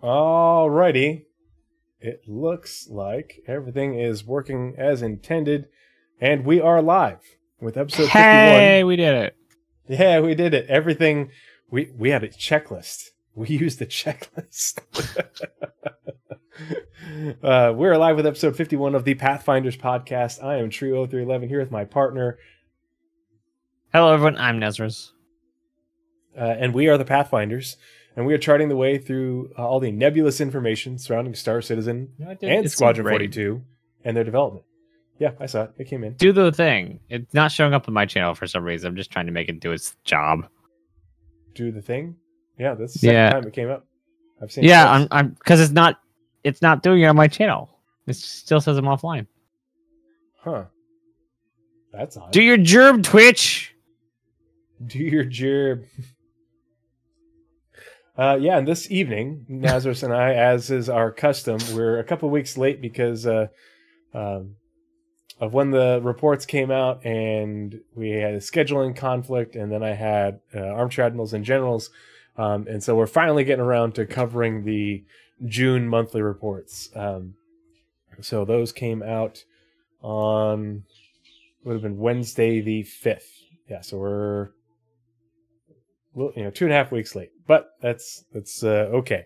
Alrighty. It looks like everything is working as intended, and we are live with episode 51. Hey, we did it. Yeah, we did it. Everything, we had a checklist. We used a checklist. We're live with episode 51 of the Pathfinders podcast. I am Tree0311 here with my partner. Hello, everyone. I'm Nazeris. And we are the Pathfinders. And we are charting the way through all the nebulous information surrounding Star Citizen and Squadron 42 and their development. Yeah, I saw it. It came in. Do the thing. It's not showing up on my channel for some reason. I'm just trying to make it do its job. Do the thing? Yeah, that's the second time it came up. I've seen. Yeah, I'm because it's not doing it on my channel. It still says I'm offline. Huh. That's odd. Do your gerb, Twitch. Do your gerb. Yeah, and this evening, Nazeris and I, as is our custom, we're a couple weeks late because of when the reports came out, and we had a scheduling conflict, and then I had Armchair Admirals and Generals, and so we're finally getting around to covering the June monthly reports. So those came out on, would have been Wednesday the 5th. Yeah, so we're 2.5 weeks late, but that's okay.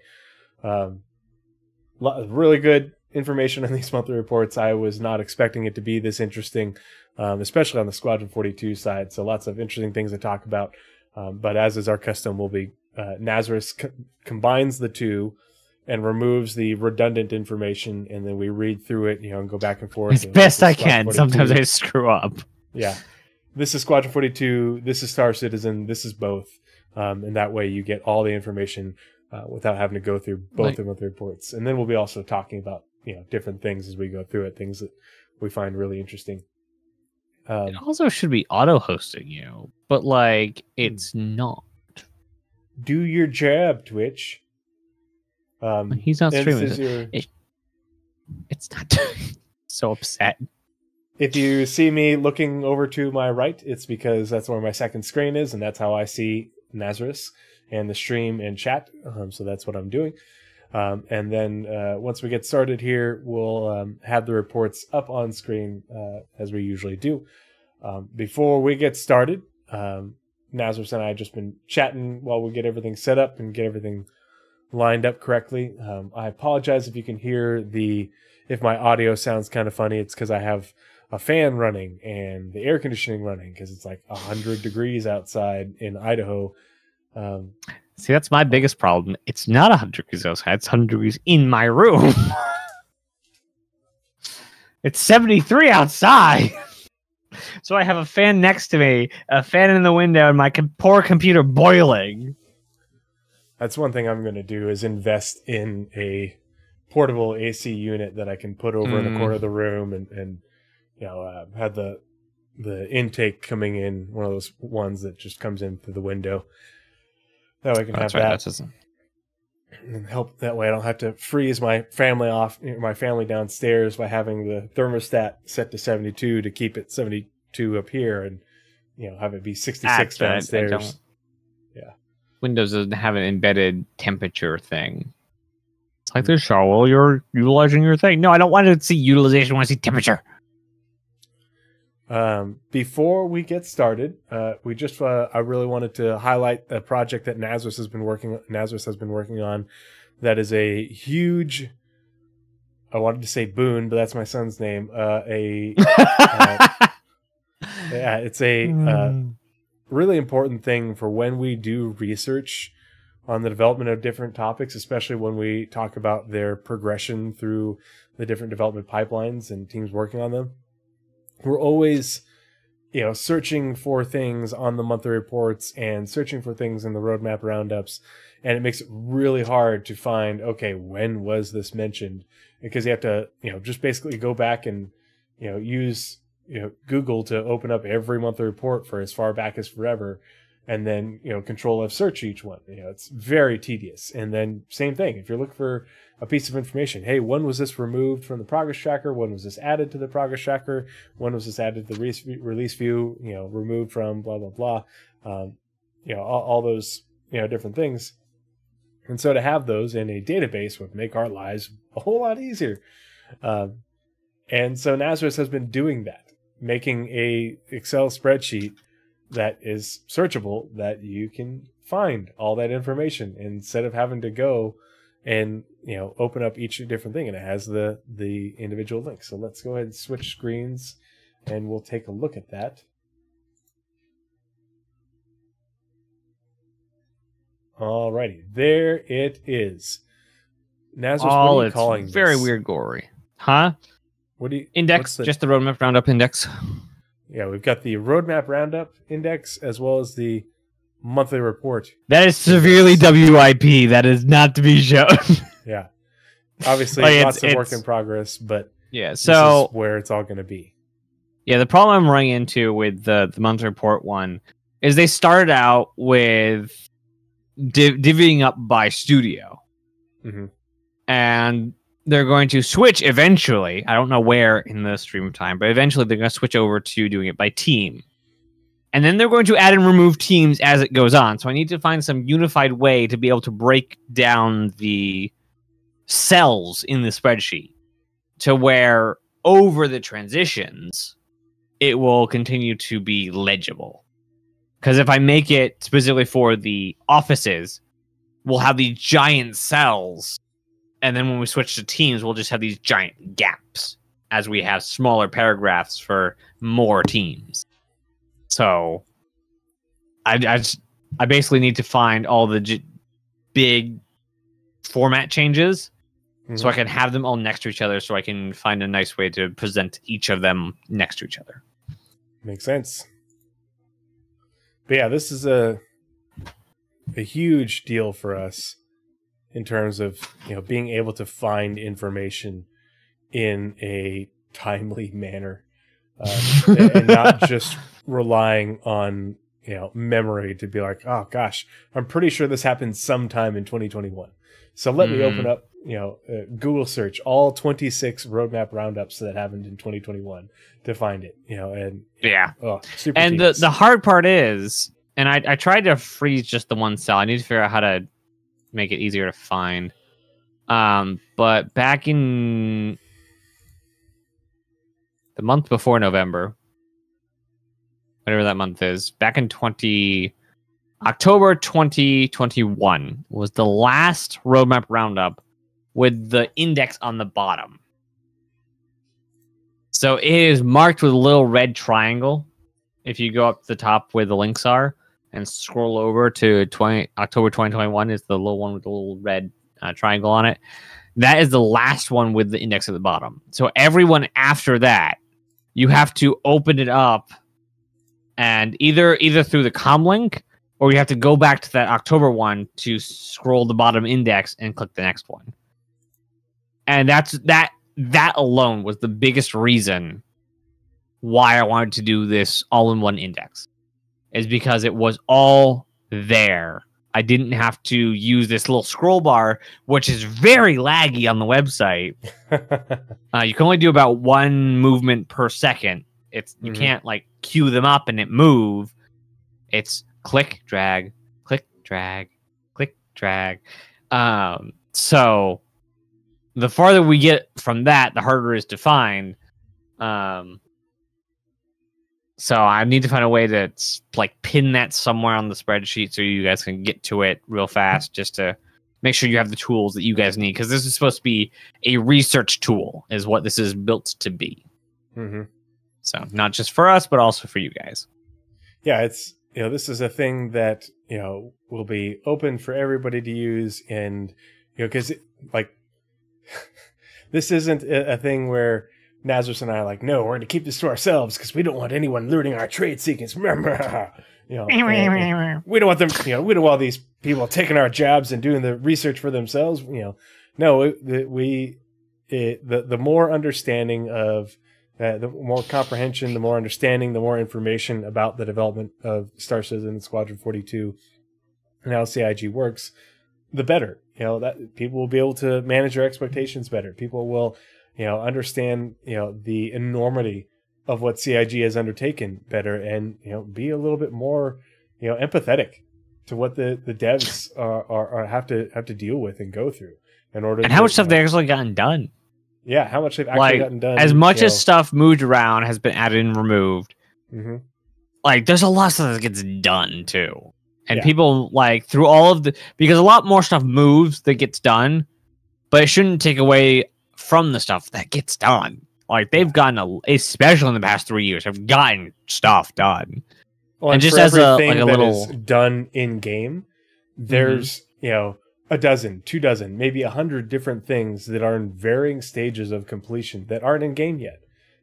Really good information on these monthly reports. I was not expecting it to be this interesting, especially on the Squadron 42 side. So lots of interesting things to talk about. But as is our custom, will be Nazeris combines the two and removes the redundant information, and then we read through it, and go back and forth As best I can. 42. Sometimes I screw up. Yeah, this is Squadron 42. This is Star Citizen. This is both. And that way you get all the information without having to go through both the monthly reports. And then we'll be also talking about different things as we go through it, things that we find really interesting. It also should be auto-hosting but it's not. Do your job, Twitch. He's not streaming. It's not. So upset. If you see me looking over to my right, it's because that's where my second screen is, and that's how I see Nazeris and the stream and chat. So that's what I'm doing. And then once we get started here, we'll have the reports up on screen as we usually do. Before we get started, Nazeris and I have just been chatting while we get everything set up and get everything lined up correctly. I apologize if you can hear if my audio sounds kind of funny. It's because I have a fan running and the air conditioning running because it's like 100 degrees outside in Idaho. See, that's my biggest problem. It's not 100 degrees outside. It's 100 degrees in my room. It's 73 outside. So I have a fan next to me, a fan in the window, and my poor computer boiling. That's one thing I'm going to do is invest in a portable AC unit that I can put over in the corner of the room and had the intake coming in, one of those ones that just comes in through the window. That way I can have that and help. That way I don't have to freeze my family downstairs by having the thermostat set to 72 to keep it 72 up here, and have it be 66 downstairs. Yeah, Windows doesn't have an embedded temperature thing. It's like this, well, you're utilizing your thing. No, I don't want to see utilization. I want to see temperature. Before we get started, I really wanted to highlight a project that Nazeris has been working on. That is a huge, I wanted to say boon, but that's my son's name. It's a really important thing for when we do research on the development of different topics, especially when we talk about their progression through the different development pipelines and teams working on them. We're always, searching for things on the monthly reports and searching for things in the Roadmap Roundups. And it makes it really hard to find, okay, when was this mentioned? Because you have to, just basically go back and, use, Google to open up every monthly report for as far back as forever. And then, Control F search each one. It's very tedious. And then same thing, if you're looking for a piece of information, hey, when was this removed from the progress tracker? When was this added to the progress tracker? When was this added to the release view? Removed from blah, blah, blah. All those, different things. And so to have those in a database would make our lives a whole lot easier. And so Nazeris has been doing that, making a Excel spreadsheet that is searchable, that you can find all that information instead of having to go and open up each different thing, and it has the individual links. So let's go ahead and switch screens and we'll take a look at that. Alrighty, there it is. Nazeris, what are you calling this? Very weird gory. Huh? What do you index? Just the Roadmap Roundup index. Yeah, we've got the Roadmap Roundup index as well as the monthly report. That is severely WIP. That is not to be shown. Yeah. Obviously, lots of work in progress, but yeah, so this is where it's all going to be. Yeah, the problem I'm running into with the monthly report one is they started out with divvying up by studio. Mm-hmm. And they're going to switch eventually. I don't know where in the stream of time, but eventually they're going to switch over to doing it by team. And then they're going to add and remove teams as it goes on. So I need to find some unified way to be able to break down the cells in the spreadsheet to where over the transitions, it will continue to be legible. Because if I make it specifically for the offices, we'll have these giant cells. And then when we switch to teams, we'll just have these giant gaps as we have smaller paragraphs for more teams. So I basically need to find all the big format changes so I can have them all next to each other so I can find a nice way to present each of them next to each other. Makes sense. But yeah, this is a huge deal for us in terms of being able to find information in a timely manner, and not just relying on memory to be like, oh gosh, I'm pretty sure this happened sometime in 2021. So let me open up Google search all 26 roadmap roundups that happened in 2021 to find it. Super and the hard part is, and I tried to freeze just the one cell. I need to figure out how to make it easier to find. But back in the month before November, whatever that month is, back in October 2021 was the last roadmap roundup with the index on the bottom. So it is marked with a little red triangle. If you go up to the top where the links are and scroll over to October 2021 is the little one with the little red triangle on it. That is the last one with the index at the bottom. So everyone after that, you have to open it up and either through the com link, or you have to go back to that October one to scroll the bottom index and click the next one. And that alone was the biggest reason why I wanted to do this all-in-one index, is because it was all there. I didn't have to use this little scroll bar, which is very laggy on the website. You can only do about one movement per second. You can't like queue them up and it move. It's click, drag, click, drag, click, drag. So the farther we get from that, the harder it is to find. So I need to find a way to like pin that somewhere on the spreadsheet so you guys can get to it real fast, just to make sure you have the tools that you guys need, because this is supposed to be a research tool, is what this is built to be. So not just for us, but also for you guys. Yeah, it's this is a thing that will be open for everybody to use, and because like this isn't a thing where Nazeris and I are like, no, we're going to keep this to ourselves because we don't want anyone looting our trade secrets. We don't want them. We don't want these people taking our jobs and doing the research for themselves. No, the more understanding of, the more comprehension, the more understanding, the more information about the development of Star Citizen and Squadron 42 and how CIG works, the better. That people will be able to manage their expectations better. People will understand, the enormity of what CIG has undertaken better, and, be a little bit more, empathetic to what the devs are have to deal with and go through in order. And how much stuff they've actually gotten done. Yeah, how much they've actually gotten done. As much as stuff moved around has been added and removed. Mm-hmm. Like, there's a lot of stuff that gets done too, and people like through all of because a lot more stuff moves that gets done, but it shouldn't take away from the stuff that gets done. Like, they've gotten, especially in the past 3 years, have gotten stuff done. Well, and just as a little done in game, there's a dozen, 2 dozen, maybe 100 different things that are in varying stages of completion that aren't in game yet.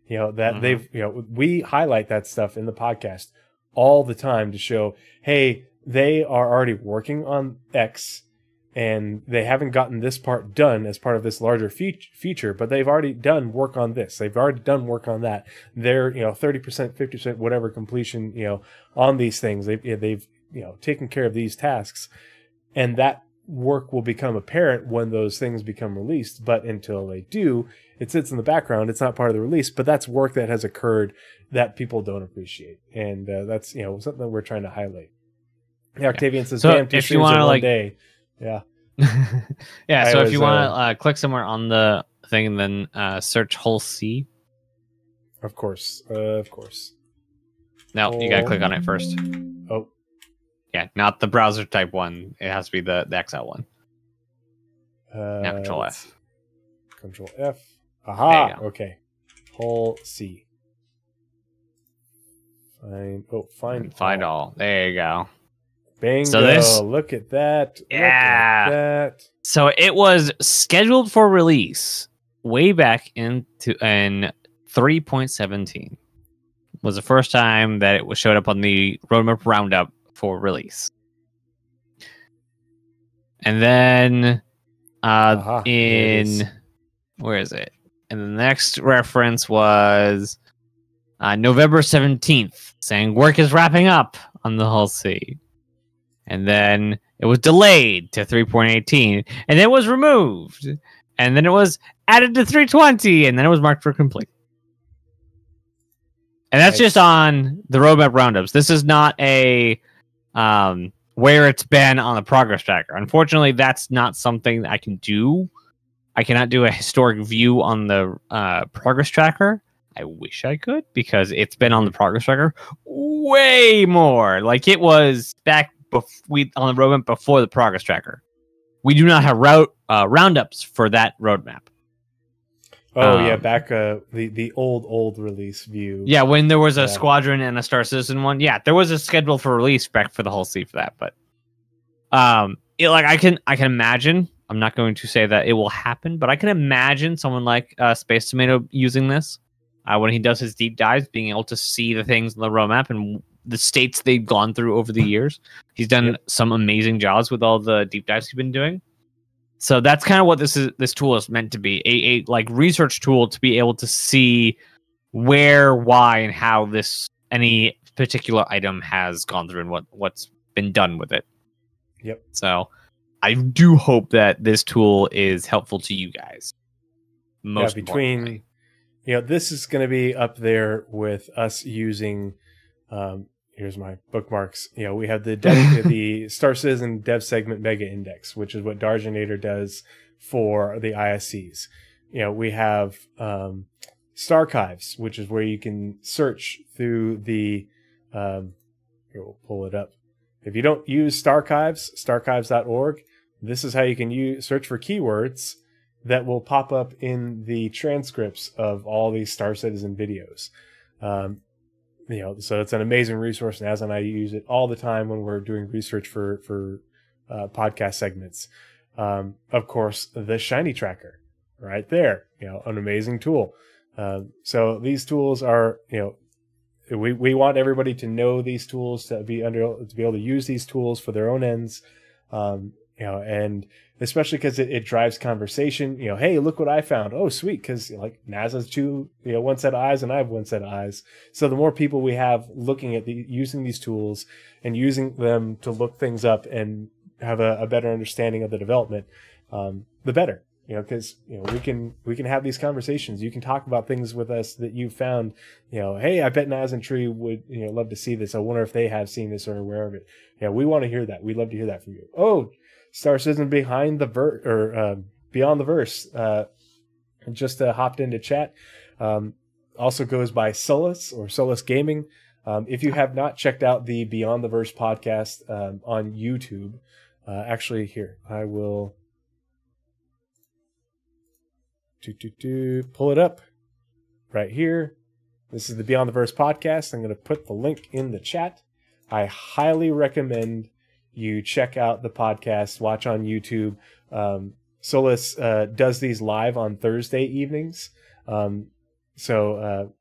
They've we highlight that stuff in the podcast all the time to show, hey, they are already working on X and they haven't gotten this part done as part of this larger feature, but they've already done work on this. They've already done work on that. They're 30%, 50%, whatever completion on these things. They've taken care of these tasks, and that work will become apparent when those things become released. But until they do, it sits in the background. It's not part of the release, but that's work that has occurred that people don't appreciate, and that's something that we're trying to highlight. Octavian says, "Damn, two streams in one day." Yeah. Yeah. So if you want to click somewhere on the thing and then search whole C. Of course. Of course. No, you got to click on it first. Oh. Yeah, not the browser type one. It has to be the Excel one. Now Control F. Control F. Aha. Okay. Whole C. Find all. There you go. Bingo! So look at that. Yeah. Look at that. So it was scheduled for release way back in 3.17. Was the first time that it was showed up on the Roadmap Roundup for release. And then where is it? And the next reference was November 17th, saying work is wrapping up on the Hull C. And then it was delayed to 3.18, and then it was removed, and then it was added to 3.20, and then it was marked for complete. And that's just on the Roadmap Roundups. This is not a where it's been on the progress tracker. Unfortunately, that's not something that I can do. I cannot do a historic view on the progress tracker. I wish I could, because it's been on the progress tracker way more. Like, it was back on the roadmap before the progress tracker. We do not have roundups for that roadmap. Oh yeah, back the old release view. Yeah, when there was a Squadron and a Star Citizen one. Yeah, there was a schedule for release back for the whole C for that. But I can imagine. I'm not going to say that it will happen, but I can imagine someone like Space Tomato using this when he does his deep dives, being able to see the things on the roadmap and the states they've gone through over the years. He's done some amazing jobs with all the deep dives he's been doing. So that's kind of what this tool is meant to be, a like research tool to be able to see where, why, and how any particular item has gone through and what's been done with it. Yep. So I do hope that this tool is helpful to you guys. This is going to be up there with us using. Here's my bookmarks. We have the Star Citizen Dev Segment Mega Index, which is what Dargenator does for the ISCs. We have Starchives, which is where you can search through the. We'll pull it up. If you don't use Starchives, starchives.org, this is how you can search for keywords that will pop up in the transcripts of all these Star Citizen videos. So it's an amazing resource, and Az and I use it all the time when we're doing research for podcast segments. Of course, the Shiny Tracker, right there, an amazing tool. So these tools are, we want everybody to know these tools, to be able to use these tools for their own ends, and especially because it drives conversation. Hey, look what I found. Oh, sweet, because like Naz has one set of eyes and I have one set of eyes. So the more people we have looking at using these tools and using them to look things up and have a better understanding of the development, the better. because we can have these conversations. You can talk about things with us that you found. Hey, I bet Naz and Tree would love to see this. I wonder if they have seen this or aware of it. We want to hear that. We'd love to hear that from you. Oh, Star Citizen Beyond the Verse just hopped into chat. Also goes by Solus or Solus Gaming. If you have not checked out the Beyond the Verse podcast on YouTube, actually here I will pull it up right here. This is the Beyond the Verse podcast. I'm going to put the link in the chat. I highly recommend you check out the podcast, watch on YouTube. Solus does these live on Thursday evenings. So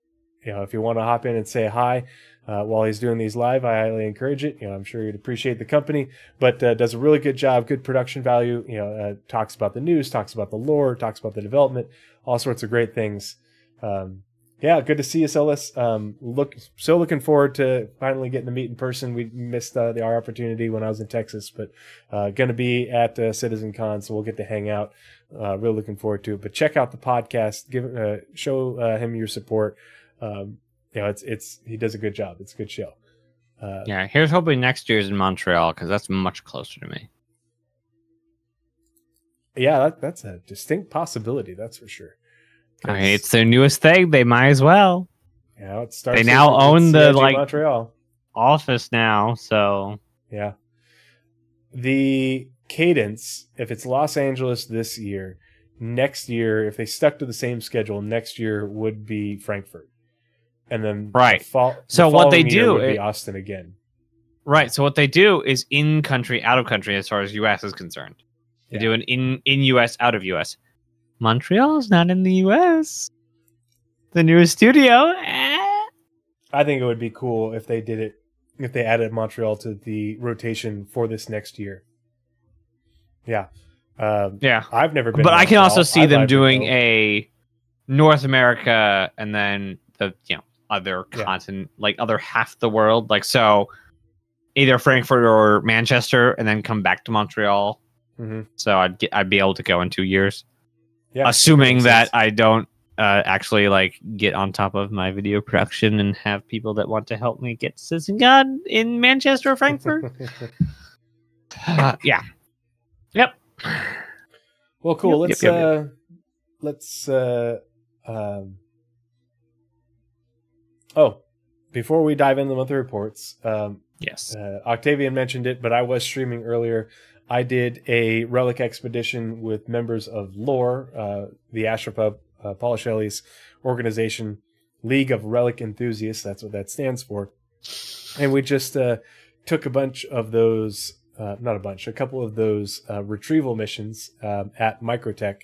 if you want to hop in and say hi while he's doing these live, I highly encourage it. I'm sure you'd appreciate the company, but does a really good job, good production value. Talks about the news, talks about the lore, talks about the development, all sorts of great things. Good to see you, Solus. Looking forward to finally getting to meet in person. We missed our opportunity when I was in Texas, but going to be at CitizenCon, so we'll get to hang out. Really looking forward to it. But check out the podcast. Show him your support. He does a good job. It's a good show. Here's hoping next year's in Montreal, because that's much closer to me. Yeah, that's a distinct possibility. That's for sure. I mean, it's their newest thing. They might as well. Yeah, it starts. They now own the Montreal office now, so yeah. The cadence, if it's Los Angeles this year, next year, if they stuck to the same schedule, next year would be Frankfurt, and then what they do would be Austin again. Right. So what they do is in country, out of country, as far as U.S. is concerned. They do an in U.S., out of U.S. Montreal's not in the U.S. The newest studio. I think it would be cool if they did it, if they added Montreal to the rotation for this next year. Yeah. I've never been. But I can also see them doing a North America and then the other continent, like other half the world. Like, so either Frankfurt or Manchester and then come back to Montreal. Mm-hmm. So I'd be able to go in 2 years. Yeah, assuming that I don't actually get on top of my video production and have people that want to help me get Citizen God in Manchester or Frankfurt. Yeah. Yep. Well, cool. Yep. Before we dive into the monthly reports, yes. Octavian mentioned it, but I was streaming earlier. I did a relic expedition with members of Lore, the Astropub, Paula Shelley's organization, League of Relic Enthusiasts. That's what that stands for. And we just took a couple of those retrieval missions at Microtech,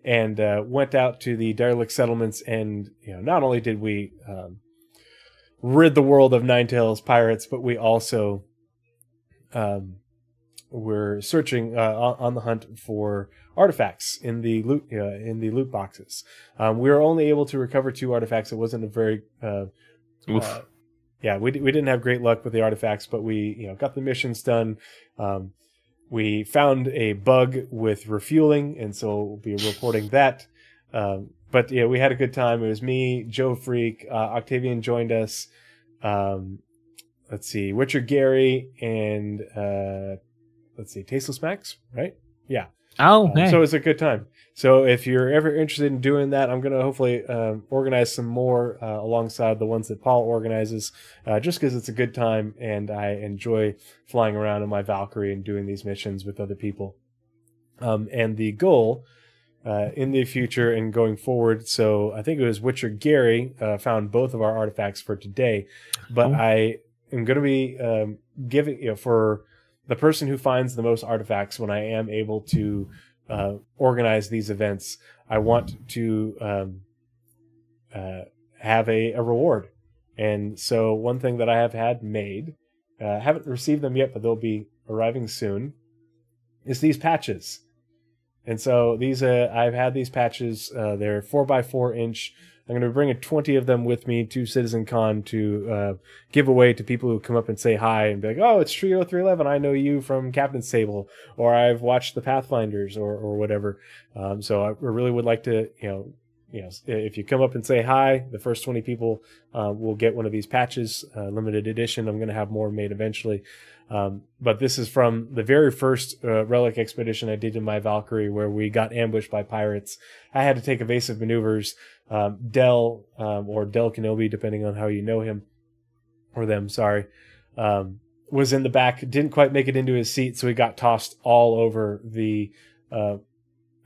and went out to the derelict settlements. And not only did we rid the world of Ninetales pirates, but we also we're searching on the hunt for artifacts in the loot boxes. We were only able to recover 2 artifacts. It wasn't a very we didn't have great luck with the artifacts, but we got the missions done. We found a bug with refueling, and so we'll be reporting that. But yeah, we had a good time. It was me, Joe Freak, Octavian joined us. Let's see, Witcher Gary, and Tasteless Max, right? Yeah. Oh, hey. So it's a good time. So if you're ever interested in doing that, I'm going to hopefully organize some more alongside the ones that Paul organizes, just because it's a good time and I enjoy flying around in my Valkyrie and doing these missions with other people. And the goal in the future and going forward, so I think it was Witcher Gary found both of our artifacts for today, but I am going to be giving, for the person who finds the most artifacts, when I am able to organize these events, I want to have a reward. And so one thing that I have had made, haven't received them yet, but they'll be arriving soon, is these patches. And so these I've had these patches. They're 4x4 inch I'm going to be bringing 20 of them with me to CitizenCon to give away to people who come up and say hi and be like, oh, it's Tree0311. I know you from Captain's Table, or I've watched the Pathfinders or whatever. So I really would like to, if you come up and say hi, the first 20 people will get one of these patches, limited edition. I'm going to have more made eventually. But this is from the very first relic expedition I did in my Valkyrie, where we got ambushed by pirates. I had to take evasive maneuvers. Del, or Del Kenobi, depending on how you know him, or them, sorry, was in the back, didn't quite make it into his seat, so he got tossed all over the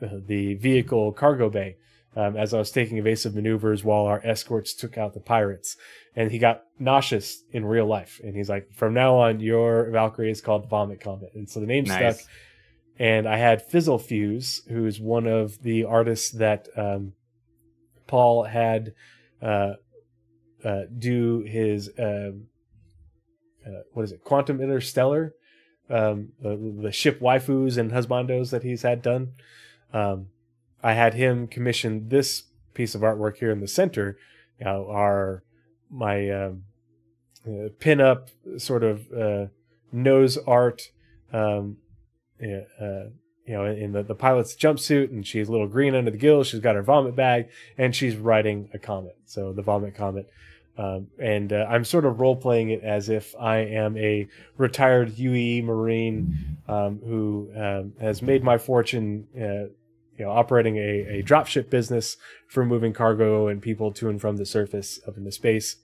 vehicle cargo bay. As I was taking evasive maneuvers while our escorts took out the pirates. And he got nauseous in real life. And he's like, from now on, your Valkyrie is called Vomit Comet. And so the name stuck. And I had Fizzle Fuse, who is one of the artists that Paul had do his, Quantum Interstellar? The ship waifus and husbandos that he's had done. I had him commission this piece of artwork here in the center, my pin-up sort of nose art, in the pilot's jumpsuit, and she's a little green under the gills. She's got her vomit bag, and she's riding a comet, so the Vomit Comet. And I'm sort of role-playing it as if I am a retired UEE Marine who has made my fortune operating a dropship business for moving cargo and people to and from the surface up into space.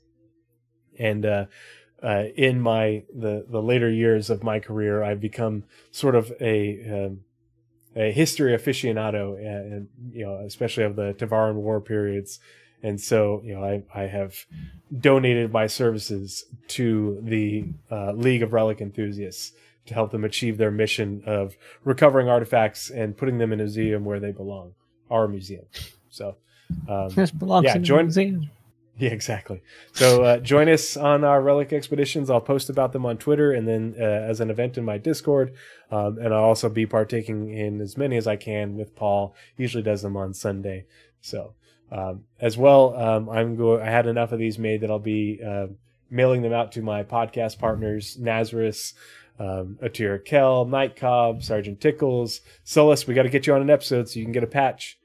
And in the later years of my career, I've become sort of a history aficionado, and especially of the Tavaran War periods. And so, I have donated my services to the League of Relic Enthusiasts to help them achieve their mission of recovering artifacts and putting them in a museum where they belong, our museum. So, this belongs in the museum. Yeah, exactly. So join us on our relic expeditions. I'll post about them on Twitter, and then as an event in my Discord. And I'll also be partaking in as many as I can with Paul. He usually does them on Sunday. So as well, I had enough of these made that I'll be mailing them out to my podcast partners, Nazeris, Atira Kell, Night Cobb, Sergeant Tickles, Solus. We got to get you on an episode so you can get a patch.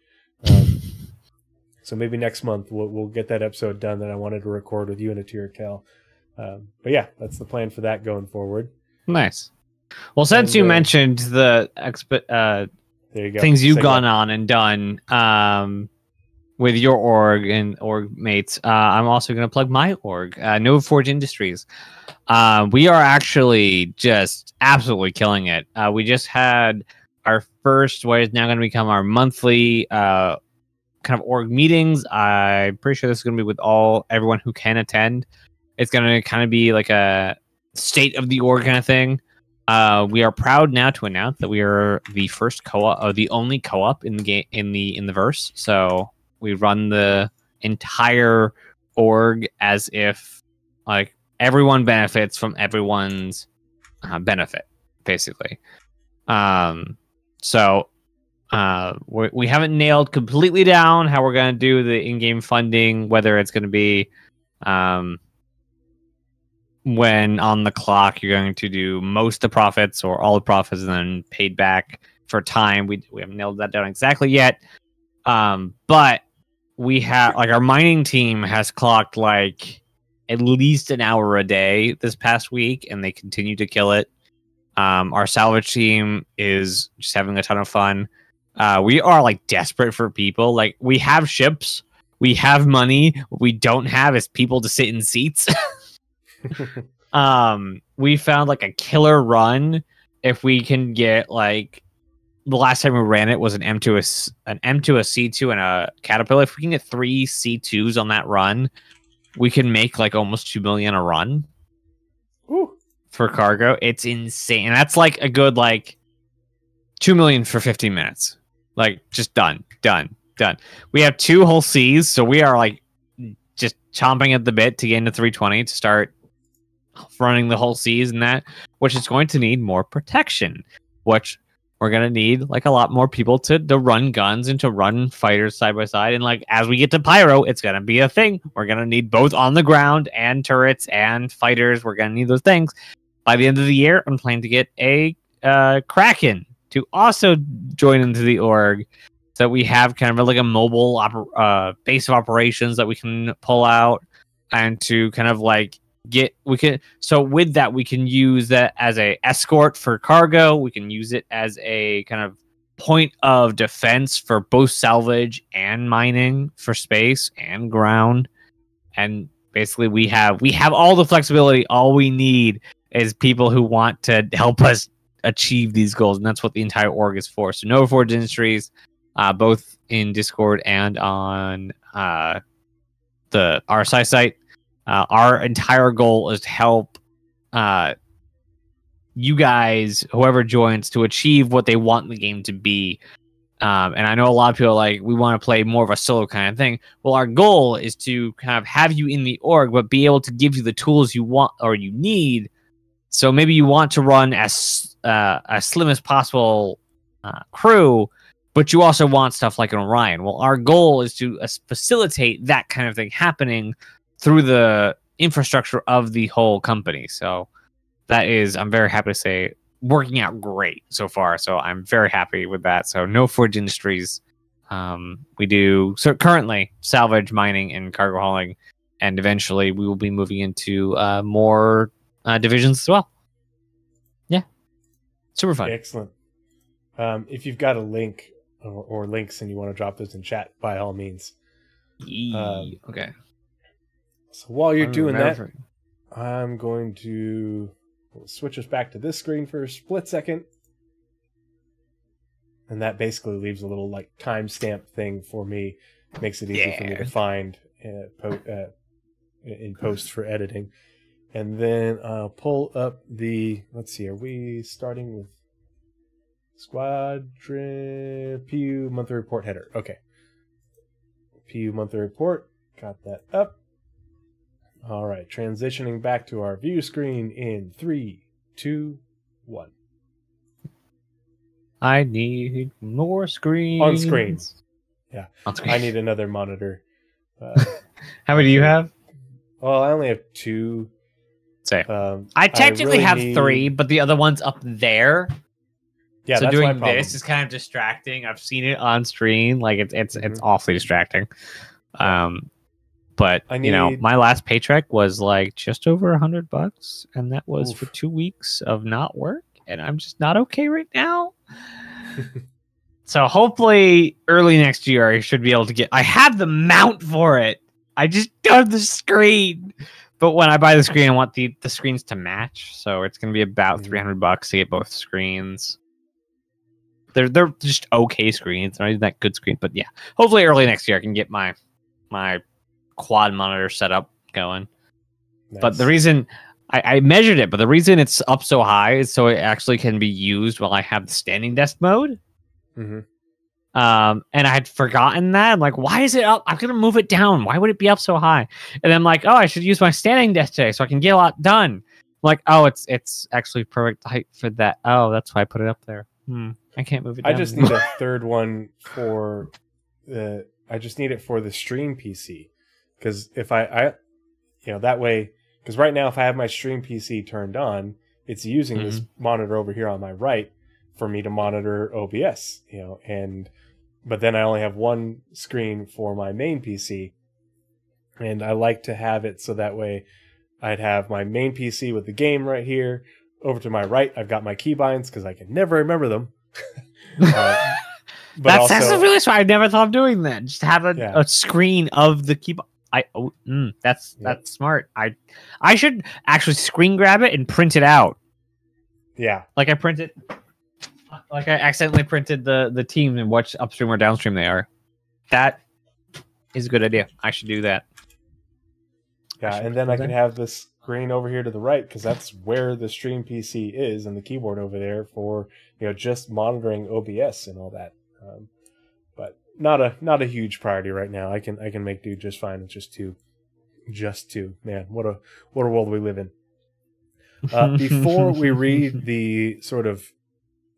So maybe next month we'll get that episode done that I wanted to record with you and Atira Kell. But yeah, that's the plan for that going forward. Nice. Well, since you mentioned the there you go. Things you've gone on and done with your org and org mates, I'm also going to plug my org, Nova Forge Industries. We are actually just absolutely killing it. We just had our first, what is now going to become our monthly kind of org meetings. I'm pretty sure this is going to be with everyone who can attend. It's going to kind of be like a state of the org kind of thing. We are proud now to announce that we are the first co-op, or the only co-op in the game, in the verse. So we run the entire org as if like everyone benefits from everyone's benefit, basically. So we haven't nailed completely down how we're going to do the in-game funding, whether it's going to be when on the clock you're going to do most of the profits or all the profits and then paid back for time. We haven't nailed that down exactly yet. But we have, like, our mining team has clocked like at least an hour a day this past week, and they continue to kill it. Our salvage team is just having a ton of fun. We are like desperate for people. Like, we have ships, we have money. What we don't have is people to sit in seats. We found like a killer run if we can get, like, the last time we ran it was an M2 a C2 and a Caterpillar. If we can get 3 C2s on that run, we can make like almost 2 million a run. Ooh. For cargo. It's insane. And that's like a good like 2 million for 15 minutes. Like, just done. We have 2 whole Cs, so we are like just chomping at the bit to get into 320 to start running the whole Cs and that, which is going to need more protection, which we're gonna need like a lot more people to run guns and to run fighters side by side. And like as we get to pyro, it's gonna be a thing. We're gonna need both on the ground and turrets and fighters. We're gonna need those things. By the end of the year, I'm planning to get a Kraken to also join into the org, so that we have kind of like a mobile base of operations that we can pull out, and to kind of like so with that we can use that as a escort for cargo. We can use it as a kind of point of defense for both salvage and mining for space and ground. And basically we have all the flexibility. All we need is people who want to help us achieve these goals, and that's what the entire org is for. So Nova Forge Industries, both in Discord and on the RSI site. Our entire goal is to help you guys, whoever joins, to achieve what they want the game to be. And I know a lot of people are like, we want to play more of a solo kind of thing. Well, our goal is to kind of have you in the org, but be able to give you the tools you want or you need. So maybe you want to run as slim as possible crew, but you also want stuff like an Orion. Well, our goal is to facilitate that kind of thing happening through the infrastructure of the whole company. So that is, I'm very happy to say, working out great so far. So I'm very happy with that. So No Forge Industries, we do currently salvage, mining, and cargo hauling, and eventually we will be moving into more divisions as well. Yeah, super fun. Excellent. If you've got a link or links and you want to drop those in chat, by all means. Okay. So while you're doing that, I'm going to switch us back to this screen for a split second. And that basically leaves a little like timestamp thing for me. Makes it easy for me to find in post for editing. And then I'll pull up the, let's see, are we starting with Squadron PU monthly report header? Okay. PU monthly report, got that up. All right, transitioning back to our view screen in 3, 2, 1. I need more screens. On screen. Yeah, on screen. I need another monitor. How many do you have? Well, I only have 2. Same. I technically have 3, but the other one's up there. Yeah, so that's doing my problem. this is kind of distracting. I've seen it on screen, like it's awfully distracting. But you know, my last paycheck was like just over $100, and that was for 2 weeks of not work, and I'm just not okay right now. So hopefully early next year I should be able to get. I have the mount for it. I just don't have the screen. But when I buy the screen, I want the screens to match. So it's going to be about $300 to get both screens. They're just okay screens. They're not even that good screen, but yeah. Hopefully early next year I can get my quad monitor setup going. Nice. But the reason I measured it, but the reason it's up so high is so it actually can be used while I have the standing desk mode. And I had forgotten that. I'm like, why is it up? I'm gonna move it down. Why would it be up so high? And I'm like, oh, I should use my standing desk today so I can get a lot done. I'm like, oh, it's actually perfect height for that. Oh, that's why I put it up there. I can't move it down. I just need a third one for the. I just need it for the stream PC, because if I that way, because right now if I have my stream PC turned on, it's using this monitor over here on my right for me to monitor OBS, but then I only have one screen for my main PC, and I like to have it so that way I'd have my main PC with the game right here. Over to my right, I've got my keybinds because I can never remember them. But that's really smart. I never thought of doing that. Just have a screen of the keybind. That's smart. I should actually screen grab it and print it out. Yeah, like I accidentally printed the team and watch upstream or downstream they are. That is a good idea. I should do that. Yeah, and then I can have this screen over here to the right because that's where the stream PC is, and the keyboard over there for just monitoring OBS and all that. But not a huge priority right now. I can make do just fine with just two. Man, what a world we live in. Before we read the sort of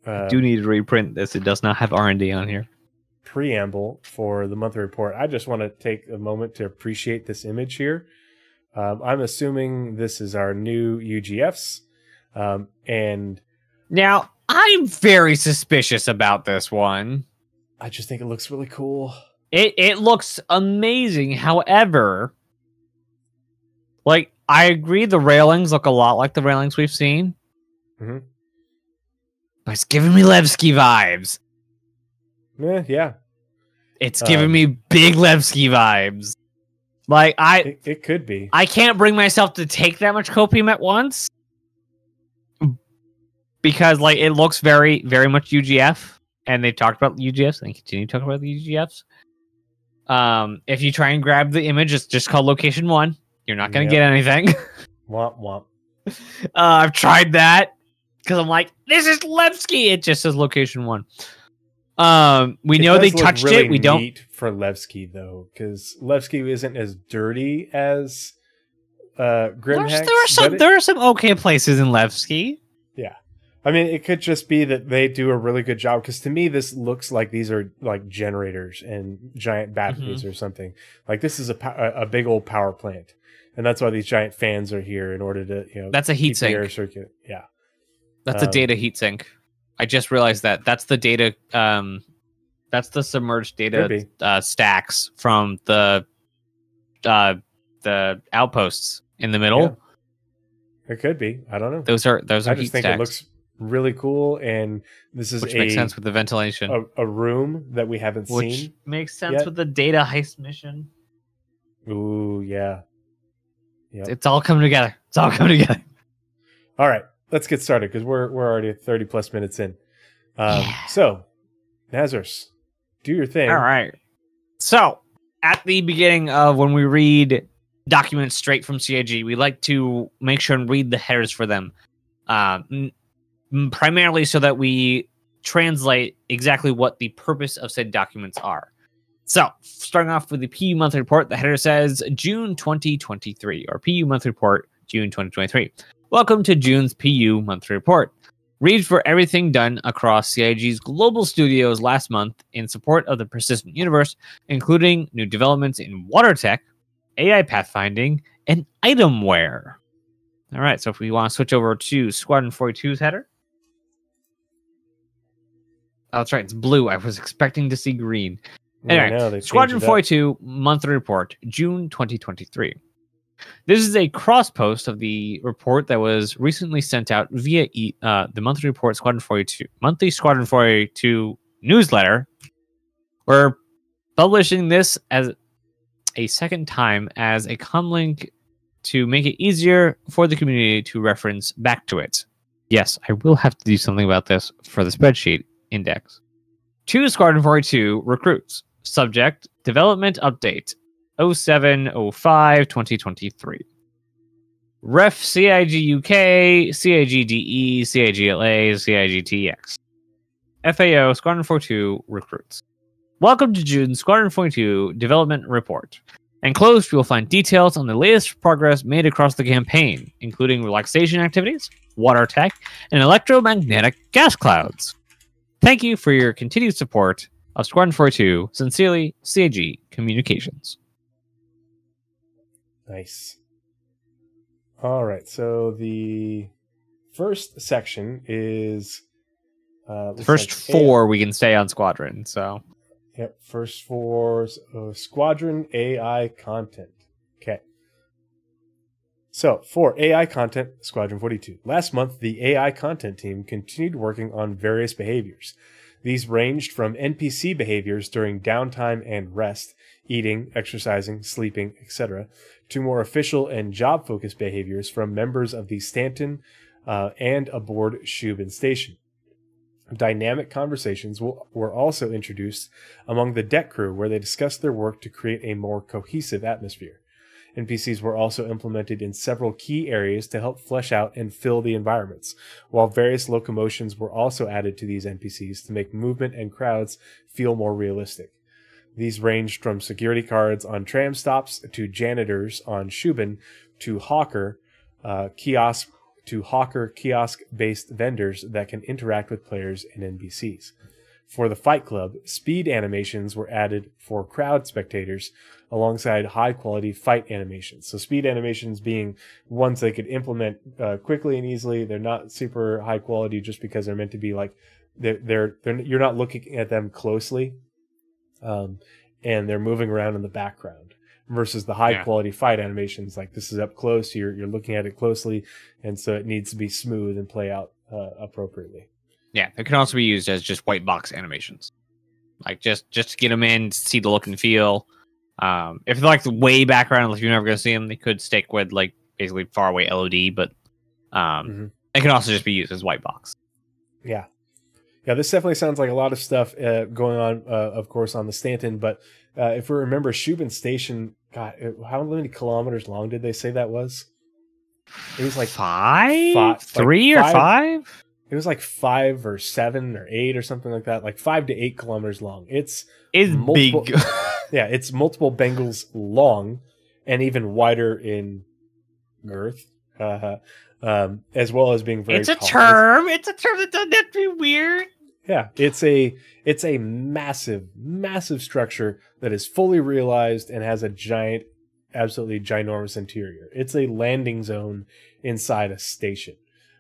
I do need to reprint this. It does not have R&D on here. Preamble for the monthly report. I just want to take a moment to appreciate this image here. I'm assuming this is our new UGFs. And now, I'm very suspicious about this one. I just think it looks really cool. It looks amazing. However, like, I agree the railings look a lot like the railings we've seen. Mm-hmm. But it's giving me Levski vibes. Yeah. It's giving me big Levski vibes. Like, it could be. I can't bring myself to take that much copium at once. Because, like, it looks very, very much UGF. And they've talked about UGFs. And they continue to talk about the UGFs. If you try and grab the image, it's just called Location 1. You're not going to get anything. Womp womp. I've tried that. Because I'm like, this is Levski. It just says Location 1. We know they touched really it. We don't. Neat for Levski, though, because Levski isn't as dirty as Grimhex. There are some okay places in Levski. Yeah. I mean, it could just be that they do a really good job, because to me, this looks like these are like generators and giant batteries or something. Like, this is a big old power plant. And that's why these giant fans are here, in order to, that's a heat sink. Air circuit. Yeah. That's a data heat sink. I just realized that. That's the data. That's the submerged data stacks from the outposts in the middle. Yeah. It could be. I don't know. Those are I heat just think stacks. it looks really cool, and this is which makes sense with the ventilation. A room that we haven't seen. Which makes sense with the data heist mission. Ooh, yeah. Yep. It's all coming together. It's all coming together. All right, let's get started, because we're already 30 plus minutes in. So, Nazeris, do your thing. All right. So, at the beginning of when we read documents straight from CIG, we like to make sure and read the headers for them. Primarily so that we translate exactly what the purpose of said documents are. So, starting off with the PU monthly report, the header says June 2023, or PU monthly report, June 2023. Welcome to June's PU monthly report. Read for everything done across CIG's global studios last month in support of the persistent universe, including new developments in water tech, AI pathfinding, and itemware. All right, so if we want to switch over to Squadron 42's header. Oh, that's right, it's blue. I was expecting to see green. Anyway, Squadron 42 monthly report, June 2023. This is a cross post of the report that was recently sent out via the monthly report Squadron 42 monthly Squadron 42 newsletter. We're publishing this as a second time as a comlink to make it easier for the community to reference back to it. Yes, I will have to do something about this for the spreadsheet index. To Squadron 42 recruits. Subject, development update, 07/05/2023. Ref CIG UK, CIG DE, CIG LA, CIG TX. FAO, Squadron 42 recruits. Welcome to June Squadron 42 development report. Enclosed, you will find details on the latest progress made across the campaign, including relaxation activities, water tech, and electromagnetic gas clouds. Thank you for your continued support of Squadron 42. Sincerely, CIG Communications. Nice. All right, so the first section is... the first four we can stay on Squadron, so... Yep, first four Squadron AI content. Okay. So, for AI content, Squadron 42. Last month, the AI content team continued working on various behaviors. These ranged from NPC behaviors during downtime and rest, eating, exercising, sleeping, etc., to more official and job-focused behaviors from members of the Stanton and aboard Shubin Station. Dynamic conversations were also introduced among the deck crew, where they discussed their work to create a more cohesive atmosphere. NPCs were also implemented in several key areas to help flesh out and fill the environments, while various locomotions were also added to these NPCs to make movement and crowds feel more realistic. These ranged from security guards on tram stops to janitors on Shubin to hawker, to Hawker kiosk-based vendors that can interact with players and NPCs. For the Fight Club, speed animations were added for crowd spectators alongside high-quality fight animations. So speed animations being ones they could implement quickly and easily. They're not super high quality just because they're meant to be like they're you're not looking at them closely, and they're moving around in the background. Versus the high-quality fight animations, like this is up close, you're looking at it closely, and so it needs to be smooth and play out appropriately. Yeah, it can also be used as just white box animations, like just to get them in, see the look and feel. If they're like the way background, like you're never gonna see them, they could stick with like basically far away LOD, but it can also just be used as white box. Yeah, this definitely sounds like a lot of stuff going on, of course, on the Stanton. But if we remember, Shubin Station, God, how many kilometers long did they say that was? It was like three or five. It was like 5 or 7 or 8 or something like that, like 5 to 8 kilometers long. It's big. Yeah, it's multiple Bengals long and even wider in girth, as well as being very It's a tall. term. It's a term that doesn't have to be weird. Yeah, it's a massive structure that is fully realized and has a giant, absolutely ginormous interior. It's a landing zone inside a station.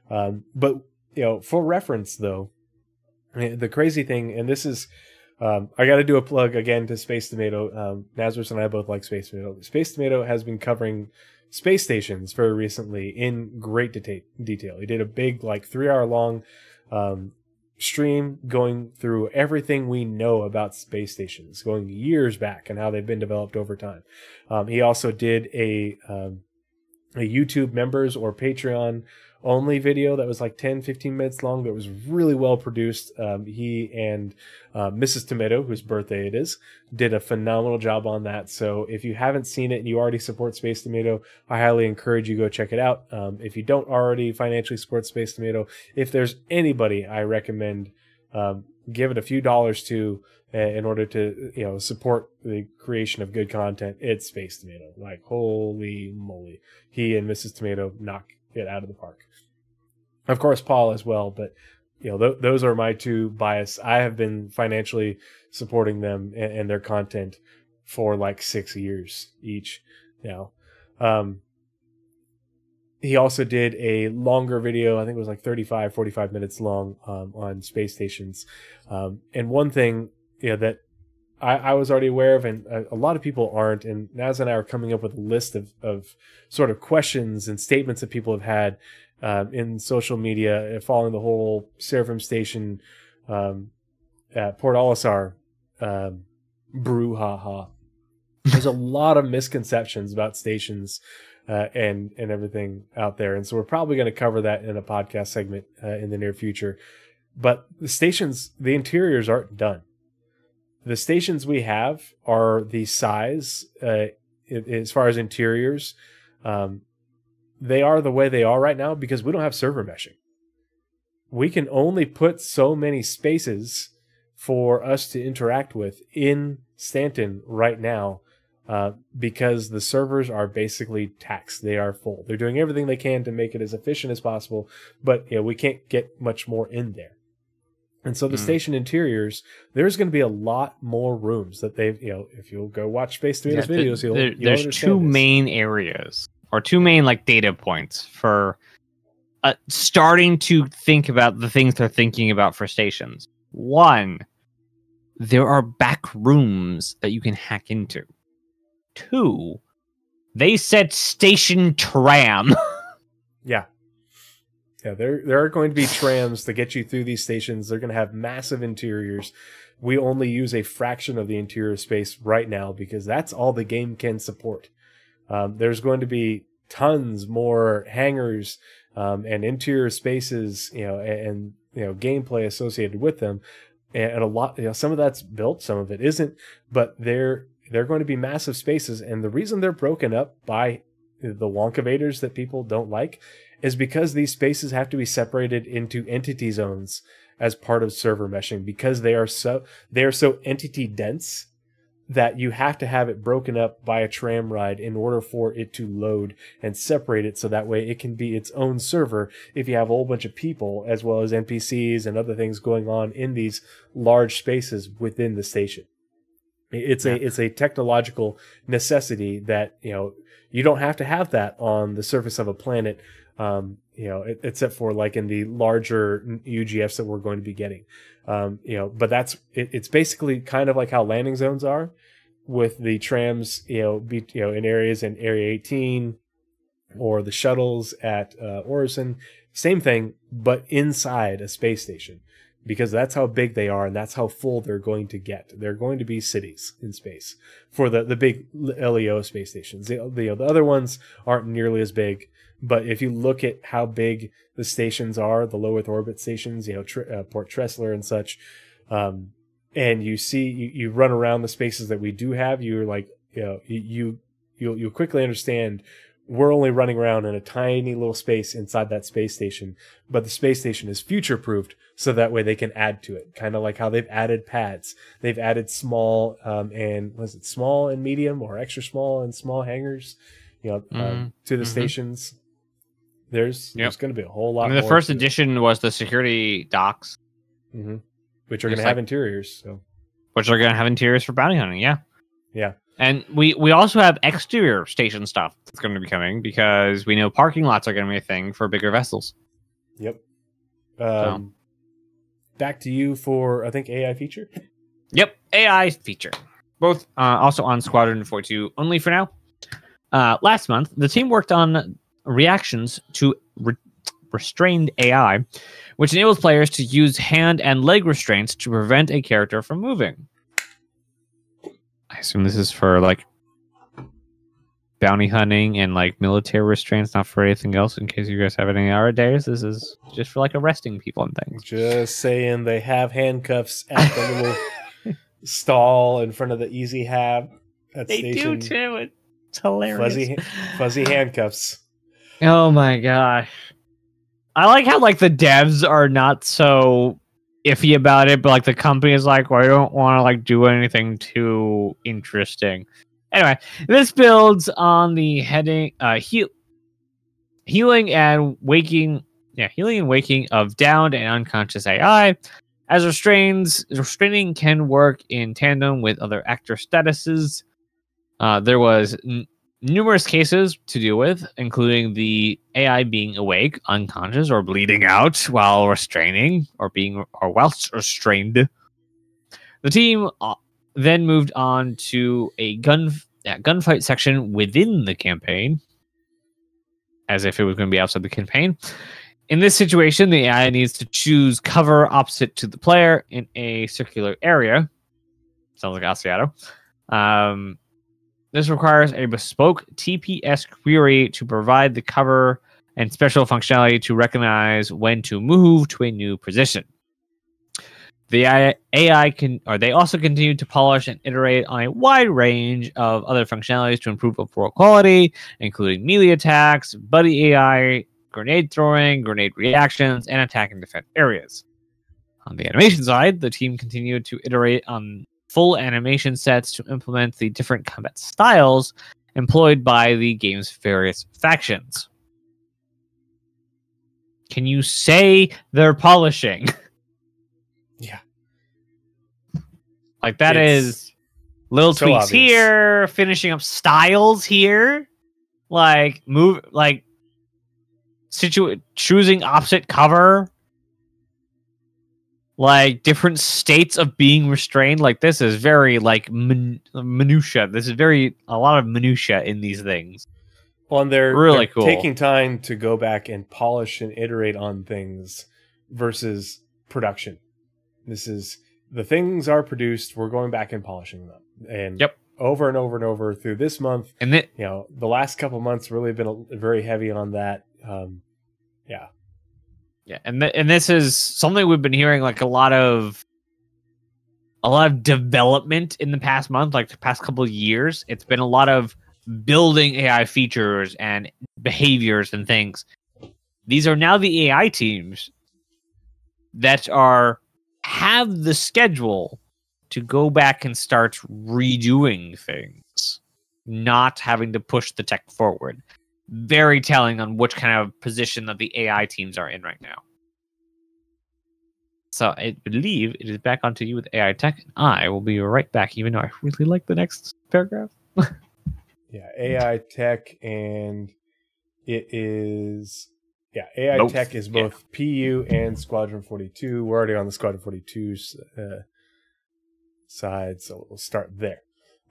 But for reference, though, the crazy thing, and this is, I got to do a plug again to Space Tomato. Nazeris and I both like Space Tomato. Space Tomato has been covering space stations very recently in great detail. He did a big, like 3-hour long stream going through everything we know about space stations, going years back and how they've been developed over time. He also did a YouTube members or Patreon only video that was like 10-15 minutes long that was really well produced. He and Mrs. Tomato, whose birthday it is, did a phenomenal job on that. So if you haven't seen it and you already support Space Tomato, I highly encourage you go check it out. If you don't already financially support Space Tomato, if there's anybody I recommend give it a few dollars to in order to support the creation of good content, it's Space Tomato. Like, holy moly, he and Mrs. Tomato knock it out of the park. Of course, Paul as well, but those are my two bias. I have been financially supporting them and their content for like 6 years each now. He also did a longer video, I think it was like 45 minutes long, on space stations. And one thing that I was already aware of, and a lot of people aren't, and Naz and I are coming up with a list of sort of questions and statements that people have had in social media following the whole Seraphim Station at Port Olisar brouhaha. There's a lot of misconceptions about stations and everything out there, and so we're probably going to cover that in a podcast segment in the near future. But the stations, the interiors aren't done. The stations we have are the size as far as interiors. They are the way they are right now because we don't have server meshing. We can only put so many spaces for us to interact with in Stanton right now because the servers are basically taxed. They are full. They're doing everything they can to make it as efficient as possible, but we can't get much more in there. And so the station interiors, there's going to be a lot more rooms that they've, if you'll go watch Space Tomato's videos, you'll there's understand two this. main areas, or two main like data points for starting to think about the things they're thinking about for stations. One, there are back rooms that you can hack into. Two, they said station tram. Yeah. Yeah, there are going to be trams to get you through these stations. They're going to have massive interiors. We only use a fraction of the interior space right now because that's all the game can support. There's going to be tons more hangars and interior spaces, and gameplay associated with them, and a lot. Some of that's built, some of it isn't, but they're going to be massive spaces. And the reason they're broken up by the wonkavators that people don't like is because these spaces have to be separated into entity zones as part of server meshing because they are so entity dense that you have to have it broken up by a tram ride in order for it to load and separate it, so that way it can be its own server if you have a whole bunch of people as well as NPCs and other things going on in these large spaces within the station. It's a technological necessity that, you know, you don't have to have that on the surface of a planet, you know, except for like in the larger UGFs that we're going to be getting. You know, but it's basically kind of like how landing zones are with the trams, you know, in areas in Area 18 or the shuttles at Orison. Same thing, but inside a space station, because that's how big they are and that's how full they're going to get. They're going to be cities in space for the big LEO space stations. The other ones aren't nearly as big, but if you look at how big the stations are, the low Earth orbit stations, you know, Port Tressler and such, and you see, you run around the spaces that we do have, you're like, you know, you'll quickly understand we're only running around in a tiny little space inside that space station, but the space station is future-proofed so that way they can add to it. Kind of like how they've added pads. They've added small and was it small and medium or extra small and small hangars, you know, to the stations. There's going to be a whole lot. I mean, the first edition was the security docks, which are going to have interiors. So, which are going to have interiors for bounty hunting. Yeah. Yeah. And we also have exterior station stuff that's going to be coming, because we know parking lots are going to be a thing for bigger vessels. Yep. Back to you for, I think, AI feature. Yep, AI feature. Both also on Squadron 42 only for now. Last month, the team worked on reactions to restrained AI, which enables players to use hand and leg restraints to prevent a character from moving. I assume this is for like bounty hunting and like military restraints, not for anything else. In case you guys have any days, this is just for like arresting people and things. Just saying, they have handcuffs at the little stall in front of the Easy Hab. They do too. It's hilarious. Fuzzy handcuffs. Oh my gosh! I like how like the devs are not so iffy about it, but like the company is like, well, I don't want to like do anything too interesting. Anyway, this builds on the healing and waking of downed and unconscious AI. As restraining can work in tandem with other actor statuses. There was numerous cases to deal with, including the AI being awake, unconscious, or bleeding out while restraining, or whilst restrained. The team then moved on to a gunfight section within the campaign, as if it was going to be outside the campaign. In this situation, the AI needs to choose cover opposite to the player in a circular area. Sounds like Asiato. This requires a bespoke TPS query to provide the cover and special functionality to recognize when to move to a new position. The they also continue to polish and iterate on a wide range of other functionalities to improve overall quality, including melee attacks, buddy AI, grenade throwing, grenade reactions, and attack and defense areas. On the animation side, the team continued to iterate on full animation sets to implement the different combat styles employed by the game's various factions. Can you say they're polishing? Yeah. Like that is little so tweaks obvious. here, finishing up styles here, like choosing opposite cover, like different states of being restrained. Like this is very like minutia. This is a lot of minutia in these things. Well, and they're really cool. Taking time to go back and polish and iterate on things versus production. This is, the things are produced, we're going back and polishing them. And over and over and over through this month. And then, you know, the last couple months really been very heavy on that. Yeah, and this is something we've been hearing like a lot of development in the past month, like the past couple of years. It's been a lot of building AI features and behaviors and things. These are now the AI teams that have the schedule to go back and start redoing things, not having to push the tech forward. Very telling on which kind of position that the AI teams are in right now. So I believe it is back onto you with AI tech, and I will be right back, even though I really like the next paragraph. Yeah, AI tech, and it is... Yeah, AI Both. tech is both PU and Squadron 42. We're already on the Squadron 42 side, so we'll start there.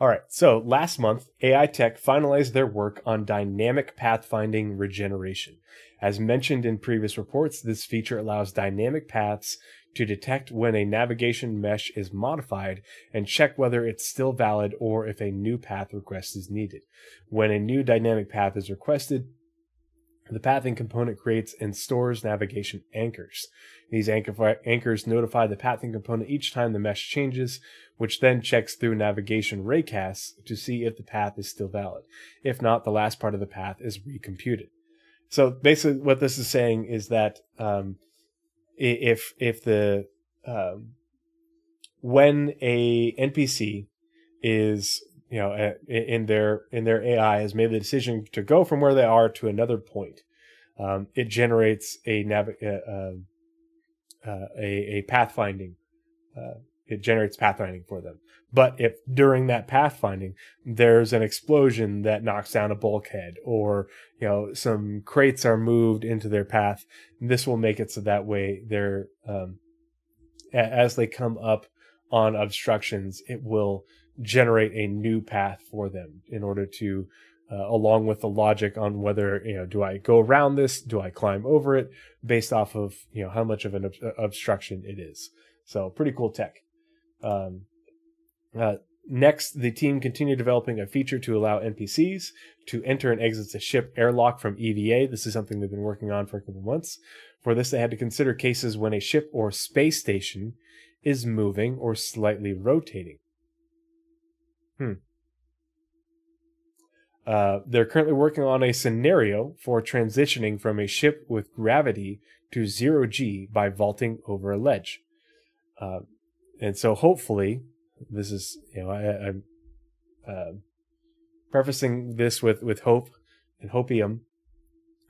All right, so last month, AI Tech finalized their work on dynamic pathfinding regeneration. As mentioned in previous reports, this feature allows dynamic paths to detect when a navigation mesh is modified and check whether it's still valid or if a new path request is needed. When a new dynamic path is requested, the pathing component creates and stores navigation anchors. These anchors notify the pathing component each time the mesh changes, which then checks through navigation raycasts to see if the path is still valid. If not, the last part of the path is recomputed. So basically what this is saying is that if the when a NPC is in their AI has made the decision to go from where they are to another point, it generates a pathfinding. It generates pathfinding for them. But if during that pathfinding there's an explosion that knocks down a bulkhead, or some crates are moved into their path, this will make it so that way they're as they come up on obstructions, it will generate a new path for them in order to along with the logic on whether do I go around this, do I climb over it, based off of how much of an obstruction it is. So pretty cool tech. Next, the team continued developing a feature to allow NPCs to enter and exit the ship airlock from EVA. This is something they've been working on for a couple months. For this, they had to consider cases when a ship or space station is moving or slightly rotating. They're currently working on a scenario for transitioning from a ship with gravity to 0G by vaulting over a ledge. And so hopefully, this is, I'm prefacing this with hope and hopium,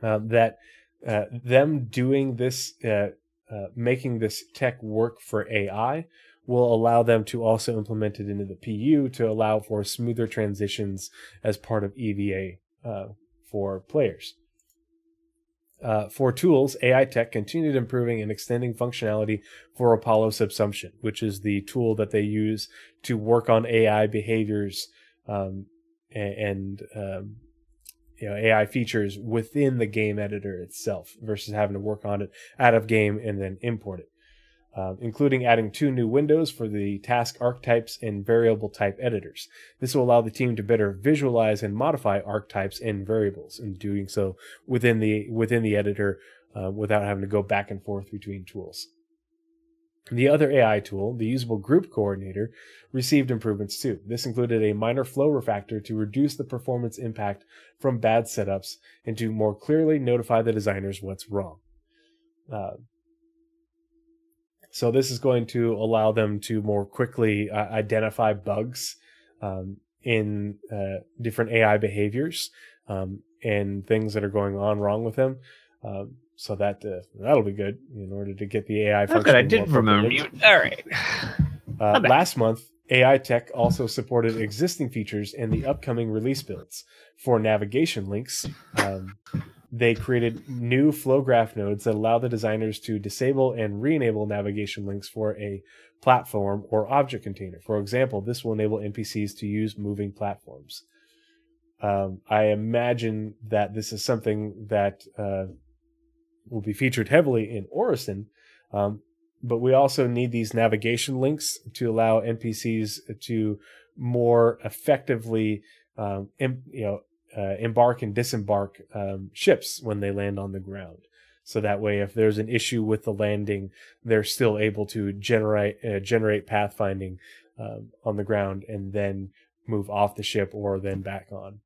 that them doing this, making this tech work for AI will allow them to also implement it into the PU to allow for smoother transitions as part of EVA for players. For tools, AI Tech continued improving and extending functionality for Apollo Subsumption, which is the tool that they use to work on AI behaviors and AI features within the game editor itself, versus having to work on it out of game and then import it. Including adding 2 new windows for the task archetypes and variable type editors. This will allow the team to better visualize and modify archetypes and variables, and doing so within the editor without having to go back and forth between tools. The other AI tool, the usable group coordinator, received improvements too. This included a minor flow refactor to reduce the performance impact from bad setups and to more clearly notify the designers what's wrong. So this is going to allow them to more quickly identify bugs in different AI behaviors and things that are going on wrong with them. So that'll be good in order to get the AI function. I didn't remember you. All right. Last month, AI Tech also supported existing features in the upcoming release builds. For navigation links, they created new flow graph nodes that allow the designers to disable and re-enable navigation links for a platform or object container. For example, this will enable NPCs to use moving platforms. I imagine that this is something that will be featured heavily in Orison, but we also need these navigation links to allow NPCs to more effectively embark and disembark ships when they land on the ground. So that way, if there's an issue with the landing, they're still able to generate pathfinding on the ground and then move off the ship or then back on.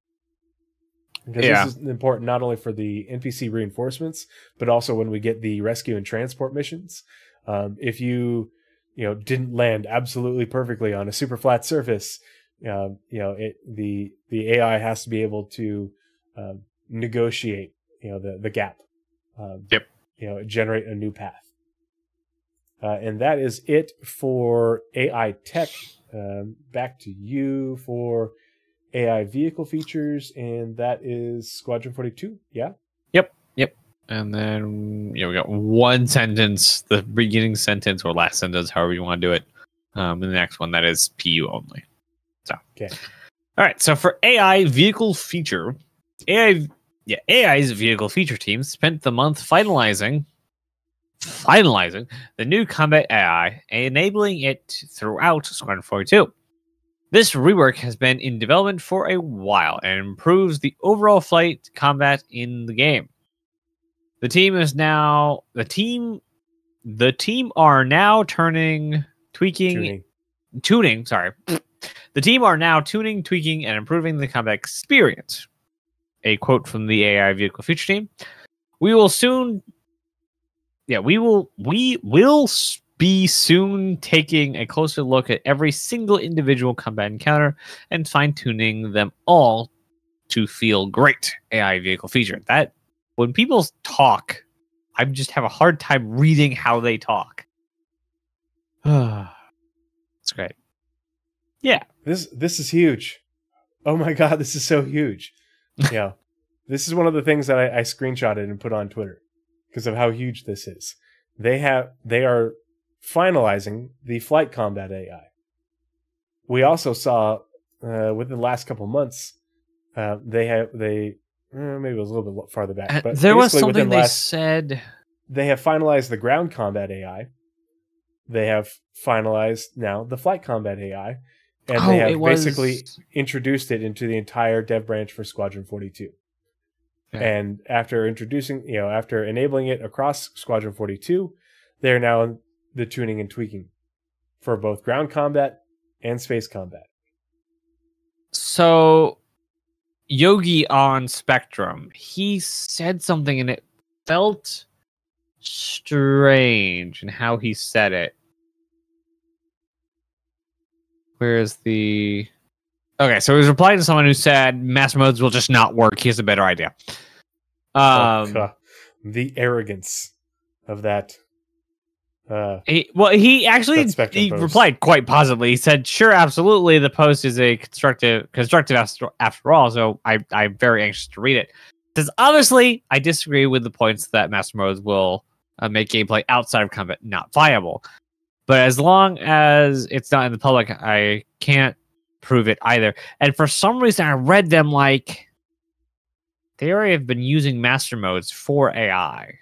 Because this is important not only for the NPC reinforcements, but also when we get the rescue and transport missions. If you didn't land absolutely perfectly on a super flat surface, the AI has to be able to negotiate, the gap. Yep. Generate a new path. And that is it for AI tech. Back to you for AI vehicle features, and that is Squadron 42. Yeah. Yep. And then we got one sentence, the beginning sentence or last sentence, however you want to do it. And the next one that is PU only. So Okay. All right. So for AI vehicle feature, AI's vehicle feature team spent the month finalizing the new combat AI, enabling it throughout Squadron 42. This rework has been in development for a while and improves the overall flight combat in the game. The team are now tuning. Sorry. The team are now tuning, tweaking, and improving the combat experience. A quote from the AI vehicle feature team: We will be soon taking a closer look at every single individual combat encounter and fine-tuning them all to feel great. AI vehicle feature. That when people talk, I just have a hard time reading how they talk. It's great. Yeah. This is huge. Oh my God, this is so huge. Yeah. This is one of the things that I screenshotted and put on Twitter because of how huge this is. They are finalizing the flight combat AI. We also saw within the last couple months, maybe it was a little bit farther back, but there was something they said. They have finalized the ground combat AI. They have finalized now the flight combat AI, and they have basically introduced it into the entire dev branch for Squadron 42. Okay. And after enabling it across Squadron 42, they're now in the tuning and tweaking for both ground combat and space combat. So Yogi on Spectrum, he said something and it felt strange in how he said it. Where's the... Okay, so he was replying to someone who said master modes will just not work. He has a better idea. The arrogance of that. He replied quite positively. He said, "Sure, absolutely. The post is a constructive after all. So I'm very anxious to read it." Says, obviously, I disagree with the points that master modes will make gameplay outside of combat not viable. But as long as it's not in the public, I can't prove it either. And for some reason, I read them like they already have been using master modes for AI.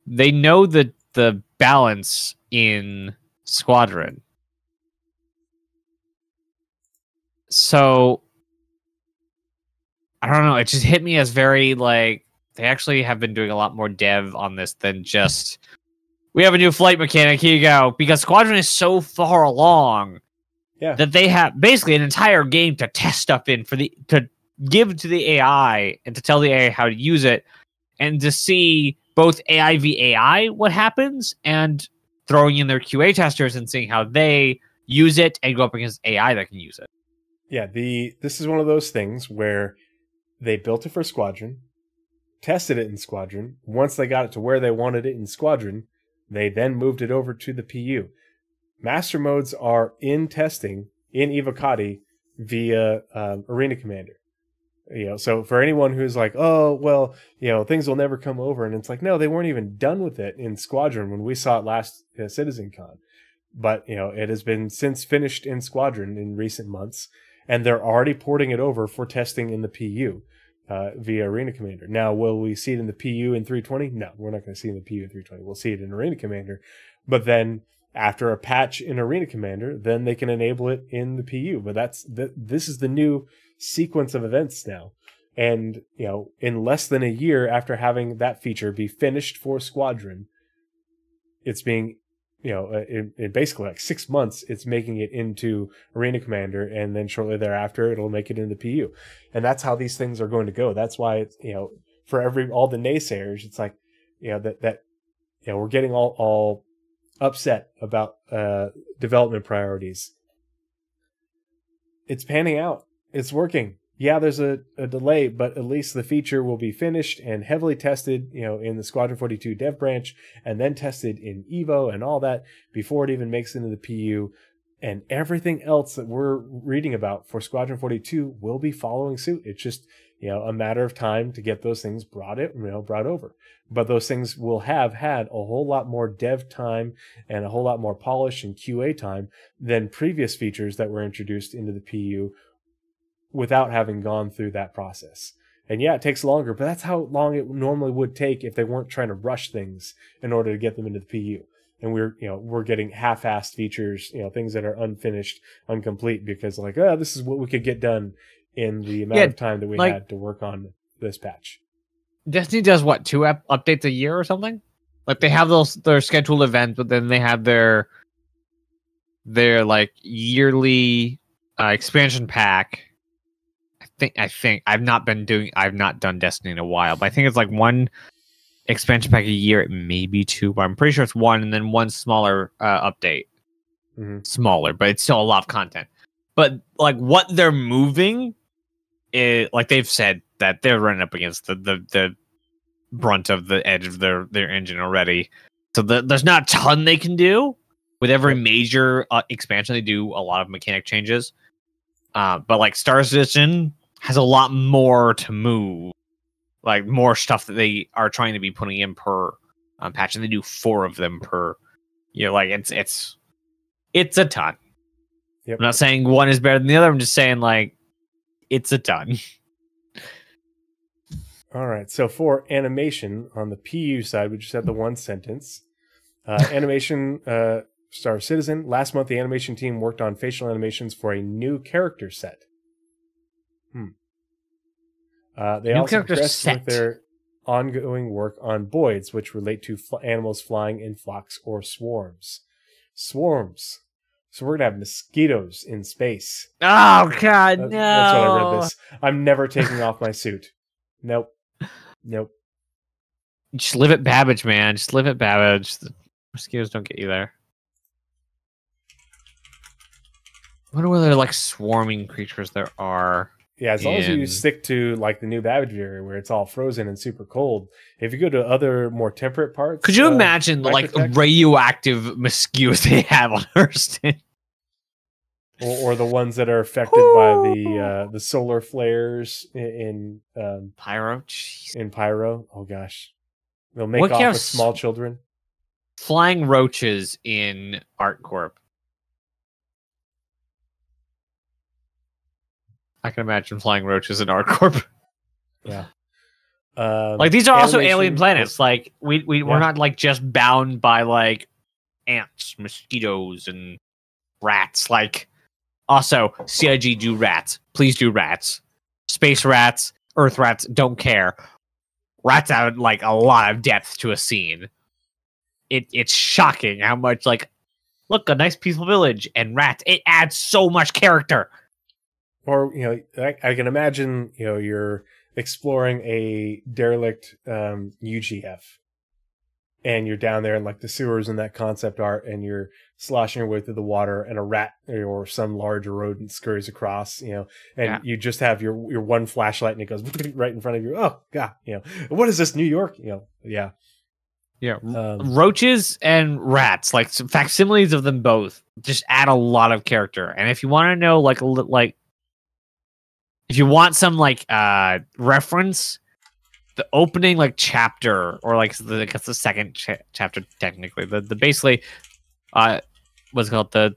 They know the balance in Squadron. So I don't know. It just hit me as very like they actually have been doing a lot more dev on this than just we have a new flight mechanic. Here you go. Because Squadron is so far along that they have basically an entire game to test stuff in to give to the AI and to tell the AI how to use it and to see both AI v AI what happens and throwing in their QA testers and seeing how they use it and go up against AI that can use it. Yeah, this is one of those things where they built it for Squadron, tested it in Squadron. Once they got it to where they wanted it in Squadron, they then moved it over to the PU. Master modes are in testing in Evocati via Arena Commander. So for anyone who's like, oh, well, things will never come over. And it's like, no, they weren't even done with it in Squadron when we saw it last CitizenCon. But, it has been since finished in Squadron in recent months. And they're already porting it over for testing in the PU via Arena Commander. Now, will we see it in the PU in 320? No, we're not going to see it in the PU in 320. We'll see it in Arena Commander. But then after a patch in Arena Commander, then they can enable it in the PU. But this is the new sequence of events now. And, in less than a year after having that feature be finished for Squadron, it's being, in basically like 6 months, it's making it into Arena Commander, and then shortly thereafter, it'll make it into PU. And that's how these things are going to go. That's why it's, for all the naysayers, it's like, that we're getting all upset about development priorities. It's panning out. It's working. Yeah, there's a delay, but at least the feature will be finished and heavily tested, in the Squadron 42 dev branch, and then tested in Evo and all that before it even makes it into the PU. And everything else that we're reading about for Squadron 42 will be following suit. It's just, a matter of time to get those things brought over. But those things will have had a whole lot more dev time and a whole lot more polish and QA time than previous features that were introduced into the PU without having gone through that process. And yeah, it takes longer, but that's how long it normally would take if they weren't trying to rush things in order to get them into the PU. And we're getting half-assed features, things that are unfinished, incomplete, because this is what we could get done in the amount of time that we had to work on this patch. Destiny does what, 2 updates a year or something? Like they have their scheduled events, but then they have their like yearly expansion pack. I think I've not done Destiny in a while, but I think it's like 1 expansion pack a year, maybe 2, but I'm pretty sure it's 1, and then 1 smaller update. Smaller, but it's still a lot of content. But like what they're moving, like they've said that they're running up against the brunt of the edge of their engine already. So there's not a ton they can do. With every major expansion, they do a lot of mechanic changes. But like Star Citizen has a lot more to move, like more stuff that they are trying to be putting in per patch, and they do 4 of them per. Like it's a ton. Yep. I'm not saying one is better than the other. I'm just saying like it's a ton. All right. So for animation on the PU side, we just had the 1 sentence. Animation. Star Citizen. Last month, the animation team worked on facial animations for a new character set. They also progressed with their ongoing work on boids, which relate to animals flying in flocks or swarms. Swarms. So we're going to have mosquitoes in space. Oh, God, no. That's what I read this. I'm never taking off my suit. Nope. Just live at Babbage, man. Just live at Babbage. The mosquitoes don't get you there. I wonder whether like swarming creatures there are. Yeah, as long as you stick to like the new Babbage area where it's all frozen and super cold. If you go to other more temperate parts, could you imagine like radioactive mosquitoes they have on Hurston? Or the ones that are affected by the solar flares in Pyro. Jeez. In Pyro. Oh gosh, they'll make off with small children. Flying roaches in ArtCorp. I can imagine flying roaches in ArtCorp. Yeah. Like these are also alien planets. Like we're not like just bound by like ants, mosquitoes, and rats. Like also CIG do rats. Please do rats. Space rats, Earth rats, don't care. Rats add like a lot of depth to a scene. It's shocking how much like look, a nice peaceful village and rats. It adds so much character. Or, I can imagine, you're exploring a derelict UGF and you're down there in like the sewers and that concept art and you're sloshing your way through the water and a rat or some larger rodent scurries across, and you just have your 1 flashlight and it goes right in front of you. Oh, God, what is this, New York? Yeah. Yeah. Roaches and rats, like some facsimiles of them both, just add a lot of character. And if you want to know, if you want some reference, the opening chapter, or I guess the second chapter technically, the basically what's called the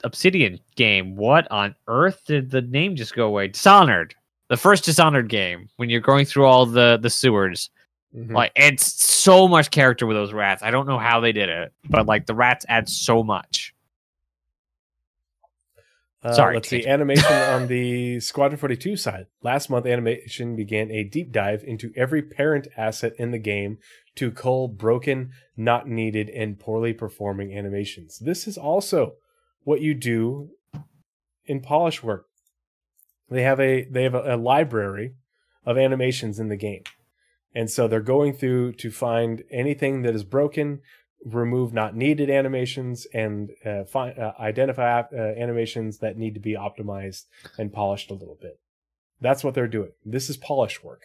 Obsidian game. What on earth did the name just go away? Dishonored, the first Dishonored game, when you're going through all the sewers. Mm-hmm. It's so much character with those rats. I don't know how they did it, but the rats add so much. Sorry. Let's see. Animation on the Squadron 42 side. Last month, animation began a deep dive into every parent asset in the game to cull broken, not needed, and poorly performing animations. This is also what you do in polish work. They have a library of animations in the game. And so they're going through to find anything that is broken, remove not needed animations, and identify animations that need to be optimized and polished a little bit. That's what they're doing. This is polish work.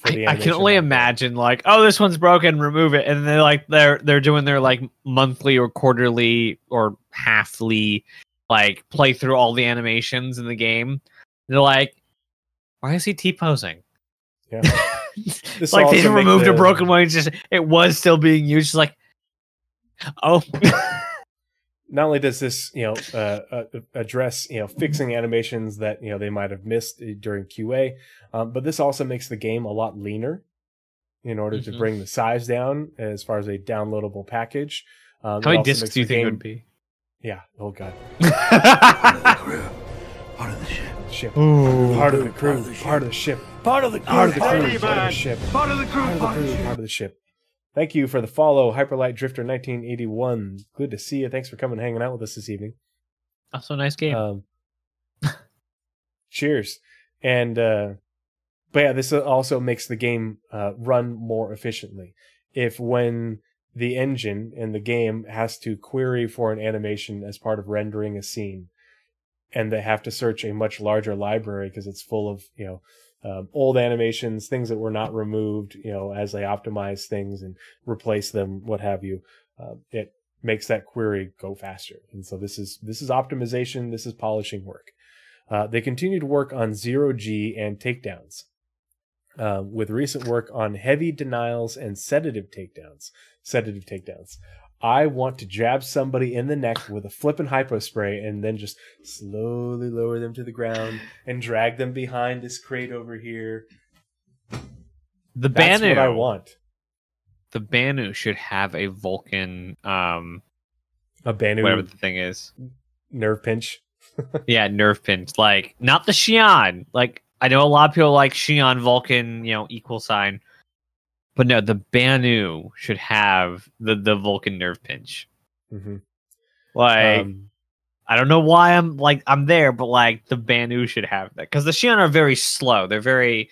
I can only imagine, like, oh, this one's broken, remove it, and they're doing their like monthly or quarterly or halfly like play through all the animations in the game. They're like, why is he T-posing? Yeah. Like they removed a broken one, it was still being used. Just like, oh. Not only does this, address, fixing animations that, they might have missed during QA, but this also makes the game a lot leaner in order to bring the size down as far as a downloadable package. How many discs do you think it would be? Yeah. Oh, God. Part of the ship. Part of the crew. Part of the ship. Part of the crew. Part of the crew. Part of the ship. Part of the crew. Part of the ship. Thank you for the follow, Hyperlight Drifter 1981. Good to see you. Thanks for coming and hanging out with us this evening. Also, nice game. Cheers. And but yeah, this also makes the game run more efficiently. If when the engine in the game has to query for an animation as part of rendering a scene, and they have to search a much larger library because it's full of old animations, things that were not removed, as they optimize things and replace them, what have you, it makes that query go faster. And so this is optimization. This is polishing work. They continue to work on 0G and takedowns, with recent work on heavy denials and sedative takedowns. I want to jab somebody in the neck with a flippin' hypo spray and then just slowly lower them to the ground and drag them behind this crate over here. That's what I want. The Banu should have a Vulcan, a Banu, whatever the thing is, nerve pinch. Yeah, nerve pinch. Like not the Xion. Like I know a lot of people like Xion Vulcan, equal sign. But no, the Banu should have the Vulcan nerve pinch. Mm-hmm. Like, I don't know why I'm there, but like the Banu should have that because the Xion are very slow. They're very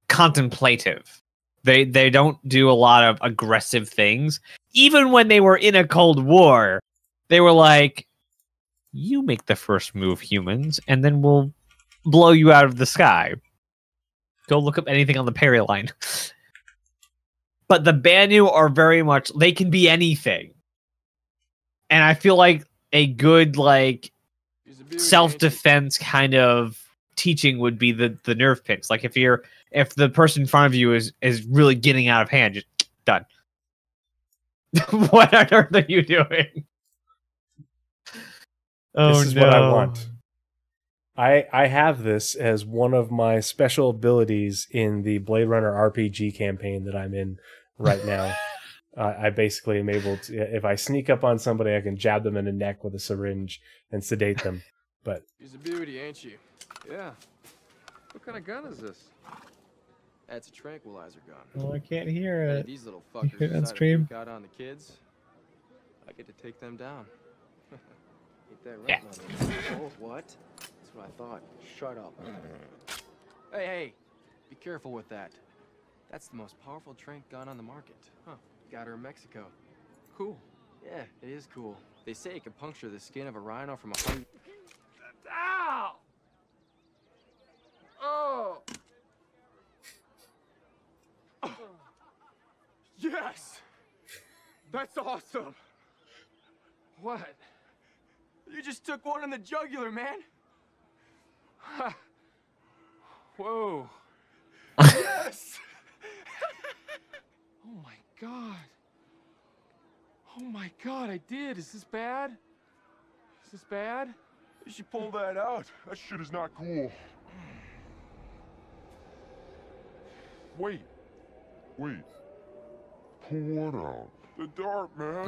contemplative. They don't do a lot of aggressive things. Even when they were in a Cold War, they were like, "You make the first move, humans, and then we'll blow you out of the sky." Go look up anything on the Perry line. But the Banu are very much, they can be anything. And I feel like a good self-defense kind of teaching would be the nerve pinch. Like if the person in front of you is really getting out of hand, just done. What on earth are you doing? This is what I want. I have this as one of my special abilities in the Blade Runner RPG campaign that I'm in right now. I basically am able to, if I sneak up on somebody, I can jab them in the neck with a syringe and sedate them. But she's a beauty, ain't she? Yeah. What kind of gun is this? That's a tranquilizer gun. Oh, I can't hear it. Hey, these little fuckers hear that decided stream? to freak out on the kids. I get to take them down. Ain't that right, Yeah. Oh, what? That's what I thought. Shut up. Hey, be careful with that. That's the most powerful tranq gun on the market. Huh, got her in Mexico. Cool. Yeah, it is cool. They say it can puncture the skin of a rhino from 100... Ow! Oh! Yes! That's awesome! What? You just took one in the jugular, man! Whoa! Yes! Oh my god! Oh my god, I did! Is this bad? Is this bad? You should pull that out. That shit is not cool. Wait. Pull what out? The dart, man.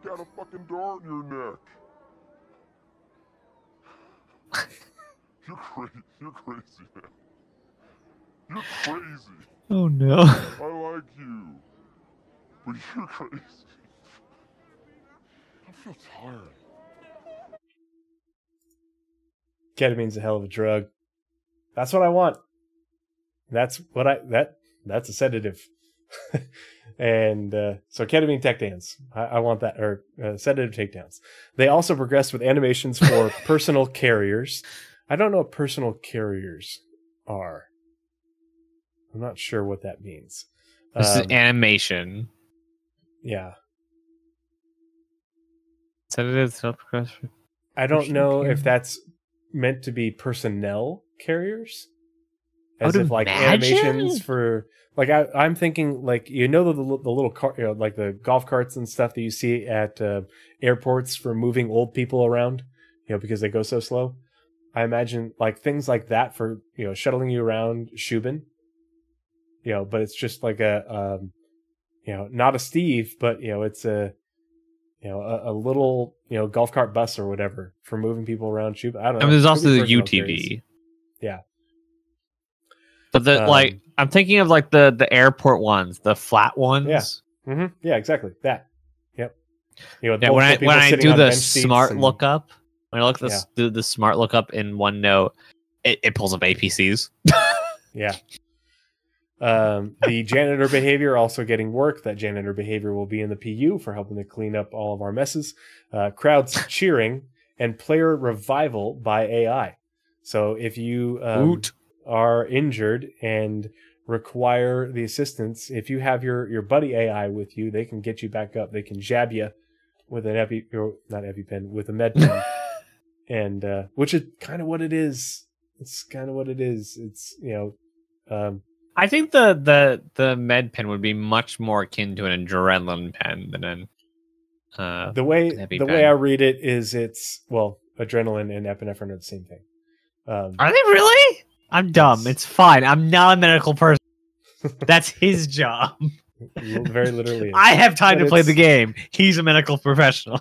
Got a fucking dart in your neck. You're crazy, man. You're crazy. Oh no. I like you. But you're crazy. I feel tired. ketamine's a hell of a drug. That's what I want. That's a sedative. And so ketamine takedowns. I want that, or sedative takedowns. They also progressed with animations for personal carriers. I don't know what personal carriers are. I'm not sure what that means. This is animation. Yeah. Sedative self-progressive. I don't know if that's meant to be personnel carriers. As if like animations for like I'm thinking like the little car, like the golf carts and stuff that you see at airports for moving old people around, because they go so slow. I imagine like things like that for shuttling you around Shubin, but it's just like a not a Steve, but it's a little golf cart bus or whatever for moving people around Shubin. I don't know. I mean, there's also the UTV. Yeah. But like I'm thinking of like the airport ones, the flat ones. Yeah. Mm-hmm. Yeah, exactly. That. Yep. When I do the smart lookup, when I look at the smart lookup in OneNote, it pulls up APCs. Yeah. The janitor behavior also getting work. That janitor behavior will be in the PU for helping to clean up all of our messes. Crowds cheering and player revival by AI. So if you are injured and require the assistance, if you have your buddy AI with you, they can get you back up. They can jab you with an with a med pen, and which is kind of what it is. It's kind of what it is. It's I think the med pen would be much more akin to an adrenaline pen than an the way I read it is adrenaline and epinephrine are the same thing. Are they really? I'm dumb. It's fine. I'm not a medical person. That's his job. Very literally. I have time to play the game. He's a medical professional.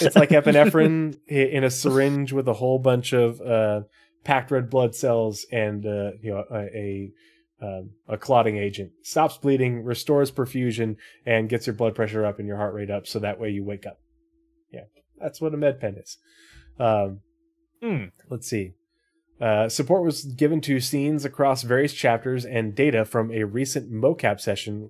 It's like epinephrine in a syringe with a whole bunch of packed red blood cells and a clotting agent. Stops bleeding, restores perfusion, and gets your blood pressure up and your heart rate up, so that way you wake up. Yeah, that's what a med pen is. Let's see. Support was given to scenes across various chapters, and data from a recent mocap session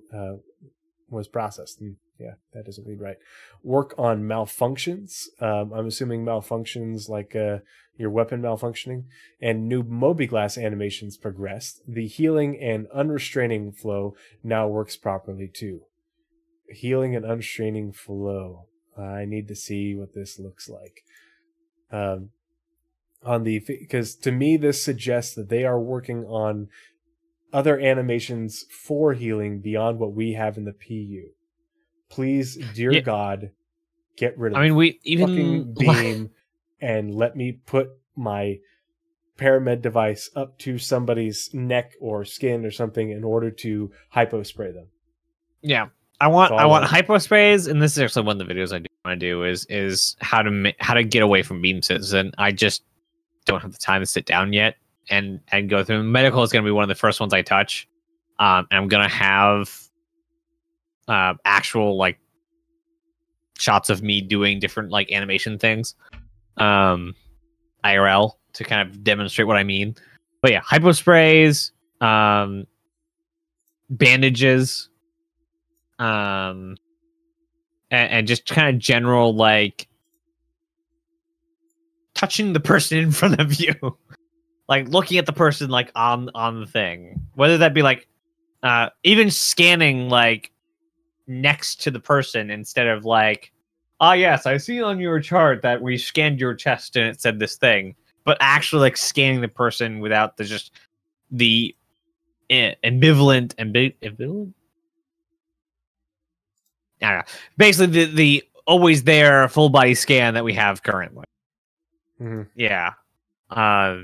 was processed. Yeah, that doesn't read right. Work on malfunctions. I'm assuming malfunctions like your weapon malfunctioning, and new Moby-Glass animations progressed. The healing and unrestraining flow now works properly too. Healing and unrestraining flow. I need to see what this looks like. Because to me this suggests that they are working on other animations for healing beyond what we have in the PU. Please, dear God, get rid of fucking beam and let me put my paramed device up to somebody's neck or skin or something in order to hypospray them. Yeah. I want hyposprays, and this is actually one of the videos I do want to do is how to get away from beam citizen. I just don't have the time to sit down yet and go through. Medical is going to be one of the first ones I touch. And I'm going to have actual like shots of me doing different like animation things, IRL, to kind of demonstrate what I mean. But yeah, hyposprays, bandages, and just kind of general like touching the person in front of you, like looking at the person like on the thing, whether that be like even scanning like next to the person instead of like, oh yes, I see on your chart that we scanned your chest and it said this thing, but actually like scanning the person without the ambivalent. I don't know. Basically the always there full body scan that we have currently. Mm-hmm. Yeah. But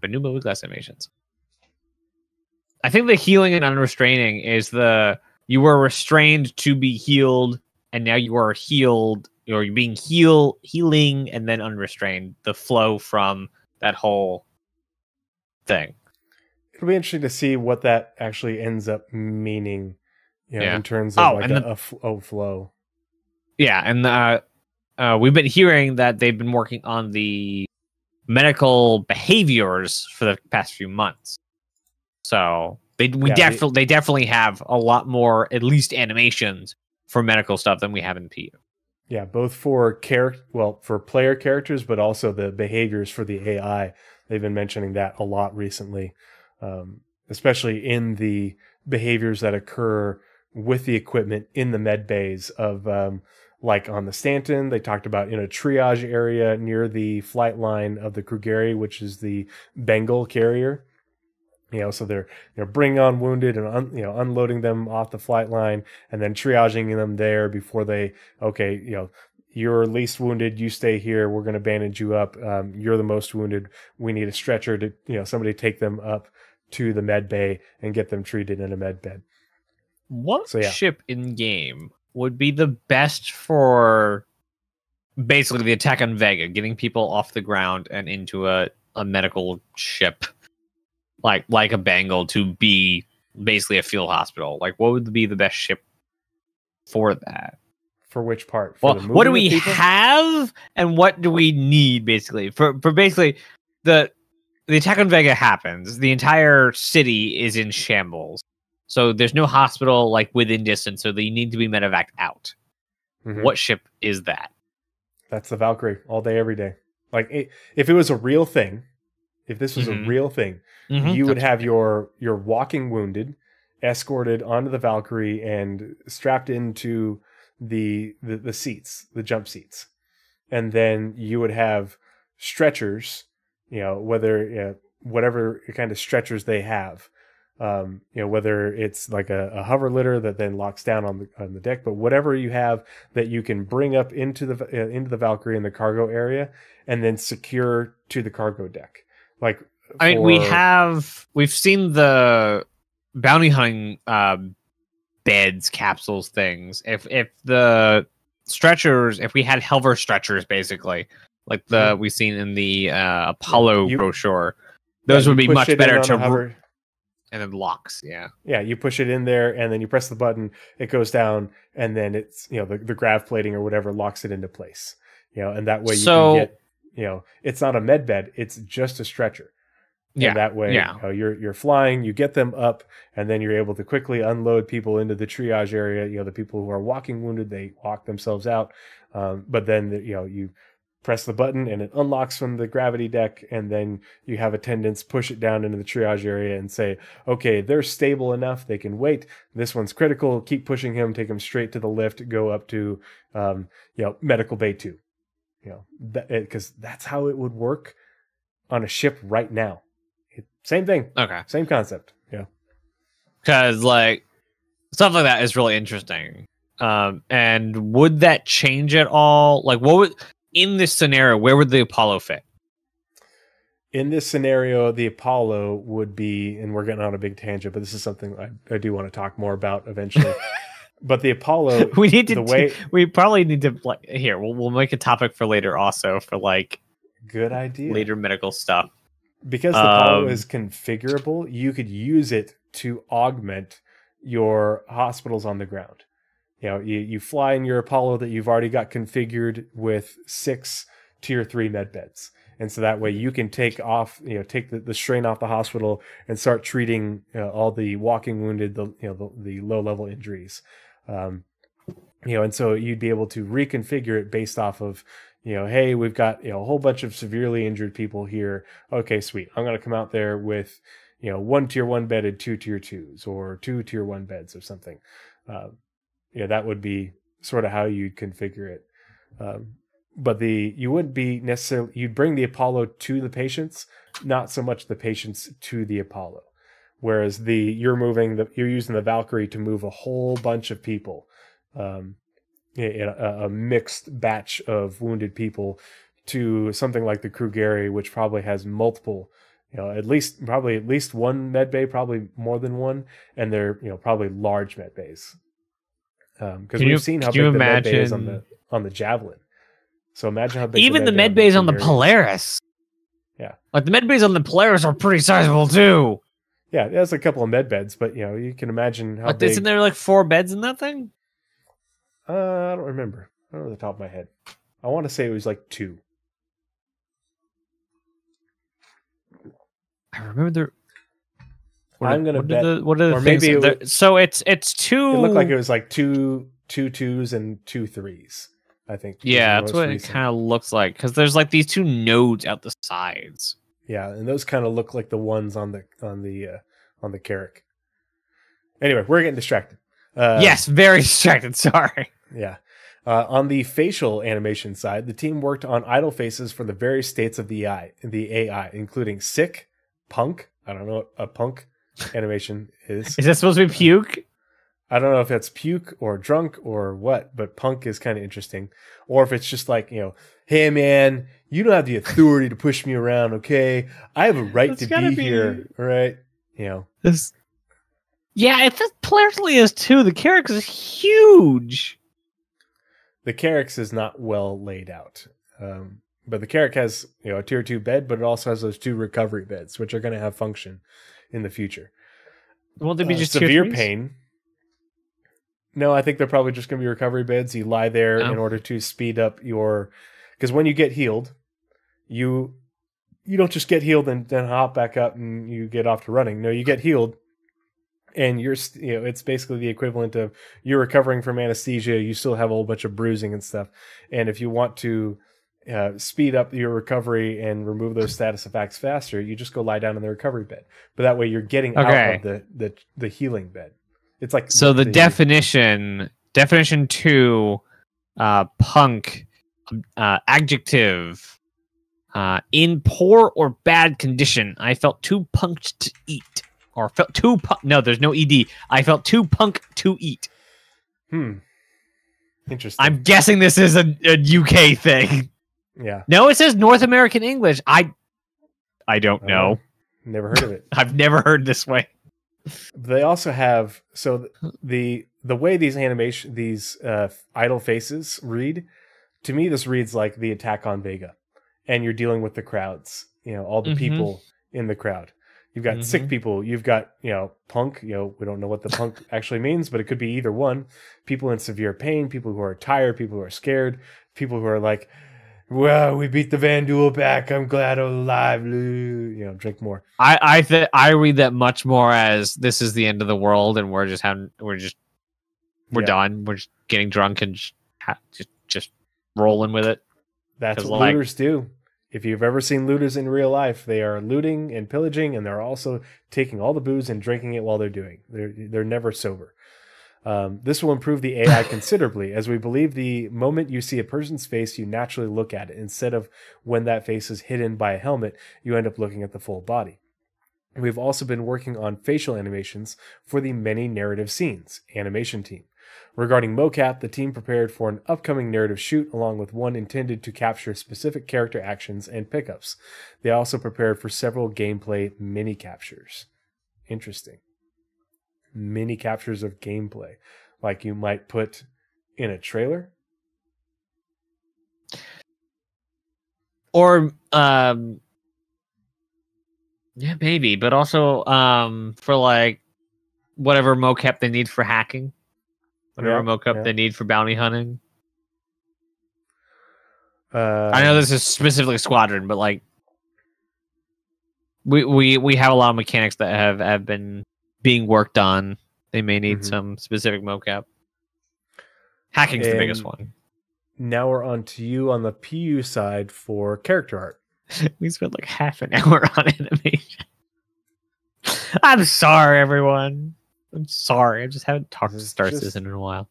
new Moby-Glass animations. I think the healing and unrestraining is you were restrained to be healed, and now you are healed, or you're being healing and then unrestrained. The flow from that whole thing. It'll be interesting to see what that actually ends up meaning, in terms of a flow. Yeah, and we've been hearing that they've been working on the medical behaviors for the past few months. So they definitely have a lot more, at least animations for medical stuff than we have in PU. Yeah, both for for player characters, but also the behaviors for the AI. They've been mentioning that a lot recently, especially in the behaviors that occur with the equipment in the med bays of, like on the Stanton, they talked about in a triage area near the flight line of the Krugeri, which is the Bengal carrier. So they're bringing on wounded and unloading them off the flight line and then triaging them there before they you're least wounded, you stay here, we're going to bandage you up. You're the most wounded, we need a stretcher to somebody take them up to the med bay and get them treated in a med bed. What ship in game would be the best for basically the attack on Vega, getting people off the ground and into a medical ship? Like a Bengal to be basically a field hospital. Like, what would be the best ship for that? For which part? Well, what do we have, and what do we need basically for basically the attack on Vega happens. The entire city is in shambles, so there's no hospital like within distance. So they need to be medevac out. Mm-hmm. What ship is that? That's the Valkyrie, all day, every day. Like if it was a real thing. If this was a real thing, you would have your walking wounded escorted onto the Valkyrie and strapped into the seats, the jump seats. And then you would have stretchers, whatever kind of stretchers they have. Whether it's like a hover litter that then locks down on the deck, but whatever you have that you can bring up into the Valkyrie in the cargo area and then secure to the cargo deck. Like, we've seen the bounty hunting beds, capsules, things. If the stretchers, if we had Helver stretchers, basically, like we've seen in the Apollo brochure, those would be much better to hover. And then locks, yeah. You push it in there, and then you press the button. It goes down, and then it's the grav plating or whatever locks it into place. And that way you can get. It's not a med bed, it's just a stretcher. And that way, you're flying, you get them up, and then you're able to quickly unload people into the triage area. The people who are walking wounded, they walk themselves out. But then, you press the button and it unlocks from the gravity deck, and then you have attendants push it down into the triage area and say, okay, they're stable enough, they can wait. This one's critical, keep pushing him, take him straight to the lift, go up to, medical bay 2. Because that's how it would work on a ship right now. Same thing. Okay. Same concept. Yeah. Because like stuff like that is really interesting. And would that change at all? Like, what would in this scenario? Where would the Apollo fit? In this scenario, the Apollo would be, and we're getting on a big tangent, but this is something I do want to talk more about eventually. But the Apollo, we probably need to like here. We'll make a topic for later, also for like good idea later medical stuff. Because the Apollo is configurable, you could use it to augment your hospitals on the ground. You fly in your Apollo that you've already got configured with 6 tier 3 med beds. And so that way you can take the strain off the hospital and start treating all the walking wounded, the low level injuries. And so you'd be able to reconfigure it based off of, hey, we've got a whole bunch of severely injured people here. Okay, sweet. I'm going to come out there with 1 tier 1 bedded, 2 tier 2s, or 2 tier 1 beds or something. That would be sort of how you'd configure it. But you wouldn't be necessarily, you'd bring the Apollo to the patients, not so much the patients to the Apollo. Whereas you're using the Valkyrie to move a whole bunch of people, in a mixed batch of wounded people, to something like the Krugeri, which probably has multiple, at least one med bay, probably more than one, and they're probably large med bays. Because we've seen how big the med bay is on the Javelin. So imagine how big even the med bays on the Polaris. Yeah, like the med bays on the Polaris are pretty sizable too. Yeah, there's a couple of med beds, but you can imagine how big. Isn't there like 4 beds in that thing? I don't remember. I don't know the top of my head. I want to say it was like 2. I remember I'm gonna bet. What are the or things? maybe So it's two. It looked like it was like two twos and 2 3s. I think. Yeah, that's what it kind of looks like because there's like these two nodes out the sides. Yeah, and those kind of look like the ones on the Carrack. Anyway, we're getting distracted. Yes, very distracted. Sorry. Yeah. On the facial animation side, the team worked on idle faces for the various states of the AI, including sick, punk. I don't know what a punk animation is. Is that supposed to be puke? I don't know if that's puke or drunk or what, but punk is kind of interesting. Or if it's just like, hey man, you don't have the authority to push me around, okay? I have a right to be here, right? This. Yeah, it clearly is too. The character is huge. The Carrack is not well laid out. But the Carrack has, a tier 2 bed, but it also has those 2 recovery beds, which are going to have function in the future. Won't they be just severe tier 3s? pain? No, I think they're probably just going to be recovery beds. You lie there in order to speed up because when you get healed, you don't just get healed and then hop back up and you get off to running. No, you get healed. And it's basically the equivalent of you're recovering from anesthesia. You still have a whole bunch of bruising and stuff. And if you want to speed up your recovery and remove those status effects faster, you just go lie down in the recovery bed. But that way you're getting out of the healing bed. It's like the definition 2, punk, adjective, in poor or bad condition. I felt too punked to eat. Or felt too no, there's no ed. I felt too punk to eat. Interesting. I'm guessing this is a UK thing. Yeah. No, it says North American English. I don't know. Never heard of it. I've never heard this way. They also have the way these idle faces read. To me, this reads like the attack on Vega, and you're dealing with the crowds. All the people in the crowd. You've got sick people. You've got, punk. We don't know what the punk actually means, but it could be either one. People in severe pain, people who are tired, people who are scared, people who are like, well, we beat the Vandul back. I'm glad I'm alive. Drink more. I read that much more as this is the end of the world and we're done. We're just getting drunk and just rolling with it. That's what looters do. If you've ever seen looters in real life, they are looting and pillaging, and they're also taking all the booze and drinking it while they're doing. They're never sober. This will improve the AI considerably, as we believe the moment you see a person's face, you naturally look at it. Instead of when that face is hidden by a helmet, you end up looking at the full body. We've also been working on facial animations for the many narrative scenes animation team. Regarding mocap, the team prepared for an upcoming narrative shoot along with one intended to capture specific character actions and pickups. They also prepared for several gameplay mini captures. Interesting. Mini captures of gameplay, like you might put in a trailer? Or, yeah, maybe, but also for like whatever mocap they need for hacking. Whatever mocap they need for bounty hunting. I know this is specifically Squadron, but like we have a lot of mechanics that have been being worked on. They may need some specific mocap. Hacking's the biggest one. Now we're on to you on the PU side for character art. We spent like half an hour on animation. I'm sorry, everyone. I'm sorry. I just haven't talked to Star Citizen in a while.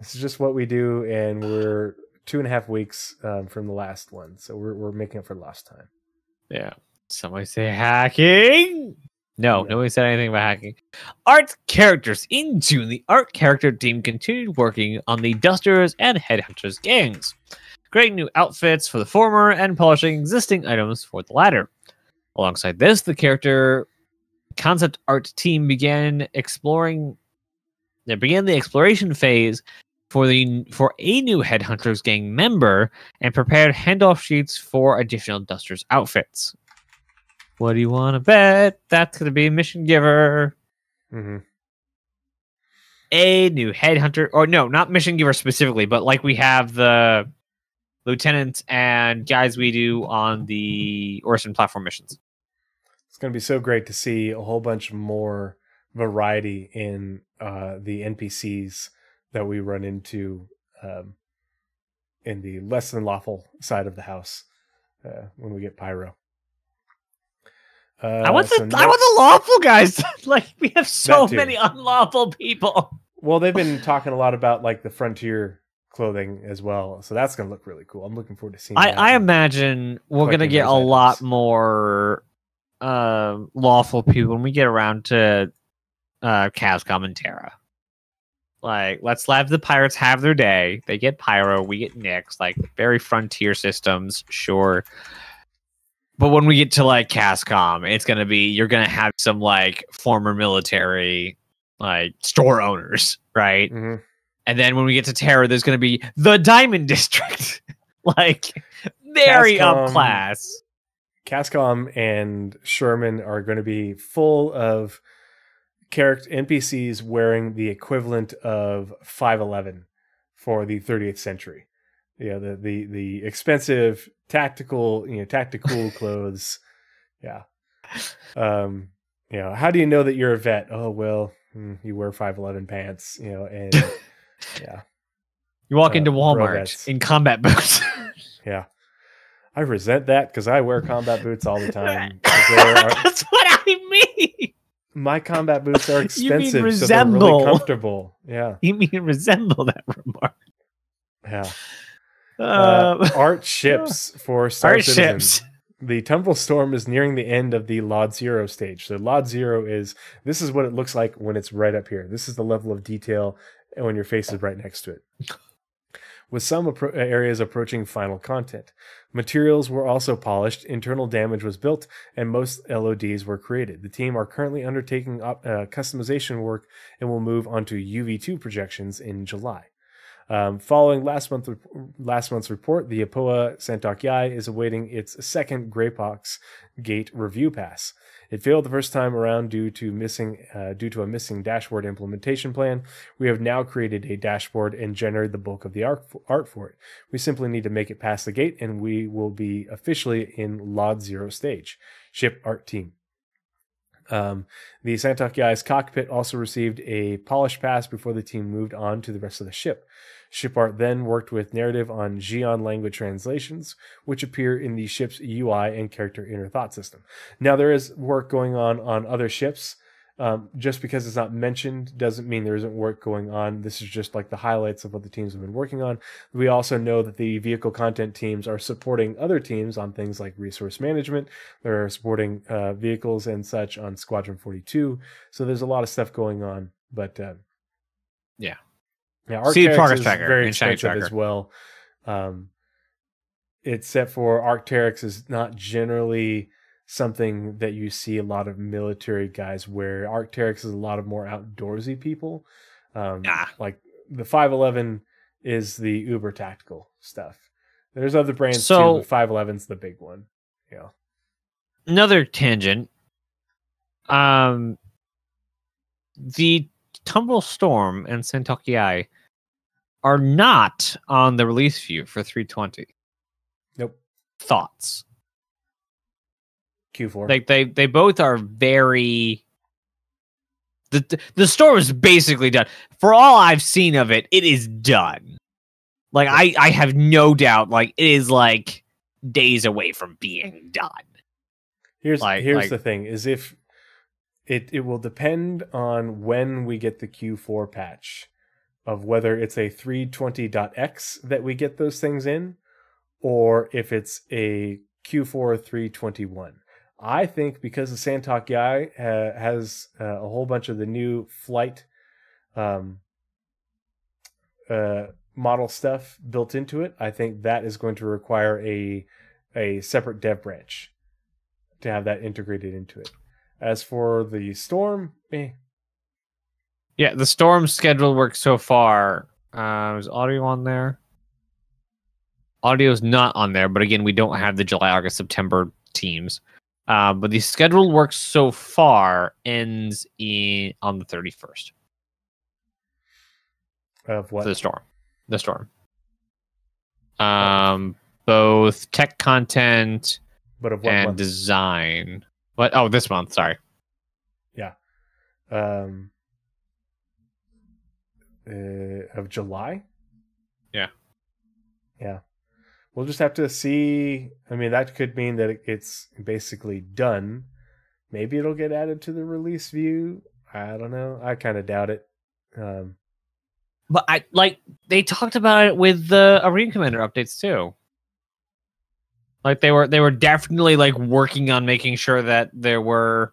This is just what we do, and we're 2.5 weeks from the last one, so we're making up for lost time. Yeah. Somebody say hacking. No, nobody said anything about hacking. Art characters. In June, the art character team continued working on the Dusters and Headhunters gangs, creating new outfits for the former and polishing existing items for the latter. Alongside this, the character concept art team began the exploration phase for a new Headhunters gang member and prepared handoff sheets for additional Dusters outfits. What do you want to bet? That's going to be Mission Giver. A new Headhunter, or no, not Mission Giver specifically, but like we have the lieutenants and guys we do on the Orson platform missions. going to be so great to see a whole bunch more variety in the NPCs that we run into in the less than lawful side of the house when we get Pyro. I want the lawful guys. Like, we have so many unlawful people. Well, they've been talking a lot about like the frontier clothing as well, so that's going to look really cool. I'm looking forward to seeing that. I imagine we're going to get a lot more lawful people when we get around to Cascom and Terra. Like, let's let the pirates have their day. They get Pyro, we get Nyx. Like, very frontier systems, sure. But when we get to like Cascom, it's gonna be, you're gonna have some like former military like store owners, right? Mm-hmm. And then when we get to Terra, there's gonna be the Diamond District, like very upclass. Cascom and Sherman are going to be full of character NPCs wearing the equivalent of 511 for the 30th century. Yeah, the expensive tactical clothes. Yeah. How do you know that you're a vet? Oh, well, you wear 511 pants, and yeah. You walk into Walmart in combat boots. Yeah. I resent that because I wear combat boots all the time. That's what I mean. My combat boots are expensive, you mean so they're really comfortable. Yeah. You mean resemble that remark? Yeah. Art ships for Star Citizen. The Tumble Storm is nearing the end of the Lod Zero stage. So Lod Zero this is what it looks like when it's right up here. This is the level of detail when your face is right next to it. With some areas approaching final content. Materials were also polished, internal damage was built, and most LODs were created. The team are currently undertaking customization work and will move on to UV2 projections in July. Following last month's report, the Apoa Santok Yai is awaiting its second Greypox Gate review pass. It failed the first time around due to a missing dashboard implementation plan. We have now created a dashboard and generated the bulk of the art for it. We simply need to make it past the gate, and we will be officially in Lod Zero stage. Ship art team. The Santok Yai's cockpit also received a polish pass before the team moved on to the rest of the ship. Ship art then worked with narrative on Xi'an language translations, which appear in the ship's UI and character inner thought system. Now, there is work going on other ships. Just because it's not mentioned doesn't mean there isn't work going on. This is just like the highlights of what the teams have been working on. We also know that the vehicle content teams are supporting other teams on things like resource management. They're supporting vehicles and such on Squadron 42. So there's a lot of stuff going on. But yeah. Yeah, Arcteryx is very expensive as well. It's set for Arcteryx is not generally something that you see a lot of military guys wear. Arcteryx is a lot of more outdoorsy people. Like the 511 is the uber tactical stuff. There's other brands too, but 511's the big one. Yeah. Another tangent. The Tumble Storm and Santok Yai are not on the release view for 320. Nope. Thoughts? Q4. Like they both are very. The store is basically done. For all I've seen of it, it is done. Like I have no doubt. Like it is like days away from being done. Here's the thing: is if it will depend on when we get the Q4 patch of whether it's a 320.x that we get those things in, or if it's a Q4 321. I think because the Santok Yai has a whole bunch of the new flight model stuff built into it, I think that is going to require a separate dev branch to have that integrated into it. As for the Storm, Yeah, the Storm schedule works so far. Is audio on there? Audio's not on there, but again, we don't have the July, August, September teams. But the schedule works so far ends on the 31st. Of what? The Storm. Both tech content but of what and month? design. What? Oh, this month. Sorry. Yeah. Of July. Yeah. Yeah. We'll just have to see. I mean, that could mean that it's basically done. Maybe it'll get added to the release view. I don't know. I kind of doubt it. But they talked about it with the Arena Commander updates too. Like they were definitely like working on making sure that there were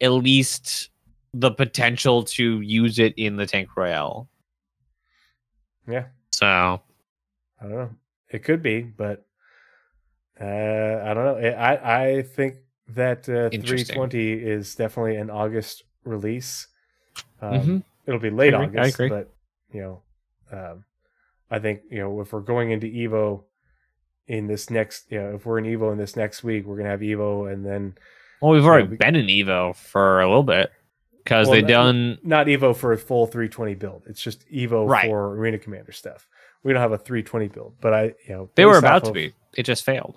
at least the potential to use it in the Tank Royale. Yeah. So I don't know. It could be, but I don't know. I think that 320 is definitely an August release. It'll be late August, I agree. But I think if we're going into Evo in this next, if we're in Evo in this next week, we're gonna have Evo, and then we've already been in Evo for a little bit because they done not Evo for a full 320 build. It's just Evo for Arena Commander stuff. We don't have a 320 build, but they were about to be. It just failed.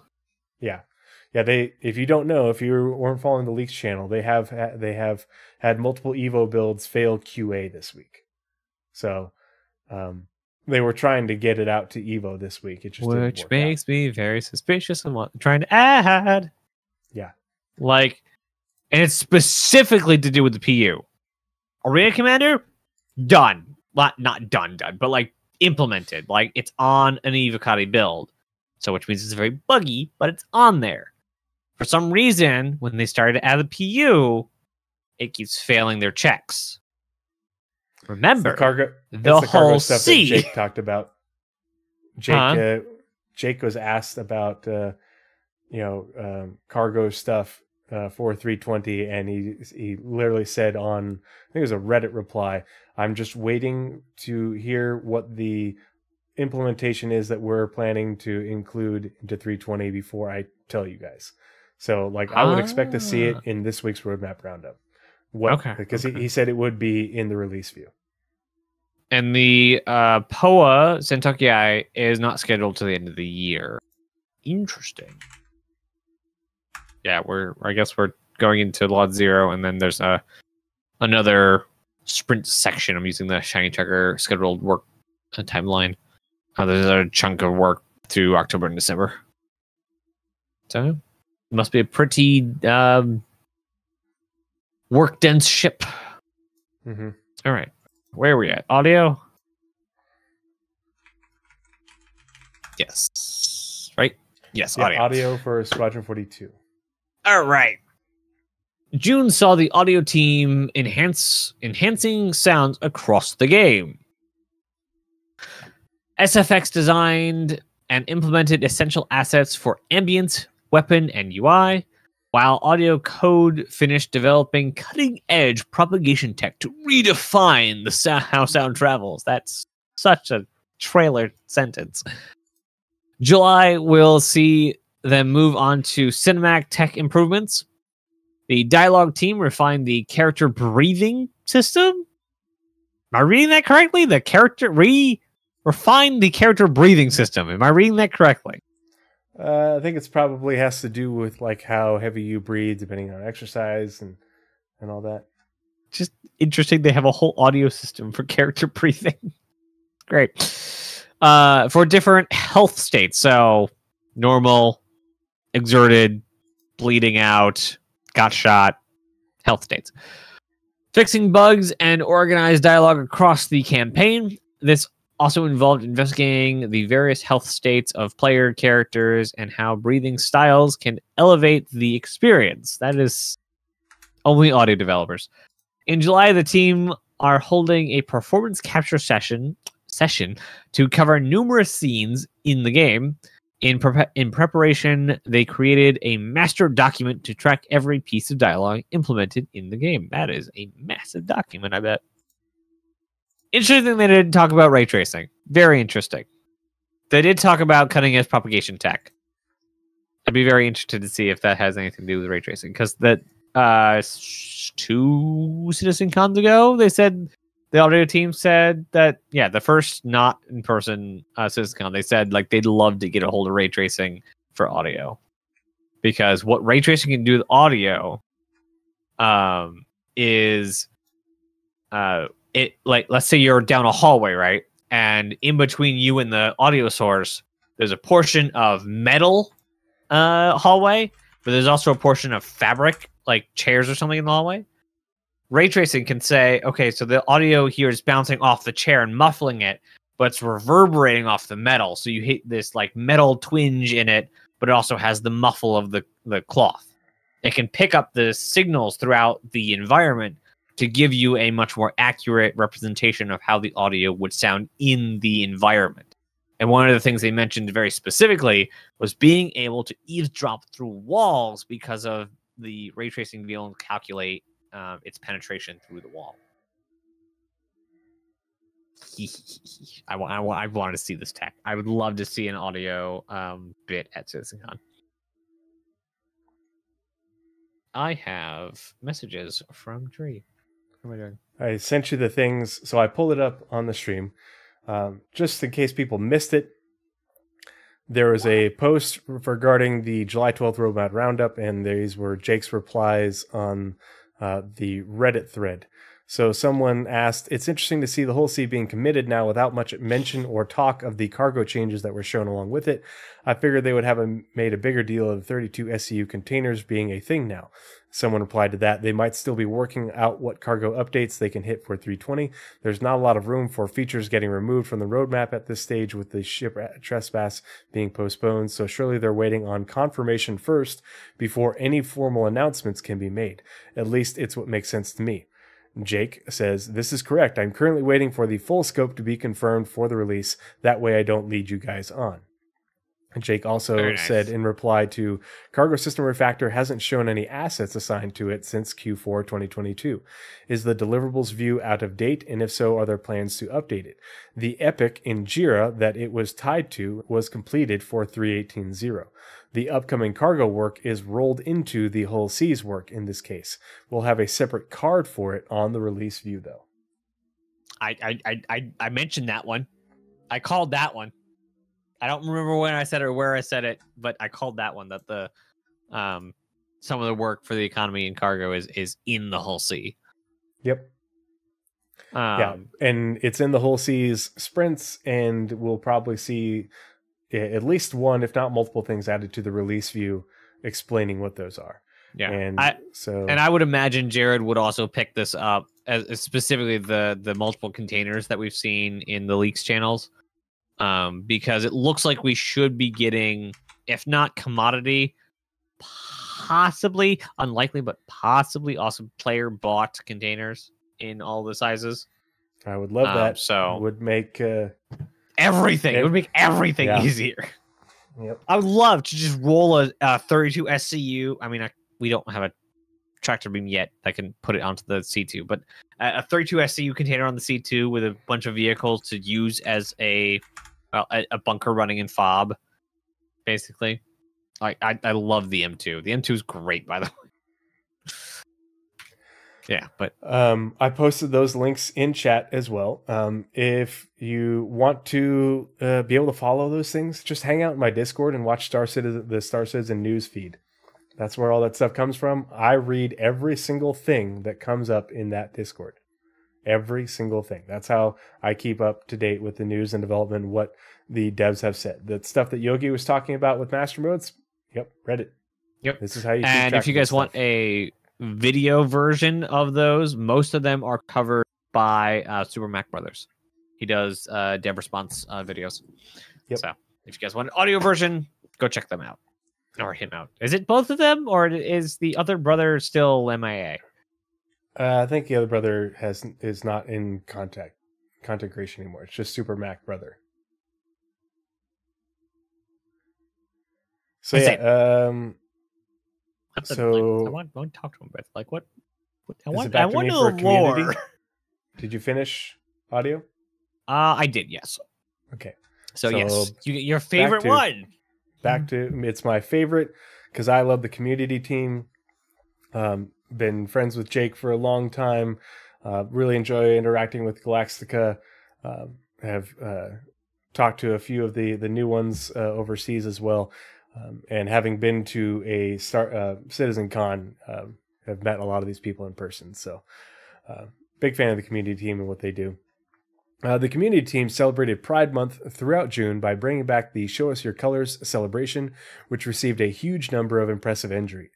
Yeah. They. If you don't know, if you weren't following the Leaks channel, they have had multiple Evo builds fail QA this week. So, they were trying to get it out to Evo this week. It just which makes me very suspicious of what they're trying to add. Yeah. And it's specifically to do with the PU. Arena Commander, done. Well, not done, but implemented. It's on an Evocati build. So which means it's very buggy, but it's on there. For some reason, when they started to add the PU, it keeps failing their checks. Remember, the whole stuff that Jake talked about. Jake was asked about cargo stuff for 320, and he literally said on, I think it was a Reddit reply, I'm just waiting to hear what the implementation is that we're planning to include into 320 before I tell you guys. So I would expect to see it in this week's Roadmap Roundup. Because he said it would be in the release view. And the POA Sentoki is not scheduled to the end of the year. Interesting. Yeah, I guess we're going into Lot 0, and then there's another sprint section. I'm using the Shiny Checker scheduled work timeline. There's a chunk of work through October and December. So, it must be a pretty work-dense ship. Mm-hmm. All right. Where are we at? Audio? Yes. Right? Yes, audio. Audio for Squadron 42. All right. June saw the audio team enhancing sounds across the game. SFX designed and implemented essential assets for ambient, weapon, and UI, while Audio Code finished developing cutting-edge propagation tech to redefine how sound travels. That's such a trailer sentence. July will see them move on to cinematic tech improvements. The dialogue team refined the character breathing system. Am I reading that correctly? The character refined the character breathing system. Am I reading that correctly? I think it's probably has to do with how heavy you breathe, depending on exercise and all that. Just interesting. They have a whole audio system for character breathing. Great. For different health states. So normal, exerted, bleeding out, got shot, health states. Fixing bugs and organized dialogue across the campaign. This also involved investigating the various health states of player characters and how breathing styles can elevate the experience. That is only audio developers. In July, the team are holding a performance capture session to cover numerous scenes in the game. In preparation, they created a master document to track every piece of dialogue implemented in the game. That is a massive document, I bet. Interesting they didn't talk about ray tracing. Very interesting. They did talk about cutting-edge propagation tech. I'd be very interested to see if that has anything to do with ray tracing. Because that 2 Citizen Cons ago, they said, the audio team said that, the first not in-person Citizen Con, they said they'd love to get a hold of ray tracing for audio. because what ray tracing can do with audio is it, like, let's say you're down a hallway, right? And in between you and the audio source, there's a portion of metal hallway, but there's also a portion of fabric, like chairs or something in the hallway. Ray tracing can say, okay, so the audio here is bouncing off the chair and muffling it, but it's reverberating off the metal. So you hit this like metal twinge in it, but it also has the muffle of the cloth. It can pick up the signals throughout the environment to give you a much more accurate representation of how the audio would sound in the environment. And one of the things they mentioned very specifically was being able to eavesdrop through walls because of the ray tracing to be able to calculate its penetration through the wall. I wanted to see this tech. I would love to see an audio bit at CitizenCon. I have messages from Tree. How am I doing? I sent you the things, so I pulled it up on the stream. Just in case people missed it, there was a post regarding the July 12th Roadmap Roundup, and these were Jake's replies on the Reddit thread. So someone asked, it's interesting to see the whole sea being committed now without much mention or talk of the cargo changes that were shown along with it. I figured they would have made a bigger deal of the 32 SCU containers being a thing now. Someone replied to that, they might still be working out what cargo updates they can hit for 320. There's not a lot of room for features getting removed from the roadmap at this stage with the ship trespass being postponed, so surely they're waiting on confirmation first before any formal announcements can be made. At least it's what makes sense to me. Jake says, this is correct. I'm currently waiting for the full scope to be confirmed for the release. That way I don't lead you guys on. Jake also said in reply to Cargo System Refactor hasn't shown any assets assigned to it since Q4 2022. Is the deliverables view out of date? And if so, are there plans to update it? The epic in Jira that it was tied to was completed for 3.18.0. The upcoming cargo work is rolled into the Hull Seas work in this case. We'll have a separate card for it on the release view though. I mentioned that one. I called that one. I don't remember when I said it or where I said it, but I called that one, that the some of the work for the economy and cargo is in the Hull Sea. Yep. Yeah, and it's in the Hull Seas sprints, and we'll probably see at least one, if not multiple things added to the release view explaining what those are. Yeah. And I would imagine Jared would also pick this up, as specifically the multiple containers that we've seen in the leaks channels. Because it looks like we should be getting, if not commodity, possibly, unlikely, but possibly also player bought containers in all the sizes. I would love that. So it would make everything. It would make everything easier. Yep. I would love to just roll a 32 SCU. I mean, we don't have a tractor beam yet that can put it onto the C2, but a 32 SCU container on the C2 with a bunch of vehicles to use as a bunker running in FOB, basically. I love the M2. The M2 is great, by the way. Yeah, but I posted those links in chat as well. If you want to be able to follow those things, just hang out in my Discord and watch the Star Citizen news feed. That's where all that stuff comes from. I read every single thing that comes up in that Discord. Every single thing. That's how I keep up to date with the news and development, what the devs have said. The stuff that Yogi was talking about with master modes, yep, Reddit. Yep. This is how you keep And track if you of guys this want stuff. a video version of those, most of them are covered by Super Mac Brothers. He does dev response videos. Yep. So if you guys want an audio version, go check them out. Or him out. Is it both of them, or is the other brother still MIA? I think the other brother is not in content creation anymore. It's just Super Mac Brother. So That's yeah, I want to talk to him, but like what I want to know for more. community? Did you finish audio? I did, yes. Okay. So yes, your favorite one. Back to it's my favorite because I love the community team. Been friends with Jake for a long time. Really enjoy interacting with Galactica. Have talked to a few of the new ones overseas as well. And having been to a Citizen Con, I've met a lot of these people in person. So big fan of the community team and what they do. The community team celebrated Pride Month throughout June by bringing back the Show Us Your Colors celebration, which received a huge number of impressive entries.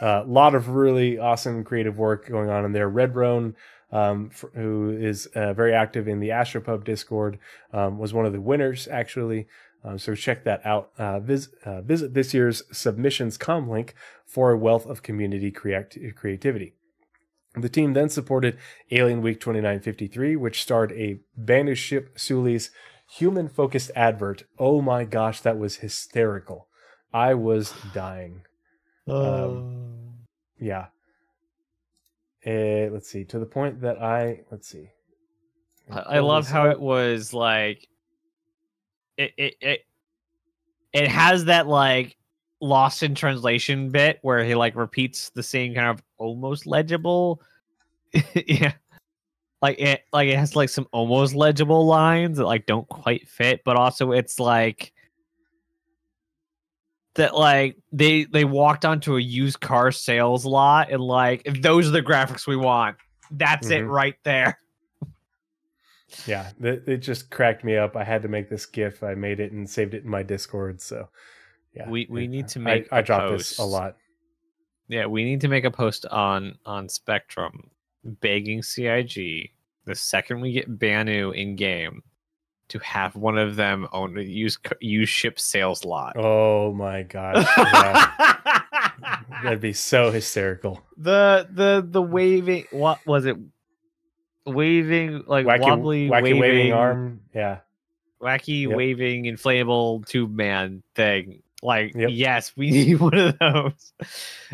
A lot of really awesome creative work going on in there. Red Roan, who is very active in the Astropub Discord, was one of the winners, actually. So check that out. Visit this year's submissions com link for a wealth of community creativity. The team then supported Alien Week 2953, which starred a Banu ship Suli's human-focused advert. Oh my gosh, that was hysterical. I was dying. Yeah. Let's see. To the point that let's see. I love how it was like it has that like lost in translation bit where he like repeats the same kind of almost legible yeah, like it has like some almost legible lines that like don't quite fit, but also it's like that like they walked onto a used car sales lot and like those are the graphics we want. That's it right there. Yeah, it just cracked me up. I had to make this GIF. I made it and saved it in my Discord. So yeah, we need to make. I dropped this a lot. Yeah, we need to make a post on Spectrum begging CIG the second we get Banu in game to have one of them own a used ship sales lot. Oh my gosh, yeah. That'd be so hysterical. The waving, what was it? Waving like wacky waving arm, yeah. Wacky waving inflatable tube man thing. Like, yes, we need one of those.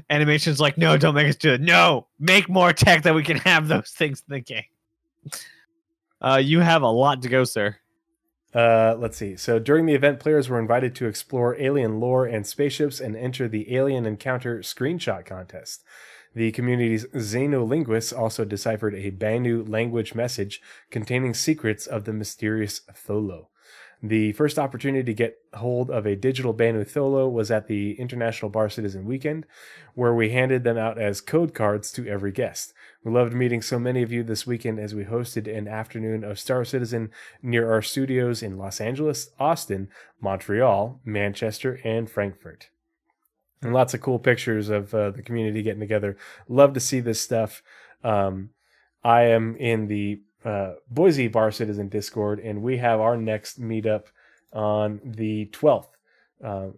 Animation's like, no, don't make us do it. No, make more tech that we can have those things in the game. You have a lot to go, sir. Let's see. So during the event, players were invited to explore alien lore and spaceships and enter the Alien Encounter screenshot contest. The community's xenolinguists also deciphered a Banu language message containing secrets of the mysterious Tholo. The first opportunity to get hold of a digital Banu Tholo was at the International Bar Citizen weekend, where we handed them out as code cards to every guest. We loved meeting so many of you this weekend as we hosted an afternoon of Star Citizen near our studios in Los Angeles, Austin, Montreal, Manchester, and Frankfurt. And lots of cool pictures of the community getting together. Love to see this stuff. I am in the Boise Bar Citizen Discord, and we have our next meetup on the 12th.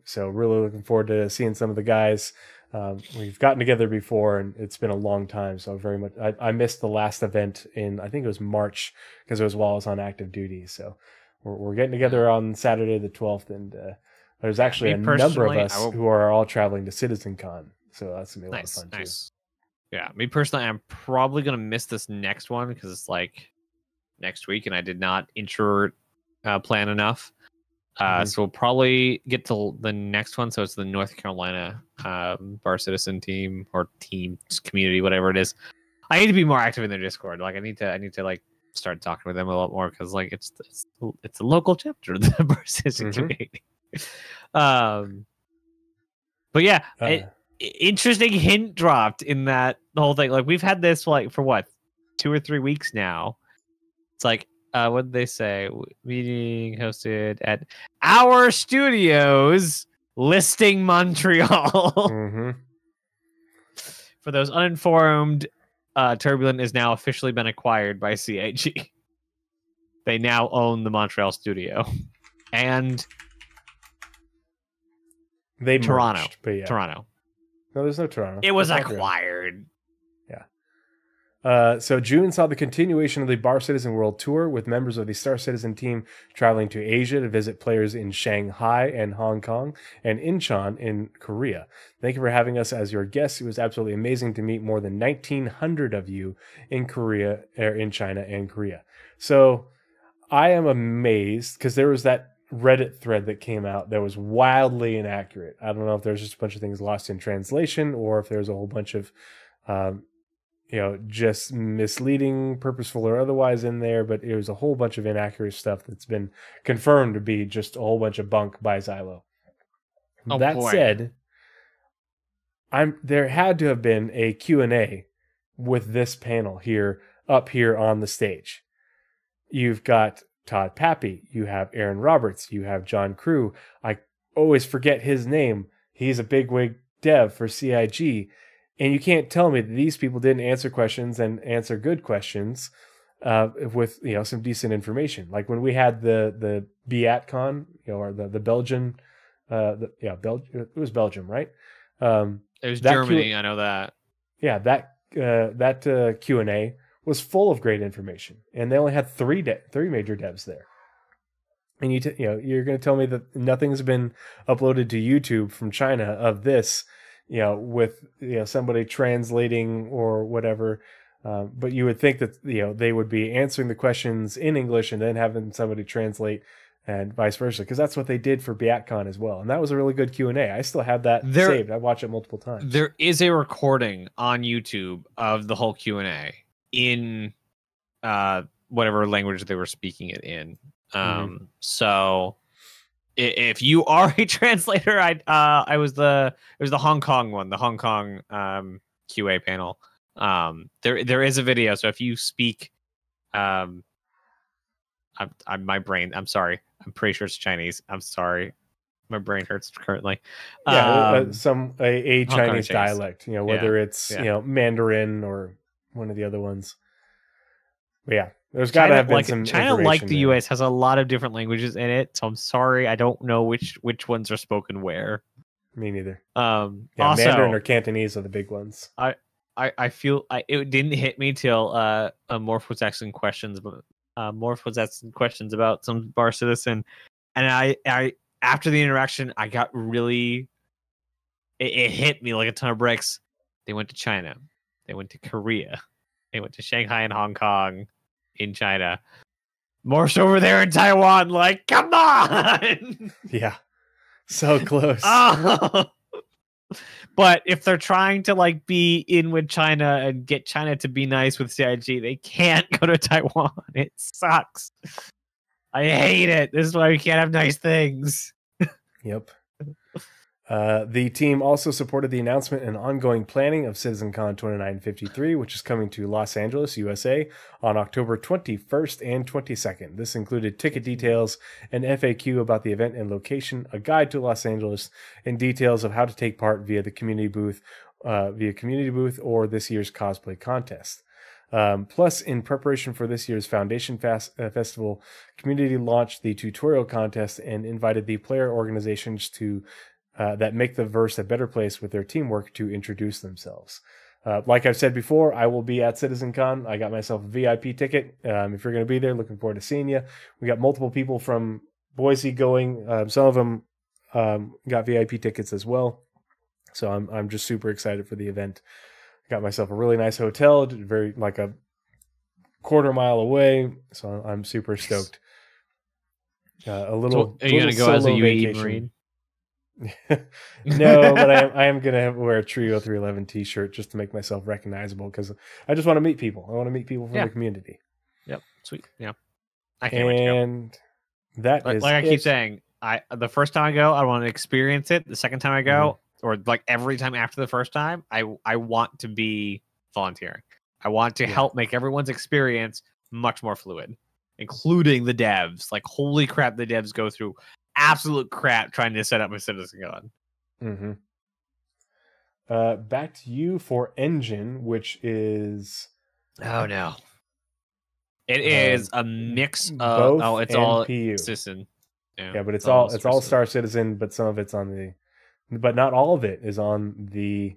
So really looking forward to seeing some of the guys. We've gotten together before, and it's been a long time. So very much, I missed the last event in, I think it was March, because it was while I was on active duty. So we're getting together on Saturday the 12th, and there's actually a number of us who are all traveling to CitizenCon. So that's gonna be a lot of fun too. Yeah, me personally, I'm probably gonna miss this next one because it's like next week, and I did not introvert plan enough. So we'll probably get to the next one. So it's the North Carolina Bar Citizen team or team community, whatever it is. I need to be more active in their Discord. Like I need to like start talking with them a lot more because like it's a local chapter of the Bar Citizen community. But yeah, interesting hint dropped in that the whole thing. Like we've had this like for what 2 or 3 weeks now. It's like what did they say? Meeting hosted at our studios, listing Montreal. For those uninformed, Turbulent has now officially been acquired by CIG. They now own the Montreal studio and Toronto. Merged, but yeah. Toronto. No, there's no Toronto. It was acquired. So June saw the continuation of the Bar Citizen World Tour, with members of the Star Citizen team traveling to Asia to visit players in Shanghai and Hong Kong and Incheon in Korea. Thank you for having us as your guests. It was absolutely amazing to meet more than 1,900 of you in Korea, in China and Korea. So I am amazed because there was that Reddit thread that came out that was wildly inaccurate. I don't know if there's just a bunch of things lost in translation or if there's a whole bunch of just misleading, purposeful or otherwise in there, but it was a whole bunch of inaccurate stuff that's been confirmed to be just a whole bunch of bunk by Xylo. Oh, that boy. said, there had to have been a Q&A with this panel up here on the stage. You've got Todd Pappy, you have Aaron Roberts, you have John Crew. I always forget his name. He's a bigwig dev for CIG. And you can't tell me that these people didn't answer questions and answer good questions with some decent information. Like when we had the BATCon, or the Belgian, it was Belgium, right? It was Germany. I know that. Yeah, that Q&A was full of great information, and they only had three major devs there. And you're going to tell me that nothing's been uploaded to YouTube from China of this, with somebody translating or whatever. But you would think that they would be answering the questions in English and then having somebody translate, and vice versa, because that's what they did for BATCon as well, and that was a really good Q&A. I still have that saved. I watched it multiple times. There is a recording on YouTube of the whole Q&A in whatever language they were speaking it in. So if you are a translator, it was the Hong Kong one, the Hong Kong QA panel. There is a video, so if you speak I'm sorry, I'm pretty sure it's Chinese. I'm sorry, my brain hurts currently. A Chinese dialect, whether it's Mandarin or one of the other ones. But yeah, there's got to have been some China, like the US, has a lot of different languages in it. So I'm sorry, I don't know which ones are spoken where. Me neither. Also, Mandarin or Cantonese are the big ones. I feel it didn't hit me till Morph was asking questions, but Morph was asking questions about some Star Citizen, and I after the interaction, I got really it hit me like a ton of bricks. They went to China, they went to Korea, they went to Shanghai and Hong Kong in China. Morph's over there in Taiwan, like, come on! Yeah, so close. But if they're trying to be in with China and get China to be nice with CIG, they can't go to Taiwan. It sucks. I hate it. This is why we can't have nice things. Yep. The team also supported the announcement and ongoing planning of CitizenCon 2953, which is coming to Los Angeles, USA on October 21st and 22nd. This included ticket details, an FAQ about the event and location, a guide to Los Angeles, and details of how to take part via the community booth, or this year's cosplay contest. Plus, in preparation for this year's Foundation Festival, community launched the tutorial contest and invited the player organizations to that make the verse a better place with their teamwork to introduce themselves. Like I've said before, I will be at CitizenCon. I got myself a VIP ticket. If you're going to be there, looking forward to seeing you. We got multiple people from Boise going. Some of them got VIP tickets as well. So I'm just super excited for the event. Got myself a really nice hotel, very a quarter-mile away. So I'm super stoked. Are you going to go as a UE Marine? No, but I am gonna wear a Tree0311 t-shirt just to make myself recognizable, because I just want to meet people. I want to meet people from the community. Yep, sweet. Yeah, I can't wait to go. And that is I keep saying, the first time I go, I want to experience it. The second time I go, or every time after the first time, I want to be volunteering. I want to help make everyone's experience much more fluid, including the devs. Holy crap, the devs go through absolute crap trying to set up a CitizenCon. Back to you for Engine, which is it is a mix of it's all PU. Citizen. Yeah, but it's all Star Citizen, but some of it's but not all of it is on the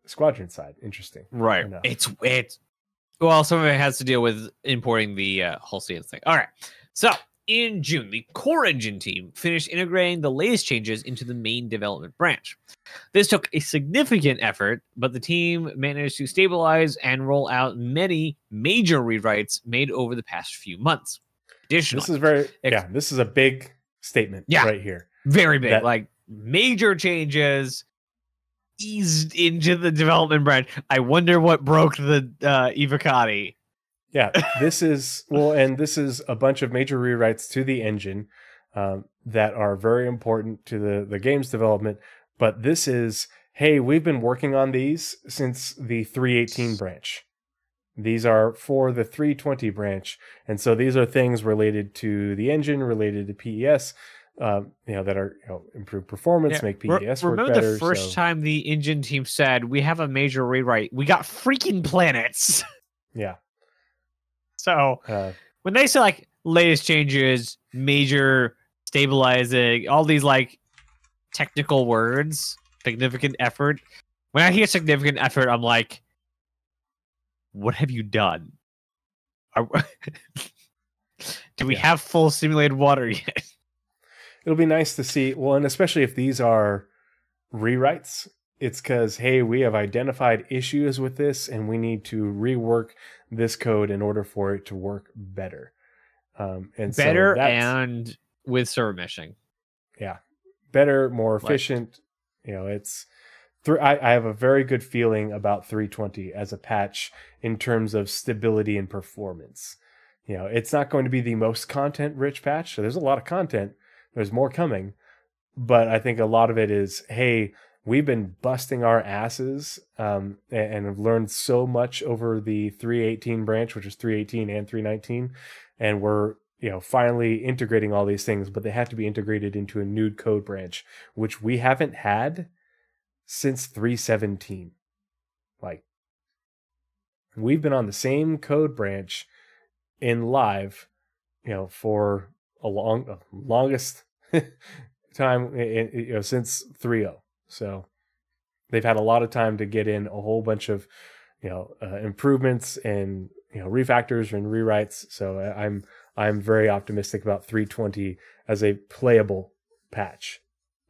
Squadron side. Interesting, right? It's some of it has to deal with importing the whole CN thing. All right, so. In June, the core engine team finished integrating the latest changes into the main development branch. This took a significant effort, but the team managed to stabilize and roll out many major rewrites made over the past few months. Additionally, this is a big statement right here. Very big, major changes, eased into the development branch. I wonder what broke the Evocati. Yeah, this is and this is a bunch of major rewrites to the engine that are very important to the game's development. But this is, hey, we've been working on these since the 318 branch. These are for the 320 branch, and so these are things related to the engine, related to PES, that are improved performance, make PES work remember better. The first time the engine team said we have a major rewrite, we got freaking planets. Yeah. So when they say like latest changes, major stabilizing, all these like technical words, significant effort. When I hear significant effort, I'm like, what have you done? Do we have full simulated water yet? It'll be nice to see. Well, and especially if these are rewrites, it's because, hey, we have identified issues with this and we need to rework this code in order for it to work better. And better so and with server meshing. Yeah. Better, more efficient. It's I have a very good feeling about 320 as a patch in terms of stability and performance. It's not going to be the most content-rich patch. So there's a lot of content. There's more coming. But I think a lot of it is, hey, we've been busting our asses and have learned so much over the 318 branch, which is 318 and 319. And we're finally integrating all these things, but they have to be integrated into a new code branch, which we haven't had since 317. Like, we've been on the same code branch in live, for a longest time, since 3.0. So they've had a lot of time to get in a whole bunch of, improvements and, refactors and rewrites. So I'm very optimistic about 320 as a playable patch.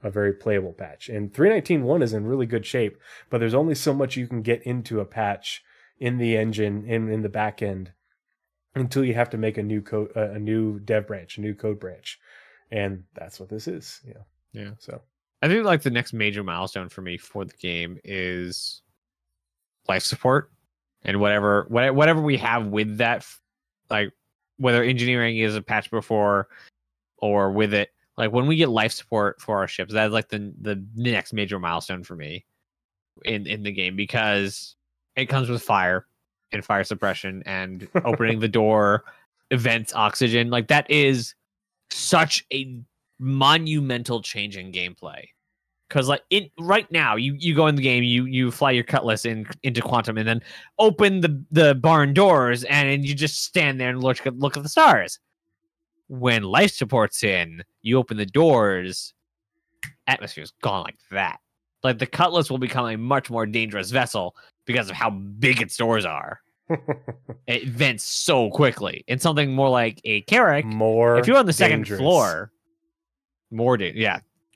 A very playable patch. And 319.1 is in really good shape, but there's only so much you can get into a patch in the engine, in the back end, until you have to make a new code, a new dev branch, a new code branch. And that's what this is. Yeah. So I think like the next major milestone for me for the game is life support and whatever we have with that, like whether engineering is a patch before or with it. Like when we get life support for our ships, that's like the next major milestone for me in the game, because it comes with fire and fire suppression and opening the door, events, oxygen. Like that is such a monumental change in gameplay. Because like right now, you go in the game, you fly your cutlass into quantum, and then open the barn doors, and you just stand there and look at the stars. When life support's in, you open the doors, atmosphere's gone like that. Like the cutlass will become a much more dangerous vessel because of how big its doors are. It vents so quickly. And something more like a Carrack, if you're on the second floor,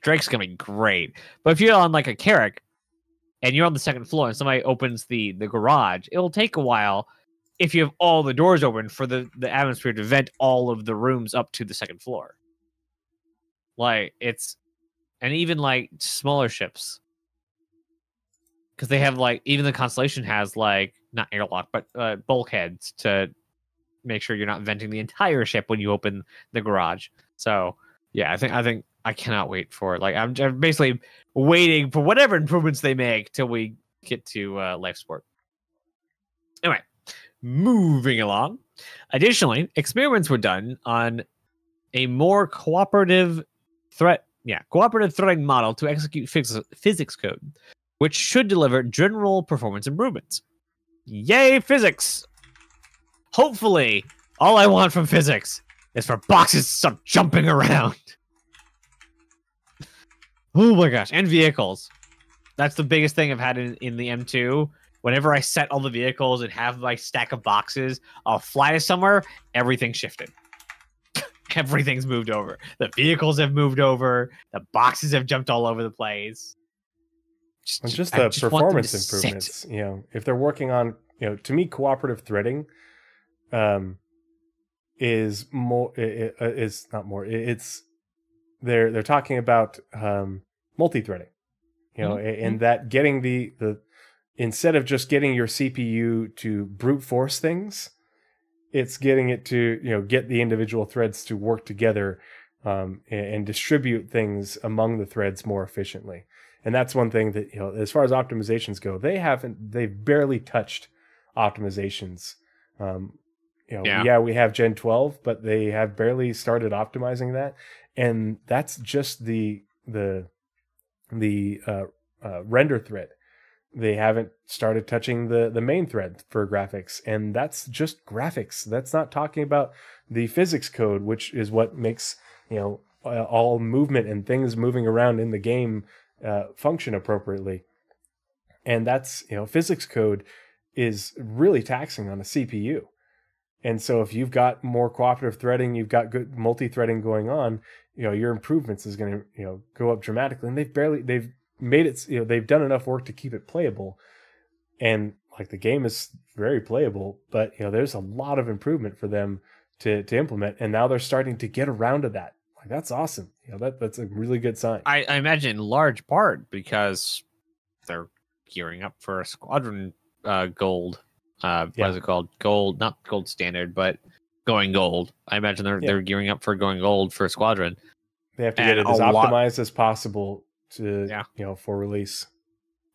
Drake's gonna be great. But if you're on like a Carrack and you're on the second floor and somebody opens the garage, it'll take a while if you have all the doors open for the atmosphere to vent all of the rooms up to the second floor. Like and even like smaller ships, because they have like, even the Constellation has like not airlock but bulkheads to make sure you're not venting the entire ship when you open the garage. So yeah, I think I cannot wait for it. Like I'm basically waiting for whatever improvements they make till we get to life support. Anyway, moving along. Additionally, experiments were done on a more cooperative threading model to execute physics code, which should deliver general performance improvements. Yay, physics! Hopefully, all I want from physics is for boxes to stop jumping around. Oh my gosh, and vehicles. That's the biggest thing I've had in the M2. Whenever I set all the vehicles and have my stack of boxes, I'll fly to somewhere, everything's shifted. Everything's moved over. The vehicles have moved over. The boxes have jumped all over the place. Just the performance improvements. If they're working on, to me, cooperative threading is more. It's not more. It's they're talking about multi-threading, you know, and that getting the instead of just getting your CPU to brute force things, it's getting it to, you know, get the individual threads to work together and distribute things among the threads more efficiently. And that's one thing that, you know, as far as optimizations go, they've barely touched optimizations. You know, we have Gen 12, but they have barely started optimizing that. And that's just the render thread. They haven't started touching the main thread for graphics, and that's just graphics. That's not talking about the physics code, which is what makes, you know, all movement and things moving around in the game function appropriately. And that's, you know, physics code is really taxing on a CPU. And so if you've got more cooperative threading, you've got good multi-threading going on, you know, your improvements is going to, you know, go up dramatically. And they've made it, you know, they've done enough work to keep it playable. And like the game is very playable, but, you know, there's a lot of improvement for them to implement. And now they're starting to get around to that. Like, that's awesome. You know, that's a really good sign. I imagine in large part because they're gearing up for a Squadron gold. What is it called? Gold, not gold standard, but going gold. I imagine they're gearing up for going gold for Squadron. They have to get it as optimized as possible to, you know, for release.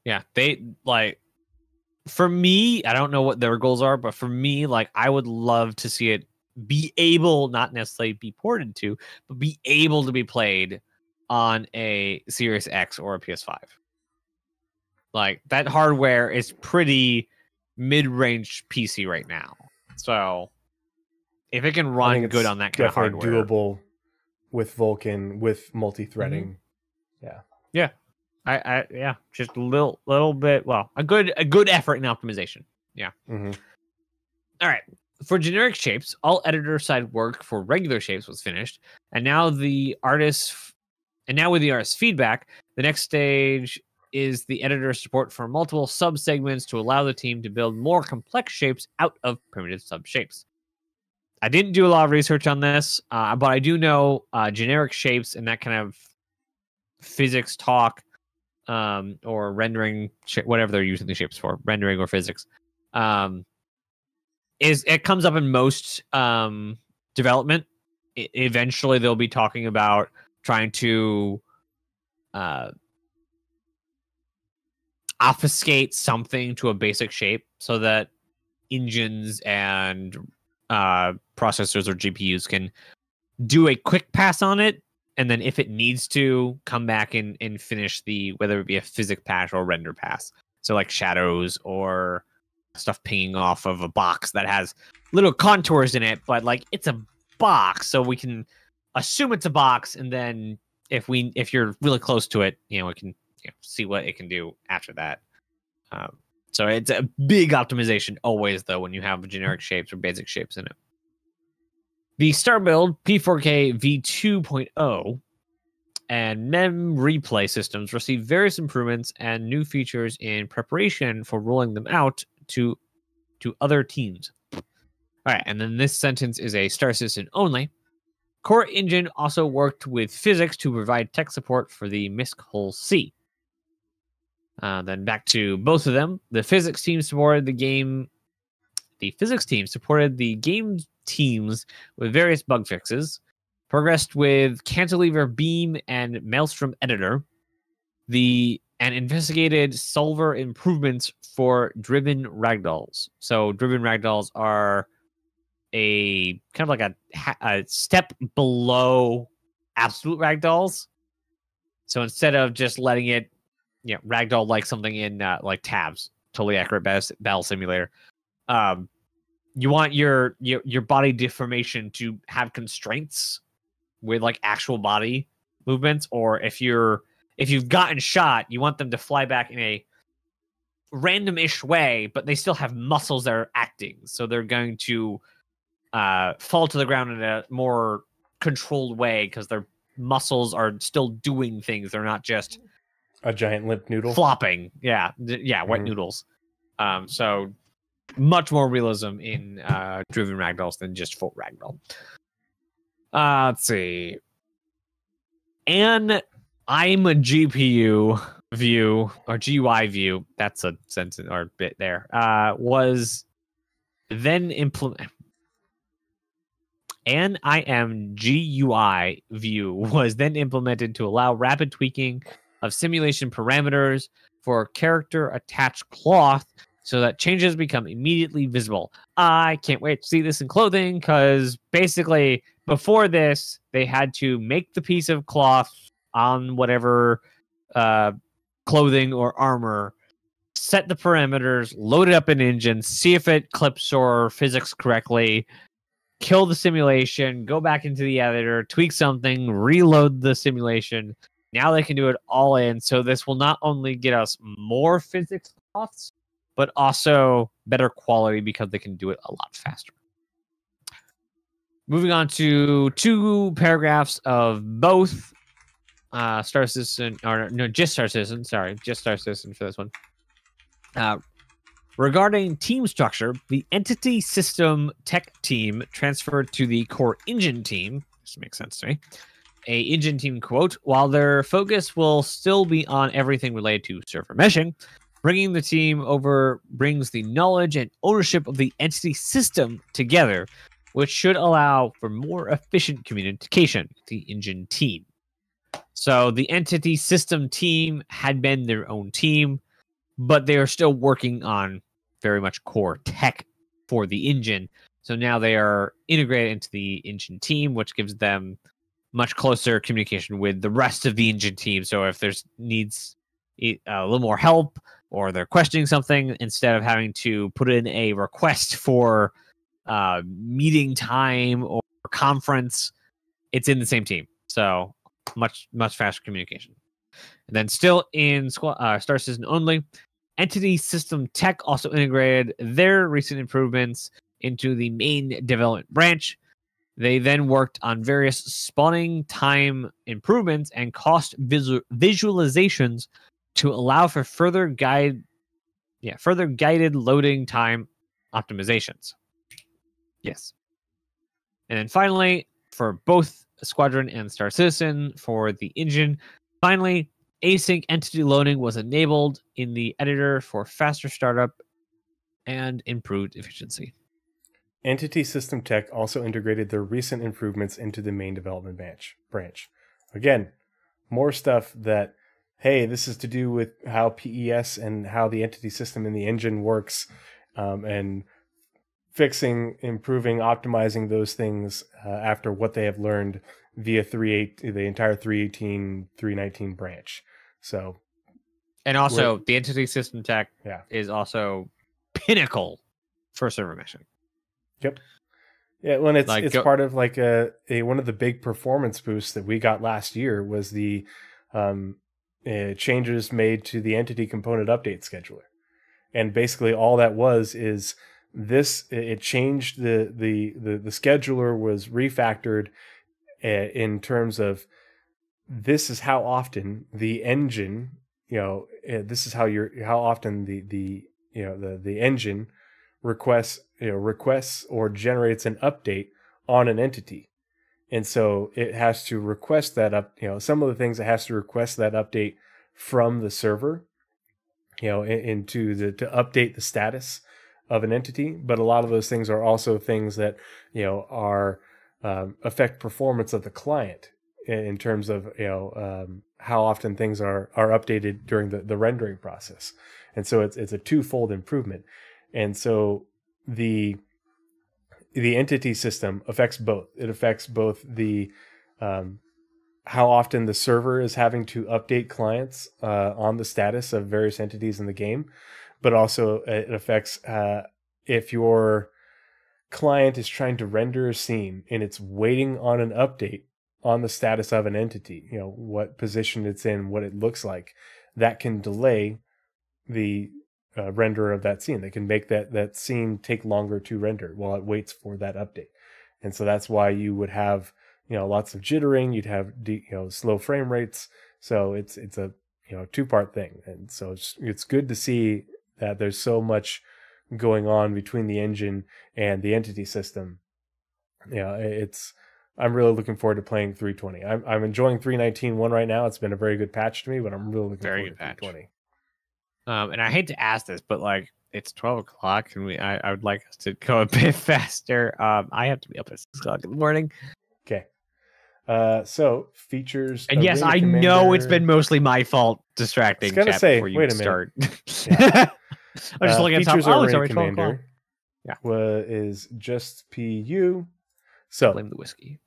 Yeah, they like, for me, I don't know what their goals are, but for me, like, I would love to see it be able, not necessarily be ported to, but be able to be played on a Series X or a PS5. Like, that hardware is pretty mid-range PC right now. So if it can run good on that kind of hardware, doable with Vulkan, with multi-threading. Yeah. I just a little bit, well, a good effort in optimization. Yeah. Mm-hmm. All right. For generic shapes, all editor side work for regular shapes was finished, and now with the artist feedback, the next stage is the editor support for multiple sub-segments to allow the team to build more complex shapes out of primitive sub-shapes. I didn't do a lot of research on this, but I do know generic shapes and that kind of physics talk, or rendering, whatever they're using the shapes for, rendering or physics, it comes up in most development. Eventually, they'll be talking about trying to obfuscate something to a basic shape so that engines and processors or GPUs can do a quick pass on it, and then if it needs to, come back and finish whether it be a physics pass or render pass. So like shadows or stuff pinging off of a box that has little contours in it, but like it's a box, so we can assume it's a box, and then if you're really close to it, you know, we can see what it can do after that. So it's a big optimization always, though, when you have generic shapes or basic shapes in it. The Star Build P4K v2.0 and Mem Replay systems receive various improvements and new features in preparation for rolling them out to other teams. All right, and then this sentence is a Star Citizen only. Core Engine also worked with physics to provide tech support for the MISC Hull C. Then back to both of them. The physics team supported the game. The physics team supported the game teams with various bug fixes. Progressed with Cantilever Beam and Maelstrom Editor. And investigated solver improvements for driven ragdolls. So driven ragdolls are a kind of like a step below absolute ragdolls. So instead of just letting it, ragdoll like something in like tabs, totally accurate battle simulator. You want your body deformation to have constraints with like actual body movements, or if you've gotten shot, you want them to fly back in a random-ish way, but they still have muscles that are acting. So they're going to fall to the ground in a more controlled way because their muscles are still doing things. They're not just a giant limp noodle flopping. Yeah, wet noodles. So much more realism in driven ragdolls than just full ragdoll. Let's see. And I'm a GPU view or GUI view, that's a sentence or bit there, was then implement. An IM GUI view was then implemented to allow rapid tweaking of simulation parameters for character attached cloth so that changes become immediately visible. I can't wait to see this in clothing because basically before this, they had to make the piece of cloth on whatever clothing or armor, set the parameters, load it up in engine, see if it clips or physics correctly, kill the simulation, go back into the editor, tweak something, reload the simulation. Now they can do it all in. So this will not only get us more physics cloths, but also better quality because they can do it a lot faster. Moving on to 2 paragraphs of both Star Citizen, or no, just Star Citizen. Sorry, just Star Citizen for this one. Regarding team structure, the entity system tech team transferred to the core engine team. This makes sense to me. A engine team quote, while their focus will still be on everything related to server meshing, bringing the team over brings the knowledge and ownership of the entity system together, which should allow for more efficient communication with the engine team. So the entity system team had been their own team, but they are still working on very much core tech for the engine. So now they are integrated into the engine team, which gives them much closer communication with the rest of the engine team. So if there's needs a little more help or they're questioning something, instead of having to put in a request for meeting time or conference, it's in the same team. So much faster communication. And then still in Star Citizen only, Entity System Tech also integrated their recent improvements into the main development branch. They then worked on various spawning time improvements and cost visualizations to allow for further guided loading time optimizations. Yes. And then finally, for both Squadron and Star Citizen, for the engine, finally, async entity loading was enabled in the editor for faster startup and improved efficiency. Entity System Tech also integrated their recent improvements into the main development branch. Again, more stuff that, hey, this is to do with how PES and how the entity system in the engine works, and fixing, improving, optimizing those things after what they have learned via the entire 318, 319 branch. So, and also the entity system tech is also pinnacle for server meshing. Yep. Yeah, when it's part of like a one of the big performance boosts that we got last year was the changes made to the entity component update scheduler, and basically all that is this. It changed the scheduler was refactored in terms of this is how often the engine, this is how often the engine requests or generates an update on an entity. And so it has to request that some of the things it has to request that update from the server, to update the status of an entity. But a lot of those things are also things that, are affect performance of the client in terms of, how often things are updated during the rendering process. And so it's a twofold improvement. And so the entity system affects both. It affects both the how often the server is having to update clients on the status of various entities in the game, but also it affects if your client is trying to render a scene and it's waiting on an update on the status of an entity, what position it's in, what it looks like, that can delay the render of that scene. They can make that scene take longer to render while it waits for that update. And so that's why you would have, lots of jittering, you'd have, slow frame rates. So it's a, 2-part thing. And so it's good to see that there's so much going on between the engine and the entity system. It's I'm really looking forward to playing 320. I'm enjoying 319.1 right now. It's been a very good patch to me, but I'm really looking forward to 320. And I hate to ask this, but like it's 12 o'clock, and I would like us to go a bit faster. I have to be up at 6 o'clock in the morning. Okay. So features. And yes, I know it's been mostly my fault distracting. I was gonna say, before you wait a start. Yeah. I'm just looking at features top. Oh, it's array already 12 o'clock. commander. Yeah. Is just PU. So Blame the whiskey.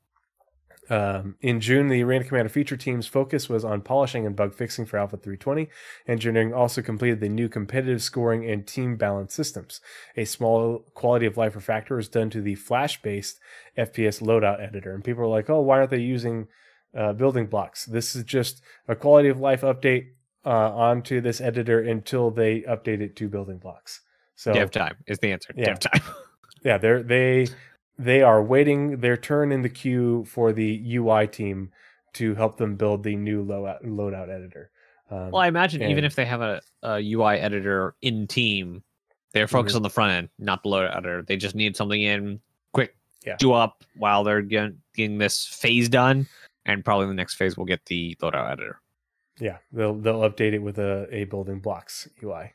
in June, the Arena Commander feature team's focus was on polishing and bug fixing for Alpha 320. Engineering also completed the new competitive scoring and team balance systems. A small quality of life refactor was done to the Flash-based FPS loadout editor. And people are like, oh, why aren't they using building blocks? This is just a quality of life update onto this editor until they update it to building blocks. So Dev time is the answer. Yeah. Dev time. Yeah, they are waiting their turn in the queue for the UI team to help them build the new loadout editor. Well, I imagine even if they have a UI editor in team, they're focused on the front end, not the loadout editor. They just need something in quick, do up while they're getting this phase done, and probably the next phase will get the loadout editor. Yeah, they'll update it with a building blocks UI.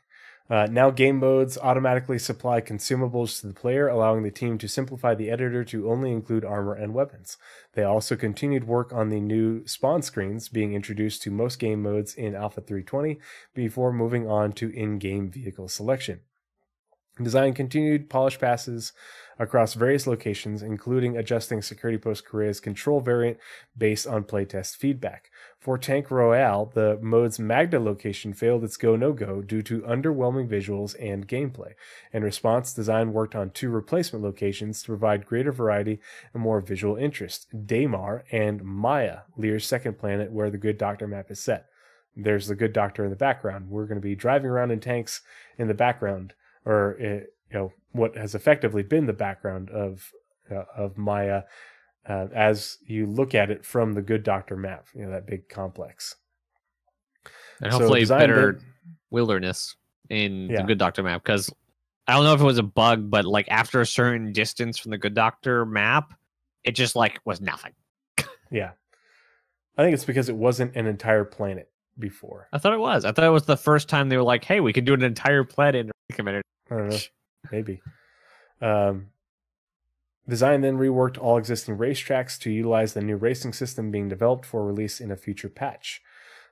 Now game modes automatically supply consumables to the player, allowing the team to simplify the editor to only include armor and weapons. They also continued work on the new spawn screens being introduced to most game modes in Alpha 320 before moving on to in-game vehicle selection. Design continued polish passes across various locations, including adjusting Security Post Korea's control variant based on playtest feedback. For Tank Royale, the mode's Magda location failed its go-no-go due to underwhelming visuals and gameplay. In response, design worked on 2 replacement locations to provide greater variety and more visual interest: Daymar and Maya, Lear's second planet where the Good Doctor map is set. There's the Good Doctor in the background. We're going to be driving around in tanks in the background, or what has effectively been the background of Maya, as you look at it from the Good Doctor map, that big complex. And hopefully better wilderness in the Good Doctor map, because I don't know if it was a bug, but like after a certain distance from the Good Doctor map, it just like was nothing. Yeah. I think it's because it wasn't an entire planet before. I thought it was. I thought it was the first time they were like, hey, we could do an entire planet in a commander. I don't know. Maybe. Design then reworked all existing racetracks to utilize the new racing system being developed for release in a future patch.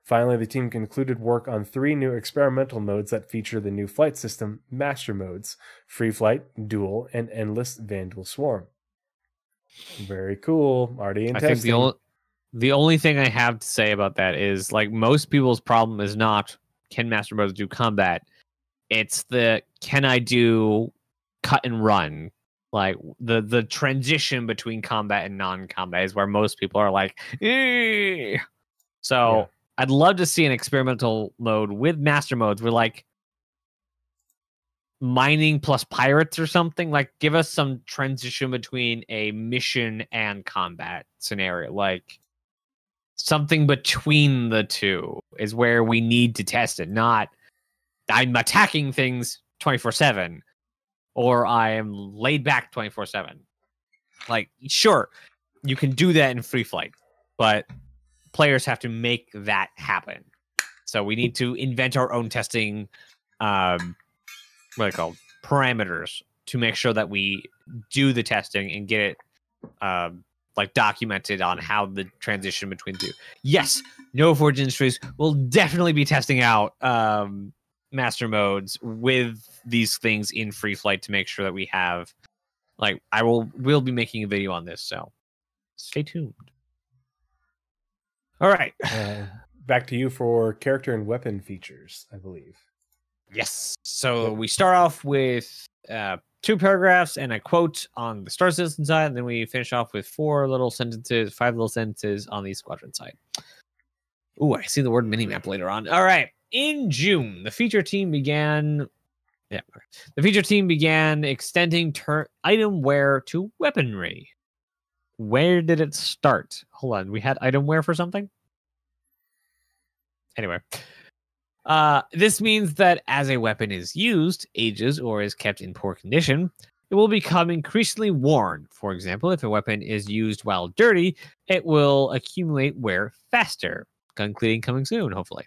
Finally, the team concluded work on 3 new experimental modes that feature the new flight system master modes: Free Flight, Duel, and Endless Vandal Swarm. Very cool. Already in testing. I think the only thing I have to say about that is, like, most people's problem is not can master modes do combat. It's the can I do cut and run. Like the transition between combat and non-combat is where most people are like, eh. So I'd love to see an experimental mode with master modes where like mining plus pirates or something. Like give us some transition between a mission and combat scenario. Like something between the two is where we need to test it. Not I'm attacking things 24/7. Or I am laid back 24/7. Like, sure, you can do that in Free Flight, but players have to make that happen. So we need to invent our own testing, what are they called? Parameters to make sure that we do the testing and get it like documented on how the transition between the two. Yes, No Forge Industries will definitely be testing out master modes with these things in Free Flight to make sure that we have, like, we'll be making a video on this, so stay tuned. All right, back to you for character and weapon features, I believe. Yes. So we start off with 2 paragraphs and a quote on the Star Citizen side, and then we finish off with 5 little sentences on the Squadron side. Ooh, I see the word minimap later on. All right. In June, the feature team began extending itemware to weaponry. Where did it start? Hold on, we had itemware for something? Anyway. This means that as a weapon is used, ages, or is kept in poor condition, it will become increasingly worn. For example, if a weapon is used while dirty, it will accumulate wear faster. Gun cleaning coming soon, hopefully.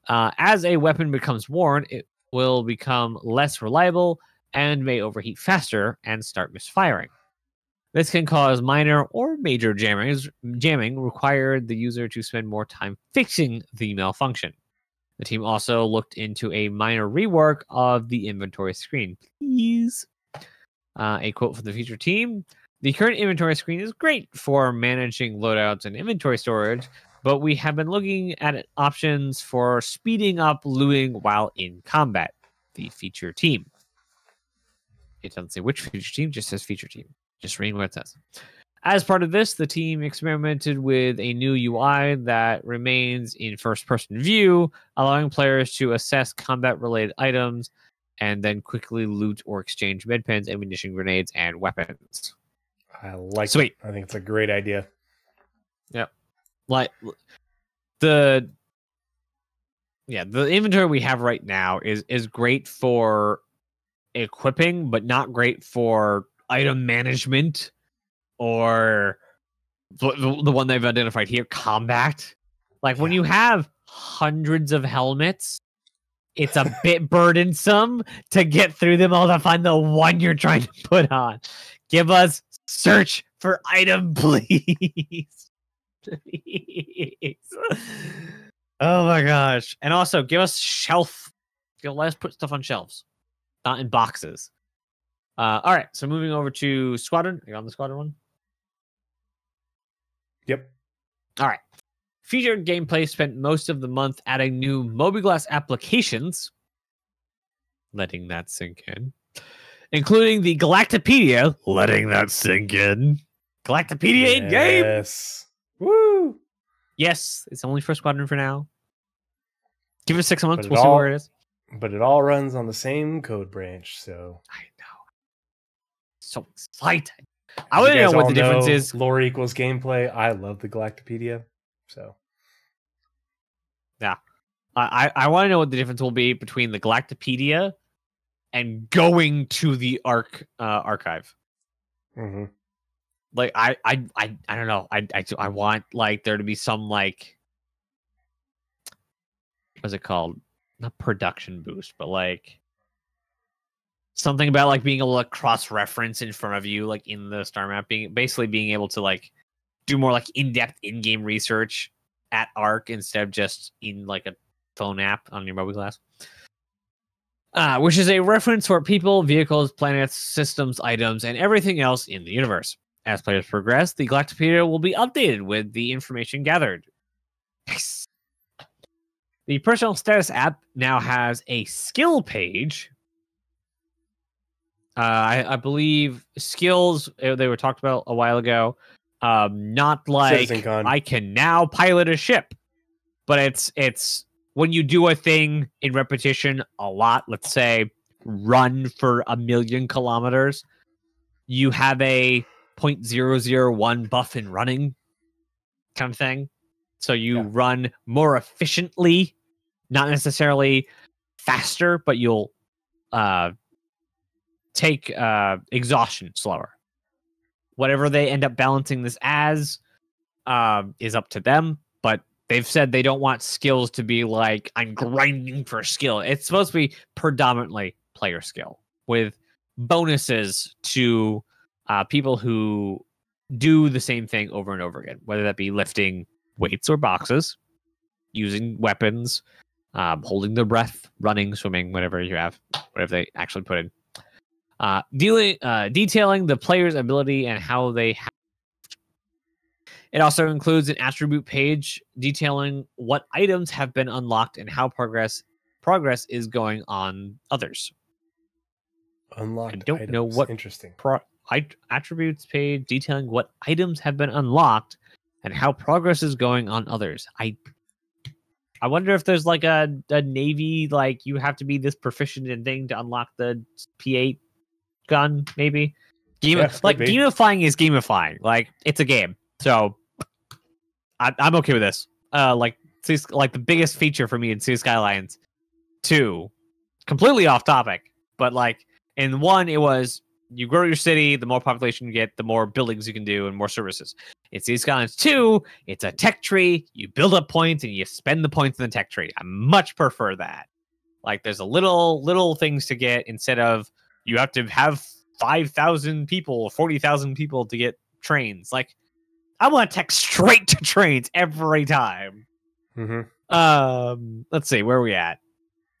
As a weapon becomes worn, it will become less reliable and may overheat faster and start misfiring. This can cause minor or major jamming, require the user to spend more time fixing the malfunction. The team also looked into a minor rework of the inventory screen. Please. A quote from the future team. The current inventory screen is great for managing loadouts and inventory storage, but we have been looking at options for speeding up looting while in combat. The feature team. It doesn't say which feature team, just says feature team. Just reading what it says. As part of this, the team experimented with a new UI that remains in first-person view, allowing players to assess combat-related items and then quickly loot or exchange medpens, ammunition, grenades, and weapons. I like Sweet. it. I think it's a great idea. Yep. Like the inventory we have right now is great for equipping, but not great for item management or the one they've identified here, combat. Like when you have hundreds of helmets, it's a bit burdensome to get through them all to find the one you're trying to put on. Give us search for item, please. Please. Oh my gosh. And also give us shelf. Let us put stuff on shelves, not in boxes. All right. So moving over to Squadron. Are you on the Squadron one? Yep. All right. Featured gameplay spent most of the month adding new mobiGlas applications. Letting that sink in. Including the Galactopedia. Letting that sink in. Galactopedia in game. Yes. Woo. Yes, it's only for Squadron for now. Give it 6 months. But We'll see where it is. But it all runs on the same code branch, so I know. So excited. I want to know what the difference is. Lore equals gameplay. I love the Galactopedia. So yeah, I want to know what the difference will be between the Galactopedia and going to the archive. Mm-hmm. Like I don't know. I want like there to be some like what's it called? Not production boost, but like something about like being able to cross-reference in front of you, like in the star map, basically being able to like do more like in-depth in-game research at Arc instead of just in like a phone app on your mobiGlas. Which is a reference for people, vehicles, planets, systems, items, and everything else in the universe. As players progress, the Galactopedia will be updated with the information gathered. Nice. The personal status app now has a skill page. I believe skills, they were talked about a while ago. Not like I can now pilot a ship, but it's when you do a thing in repetition a lot, let's say run for 1,000,000 kilometers, you have a 0.001 buff in running kind of thing. So you run more efficiently, not necessarily faster, but you'll take exhaustion slower. Whatever they end up balancing this as is up to them, but they've said they don't want skills to be like, I'm grinding for skill. It's supposed to be predominantly player skill with bonuses to people who do the same thing over and over again, whether that be lifting weights or boxes, using weapons, holding their breath, running, swimming, whatever you have, whatever they actually put in. Detailing the player's ability and how they have. It also includes an attribute page detailing what items have been unlocked and how progress is going on others. Unlocked. I don't know what interesting. Attributes page detailing what items have been unlocked and how progress is going on others. I wonder if there's like a Navy, like you have to be this proficient in thing to unlock the P8 gun, maybe. Gamifying is gamifying. Like it's a game, so I'm okay with this. Like the biggest feature for me in Sea Skylines 2, completely off topic, but like in 1 it was you grow your city, the more population you get, the more buildings you can do and more services. In City Skylines 2, it's a tech tree. You build up points and you spend the points in the tech tree. I much prefer that. Like, there's a little things to get instead of you have to have 5,000 people, 40,000 people to get trains. Like, I want to text straight to trains every time. Let's see, where are we at?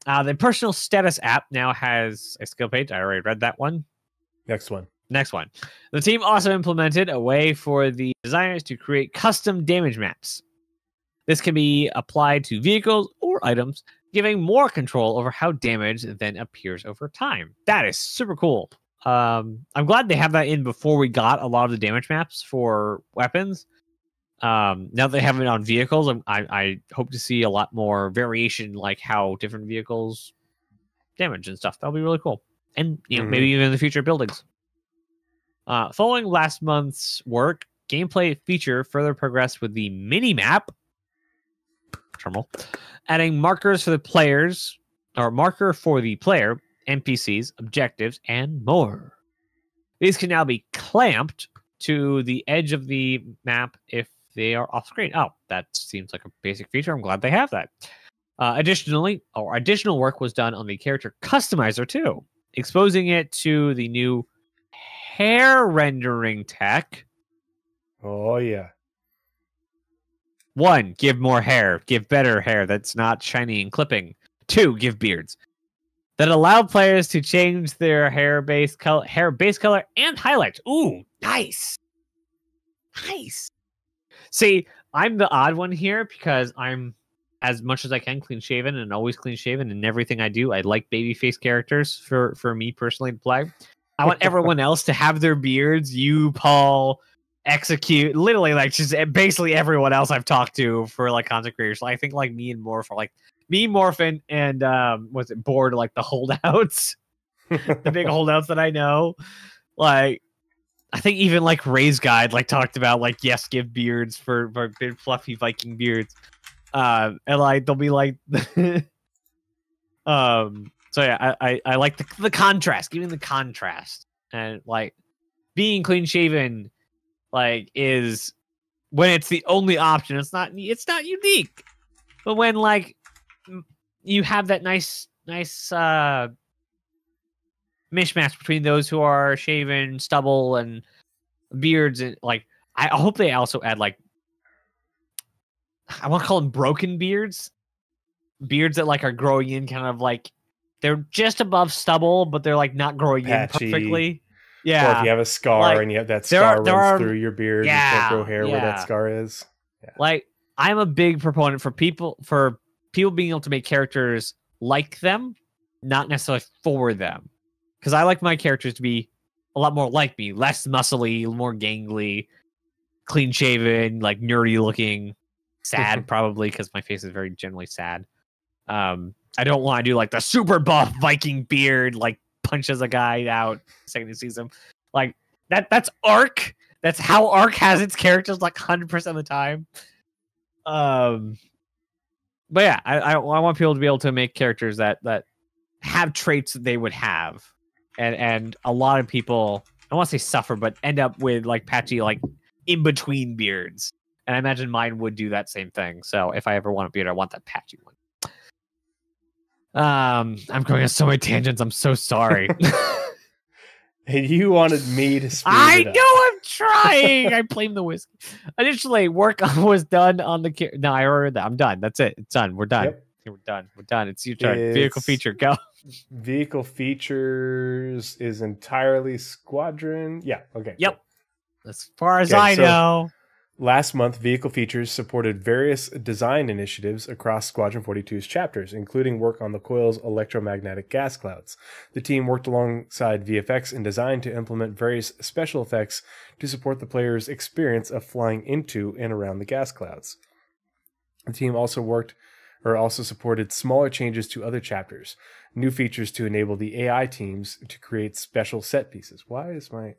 The personal status app now has a skill page. I already read that one. Next one. The team also implemented a way for the designers to create custom damage maps. This can be applied to vehicles or items, giving more control over how damage then appears over time. That is super cool. I'm glad they have that in before we got a lot of the damage maps for weapons. Now they have it on vehicles, I hope to see a lot more variation, like how different vehicles damage and stuff. That'll be really cool. And maybe even in the future buildings. Following last month's work, gameplay feature further progressed with the mini map, terminal, adding markers for the players, or marker for the player, NPCs, objectives, and more. These can now be clamped to the edge of the map if they are off screen. Oh, that seems like a basic feature. I'm glad they have that. Additional work was done on the character customizer too, exposing it to the new hair rendering tech. Oh yeah. 1, give more hair. Give better hair that's not shiny and clipping. 2, give beards. That allow players to change their hair base color and highlights. Ooh, nice. Nice. See, I'm the odd one here because I'm, as much as I can, clean shaven and always clean shaven in everything I do. I like babyface characters for me personally to play. I want everyone else to have their beards. You, Paul, Execute, literally like just basically everyone else I've talked to for like content creators. I think like me and Morph are like me, Morphin, and was it Bored, like the holdouts, the big holdouts that I know. Like, I think even like Ray's Guide like talked about like, yes, give beards for big fluffy Viking beards. And like they'll be like so yeah, I like the contrast, giving the contrast, and like being clean shaven like is when it's the only option. It's not unique, but when like you have that nice mishmash between those who are shaven, stubble, and beards, and like I hope they also add like, I want to call them broken beards that like are growing in kind of like they're just above stubble, but they're like not growing patchy. In perfectly. Yeah. Or if you have a scar like, and you have that scar runs through your beard, you can't grow hair where that scar is. Yeah. Like, I'm a big proponent for people being able to make characters like them, not necessarily for them. Because I like my characters to be a lot more like me, less muscly, more gangly, clean shaven, like nerdy looking, sad probably because my face is very generally sad. I don't want to do like the super buff Viking beard, like punches a guy out second he sees him. Like that's Ark. That's how Ark has its characters like 100% of the time. But yeah, I want people to be able to make characters that have traits that they would have. And a lot of people, I don't want to say suffer, but end up with like patchy, like in between beards. And I imagine mine would do that same thing. So if I ever want a beard, I want that patchy one. I'm going on so many tangents. I'm so sorry. And you wanted me to speed I it up. know I'm trying. I blame the whiskey. Initially, work was done on the... No, I already read that. I'm done. That's it. It's done. We're done. Yep. We're done. We're done. It's your turn. Vehicle feature, go. Vehicle features is entirely Squadron. Yeah, okay. Yep. Cool. As far as I know. Last month, Vehicle Features supported various design initiatives across Squadron 42's chapters, including work on the coil's electromagnetic gas clouds. The team worked alongside VFX and design to implement various special effects to support the player's experience of flying into and around the gas clouds. The team also supported smaller changes to other chapters, new features to enable the AI teams to create special set pieces. Why is my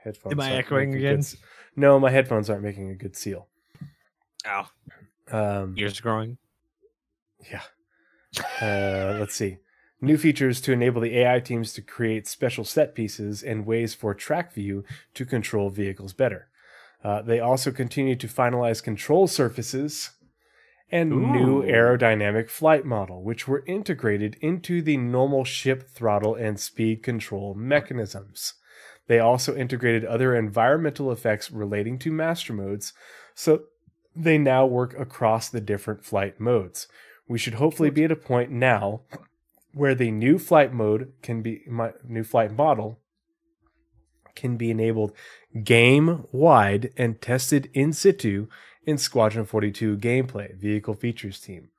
headphones? Am I echoing again? No, my headphones aren't making a good seal. Oh. Ears growing. Yeah. Let's see. New features to enable the AI teams to create special set pieces and ways for track view to control vehicles better. They also continue to finalize control surfaces and new aerodynamic flight model, which were integrated into the normal ship throttle and speed control mechanisms. They also integrated other environmental effects relating to master modes, so they now work across the different flight modes. We should hopefully be at a point now where the new flight model can be enabled game-wide and tested in situ in Squadron 42 gameplay, vehicle features team.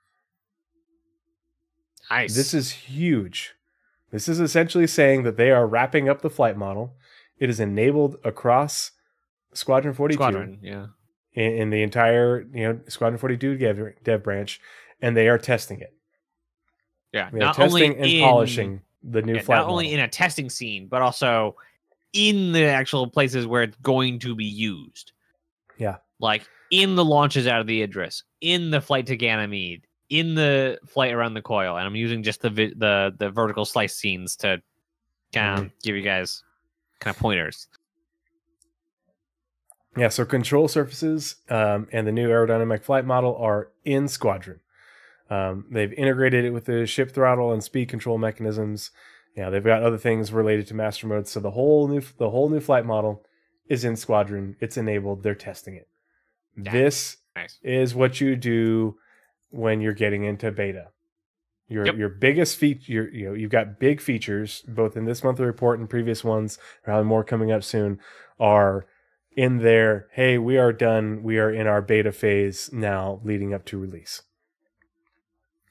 Nice. This is huge. This is essentially saying that they are wrapping up the flight model. It is enabled across Squadron 42 in the entire Squadron 42 dev branch, and they are testing it. Yeah, they are testing and polishing the new flight model. Not only in a testing scene, but also in the actual places where it's going to be used. Yeah. Like in the launches out of the Idris, in the flight to Ganymede, in the flight around the coil. And I'm using just the vertical slice scenes to kind of give you guys kind of pointers. Yeah, so control surfaces and the new aerodynamic flight model are in Squadron. They've integrated it with the ship throttle and speed control mechanisms. Yeah, they've got other things related to master modes. So the whole new flight model is in Squadron. It's enabled. They're testing it. Yeah. This is what you do when you're getting into beta. Your biggest feature, you've got big features both in this monthly report and previous ones, probably more coming up soon, are in there. Hey, we are done. We are in our beta phase now, leading up to release.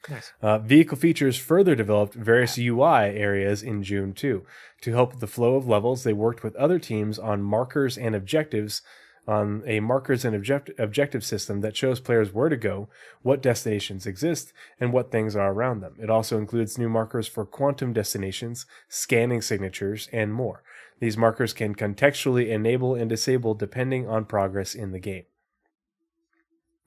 Nice. Vehicle features further developed various UI areas in June too. To help with the flow of levels, they worked with other teams on markers and objectives, on a markers and objective system that shows players where to go, what destinations exist, and what things are around them. It also includes new markers for quantum destinations, scanning signatures, and more. These markers can contextually enable and disable depending on progress in the game.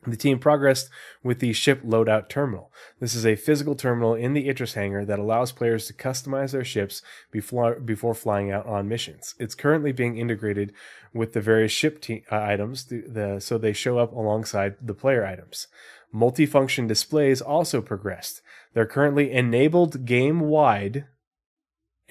The team progressed with the ship loadout terminal. This is a physical terminal in the Idris hangar that allows players to customize their ships before flying out on missions. It's currently being integrated with the various ship items, so they show up alongside the player items. Multifunction displays also progressed. They're currently enabled game-wide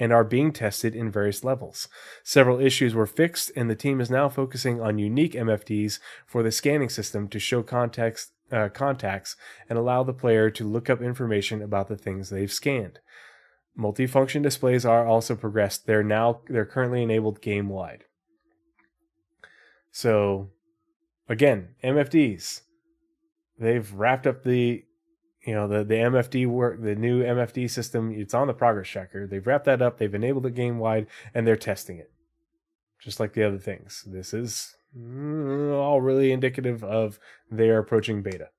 and are being tested in various levels. Several issues were fixed, and the team is now focusing on unique MFDs for the scanning system to show contacts and allow the player to look up information about the things they've scanned. Multifunction displays are also progressed. They're currently enabled game-wide. So, again, MFDs. They've wrapped up the MFD work, the new MFD system. It's on the progress tracker. They've wrapped that up. They've enabled it game wide, and they're testing it, just like the other things. This is all really indicative of they are approaching beta.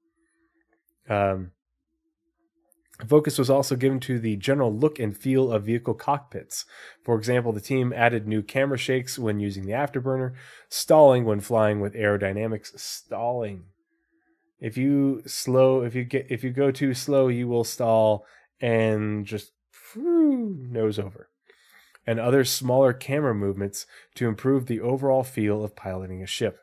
Focus was also given to the general look and feel of vehicle cockpits. For example, the team added new camera shakes when using the afterburner, stalling when flying with aerodynamics. Stalling. If you go too slow, you will stall and just nose over. And other smaller camera movements to improve the overall feel of piloting a ship.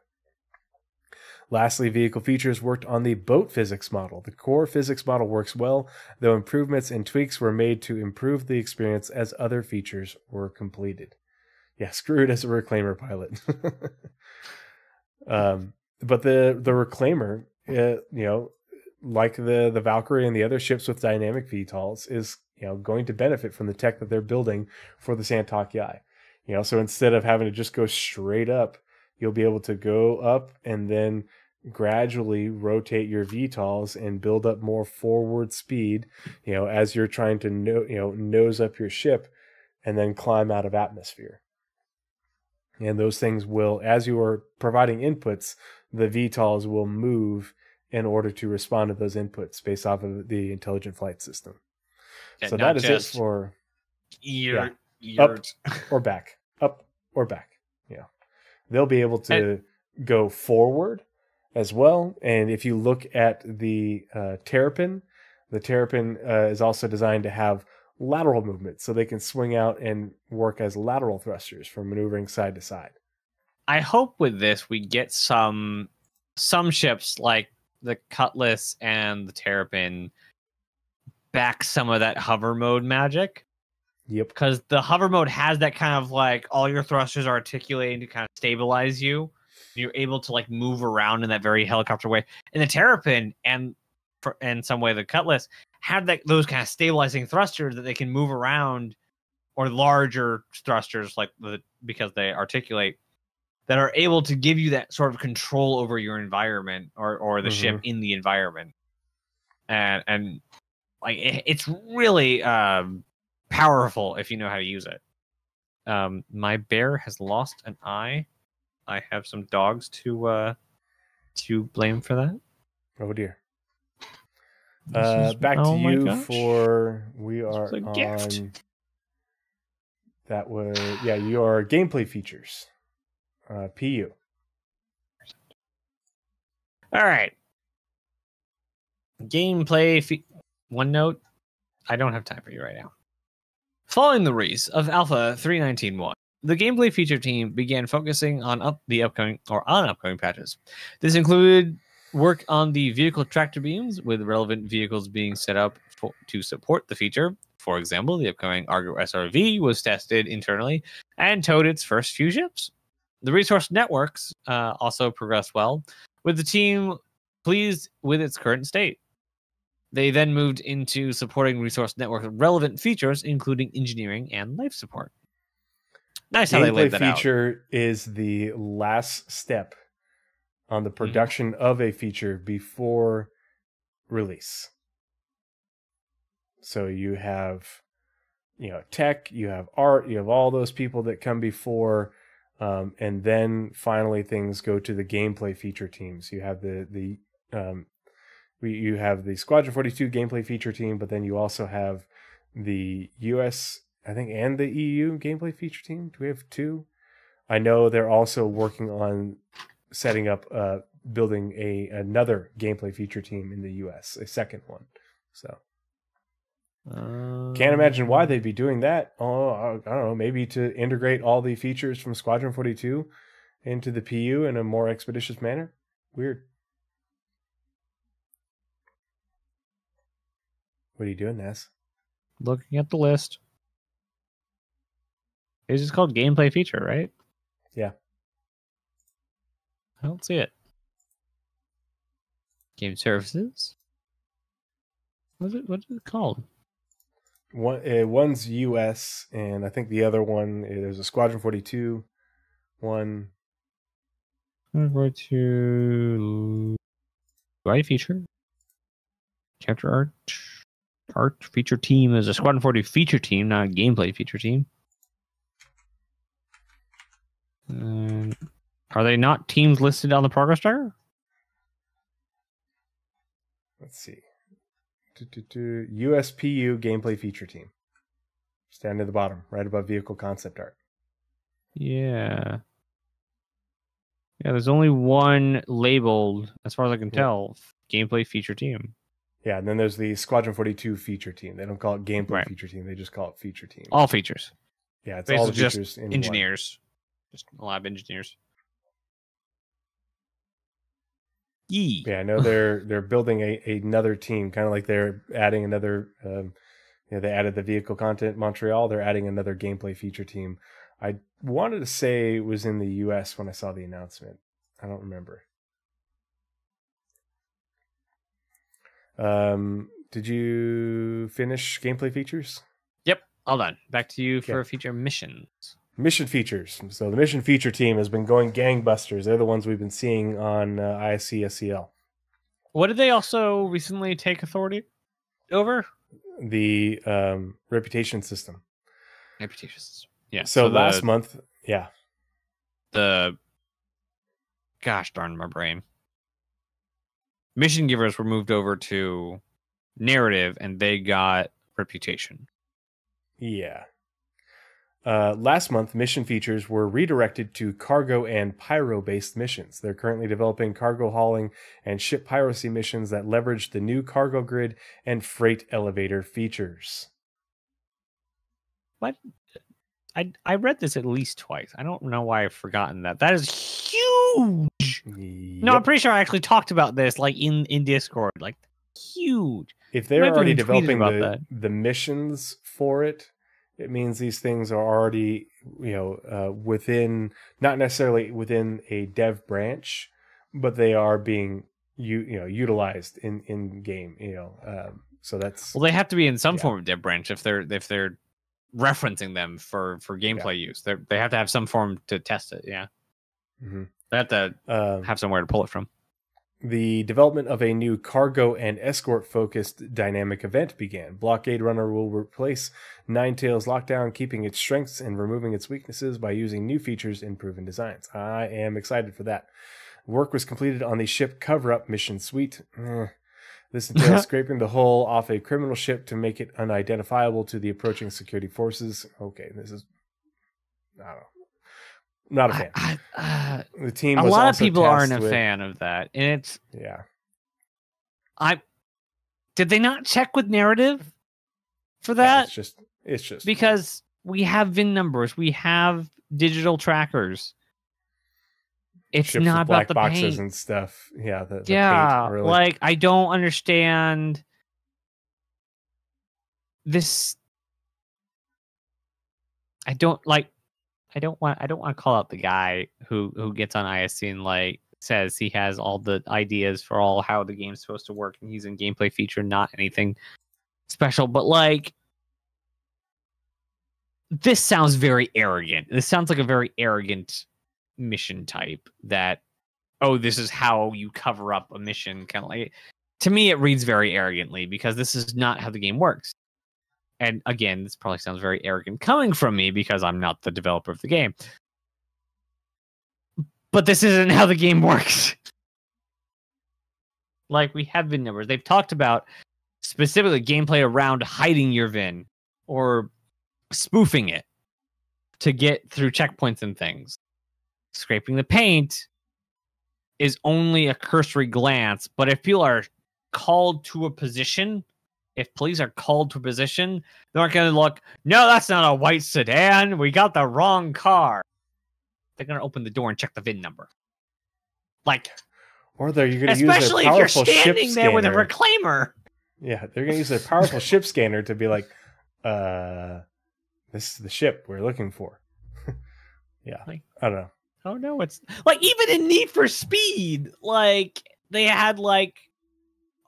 Lastly, vehicle features worked on the boat physics model. The core physics model works well, though improvements and tweaks were made to improve the experience as other features were completed. Yeah, screwed as a Reclaimer pilot. But the Reclaimer, like the Valkyrie and the other ships with dynamic VTOLs, is going to benefit from the tech that they're building for the Santok Yai. So instead of having to just go straight up, you'll be able to go up and then gradually rotate your VTOLs and build up more forward speed, as you're trying to nose up your ship and then climb out of atmosphere. And those things will, as you are providing inputs, the VTOLs will move in order to respond to those inputs based off of the intelligent flight system. And so that is it for up or back. Up or back. Yeah. They'll be able to go forward as well. And if you look at the Terrapin, the Terrapin is also designed to have lateral movement, so they can swing out and work as lateral thrusters for maneuvering side to side. I hope with this we get some ships like the Cutlass and the Terrapin back some of that hover mode magic. Yep. Because the hover mode has that kind of like all your thrusters are articulating to kind of stabilize you. You're able to like move around in that very helicopter way. And the Terrapin and in some way the Cutlass have those kind of stabilizing thrusters that they can move around, or larger thrusters because they articulate, that are able to give you that sort of control over your environment or the ship in the environment. And like it's really powerful if you know how to use it. My bear has lost an eye. I have some dogs to blame for that. Oh dear. Back to you for we are on gift. That was your gameplay features. PU. All right. Gameplay one note. I don't have time for you right now. Following the release of Alpha 3.19.1, the gameplay feature team began focusing on upcoming patches. This included work on the vehicle tractor beams, with relevant vehicles being set up to support the feature. For example, the upcoming Argo SRV was tested internally and towed its first few ships. The resource networks also progressed well, with the team pleased with its current state. They then moved into supporting resource network relevant features, including engineering and life support. Nice how they laid that out. Gameplay feature is the last step on the production of a feature before release. So you have, tech, you have art, you have all those people that come before, and then finally things go to the gameplay feature teams. You have you have the Squadron 42 gameplay feature team, but then you also have the US, I think, and the EU gameplay feature team. Do we have two? I know they're also working on setting up, building another gameplay feature team in the US, a second one. So can't imagine why they'd be doing that. Oh, I don't know, maybe to integrate all the features from Squadron 42 into the PU in a more expeditious manner. Weird. What are you doing, Ness? Looking at the list. It's just called gameplay feature, right? Yeah. I don't see it. Game services. What is it called? One's US, and I think the other one is a Squadron 42 one. 42 UI feature. Chapter art feature team is a Squadron 40 feature team, not a gameplay feature team. Are they not teams listed on the progress bar? Let's see. USPU gameplay feature team. Stand at the bottom, right above vehicle concept art. Yeah. Yeah, there's only one labeled, as far as I can tell, gameplay feature team. Yeah, and then there's the Squadron 42 feature team. They don't call it gameplay feature team. They just call it feature team. All features. Yeah, it's basically all the features just in engineers. Just lab engineers. Yee. Yeah, I know they're building another team, kind of like they're adding another. They added the vehicle content Montreal. They're adding another gameplay feature team. I wanted to say it was in the US when I saw the announcement. I don't remember. Did you finish gameplay features? Yep, all done. Back to you for feature missions. Mission features. So the mission feature team has been going gangbusters. They're the ones we've been seeing on ISC SCL. What did they also recently take authority over? The reputation system. Reputation system. Yeah. So last month, gosh darn my brain. Mission givers were moved over to narrative, and they got reputation. Yeah. Last month, mission features were redirected to cargo and pyro-based missions. They're currently developing cargo hauling and ship piracy missions that leverage the new cargo grid and freight elevator features. what? I read this at least twice. I don't know why I've forgotten that. That is huge. No, I'm pretty sure I actually talked about this like in Discord. Like huge. If they're Might have already even tweeted developing about the missions for it, it means these things are already, within, not necessarily within a dev branch, but they are being utilized in game. So that's, Well, they have to be in some form of dev branch if they're referencing them for gameplay use. They have to have some form to test it. Yeah, they have to have somewhere to pull it from. The development of a new cargo and escort-focused dynamic event began. Blockade Runner will replace Ninetales Lockdown, keeping its strengths and removing its weaknesses by using new features and proven designs. I am excited for that. Work was completed on the ship cover-up mission suite. This entails scraping the hull off a criminal ship to make it unidentifiable to the approaching security forces. Okay, this is... I don't know. Not a fan. The team. A was lot of also people aren't a tasked with, fan of that, and it's yeah. Did they not check with narrative for that? It's just because we have VIN numbers, we have digital trackers. It's ships not with black about the boxes paint and stuff. Yeah, the yeah, paint, really. like I don't understand this. I don't want to call out the guy who gets on ISC and like says he has all the ideas for all how the game's supposed to work and he's in gameplay feature, not anything special, but like this sounds very arrogant. This sounds like a very arrogant mission type that, oh, this is how you cover up a mission, kind of like, to me it reads very arrogantly because this is not how the game works. And again, this probably sounds very arrogant coming from me because I'm not the developer of the game. But this isn't how the game works. Like, we have VIN numbers. They've talked about specifically gameplay around hiding your VIN or spoofing it to get through checkpoints and things. Scraping the paint is only a cursory glance, but if people are called to a position... If police are called to a position, they're not going to look, no, that's not a white sedan. We got the wrong car. They're going to open the door and check the VIN number. Like, or you're going to use their especially if powerful you're ship standing there with a scanner. reclaimer. Yeah, they're going to use their powerful ship scanner to be like, this is the ship we're looking for. Yeah, like, I don't know. Oh, no, it's like even in Need for Speed, like they had like,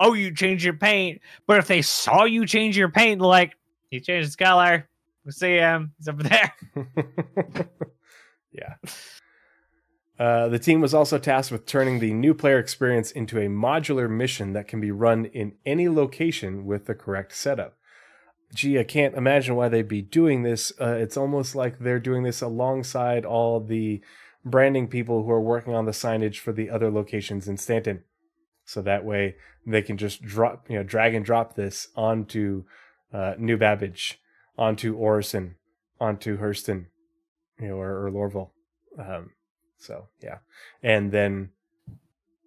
oh, you changed your paint. But if they saw you change your paint, like, he changed his color. We'll see him. He's over there. Yeah. The team was also tasked with turning the new player experience into a modular mission that can be run in any location with the correct setup. Gee, I can't imagine why they'd be doing this. It's almost like they're doing this alongside all the branding people who are working on the signage for the other locations in Stanton. So that way they can just drag and drop this onto New Babbage, onto Orison, onto Hurston, or Lorville. So yeah, and then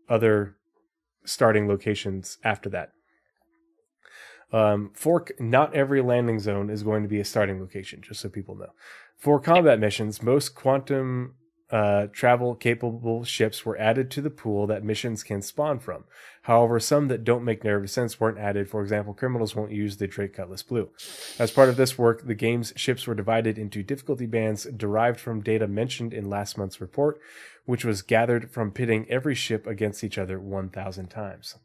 other starting locations after that. Not every landing zone is going to be a starting location, just so people know. For combat missions, most quantum travel capable ships were added to the pool that missions can spawn from. However, some that don't make narrative sense weren't added. For example, criminals won't use the Drake Cutlass Blue. As part of this work, the game's ships were divided into difficulty bands derived from data mentioned in last month's report, which was gathered from pitting every ship against each other 1,000 times.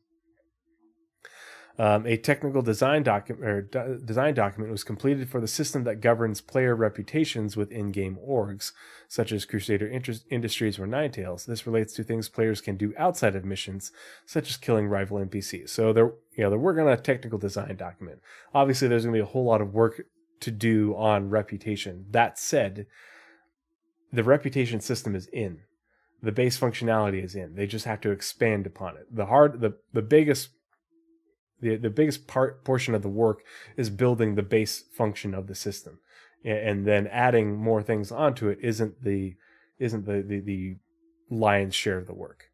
A technical design document was completed for the system that governs player reputations with in-game orgs, such as Crusader Industries or Ninetales. This relates to things players can do outside of missions, such as killing rival NPCs. So they're working on a technical design document. Obviously, there's going to be a whole lot of work to do on reputation. That said, the reputation system is in. The base functionality is in. They just have to expand upon it. The biggest portion of the work is building the base function of the system, and then adding more things onto it isn't the lion's share of the work.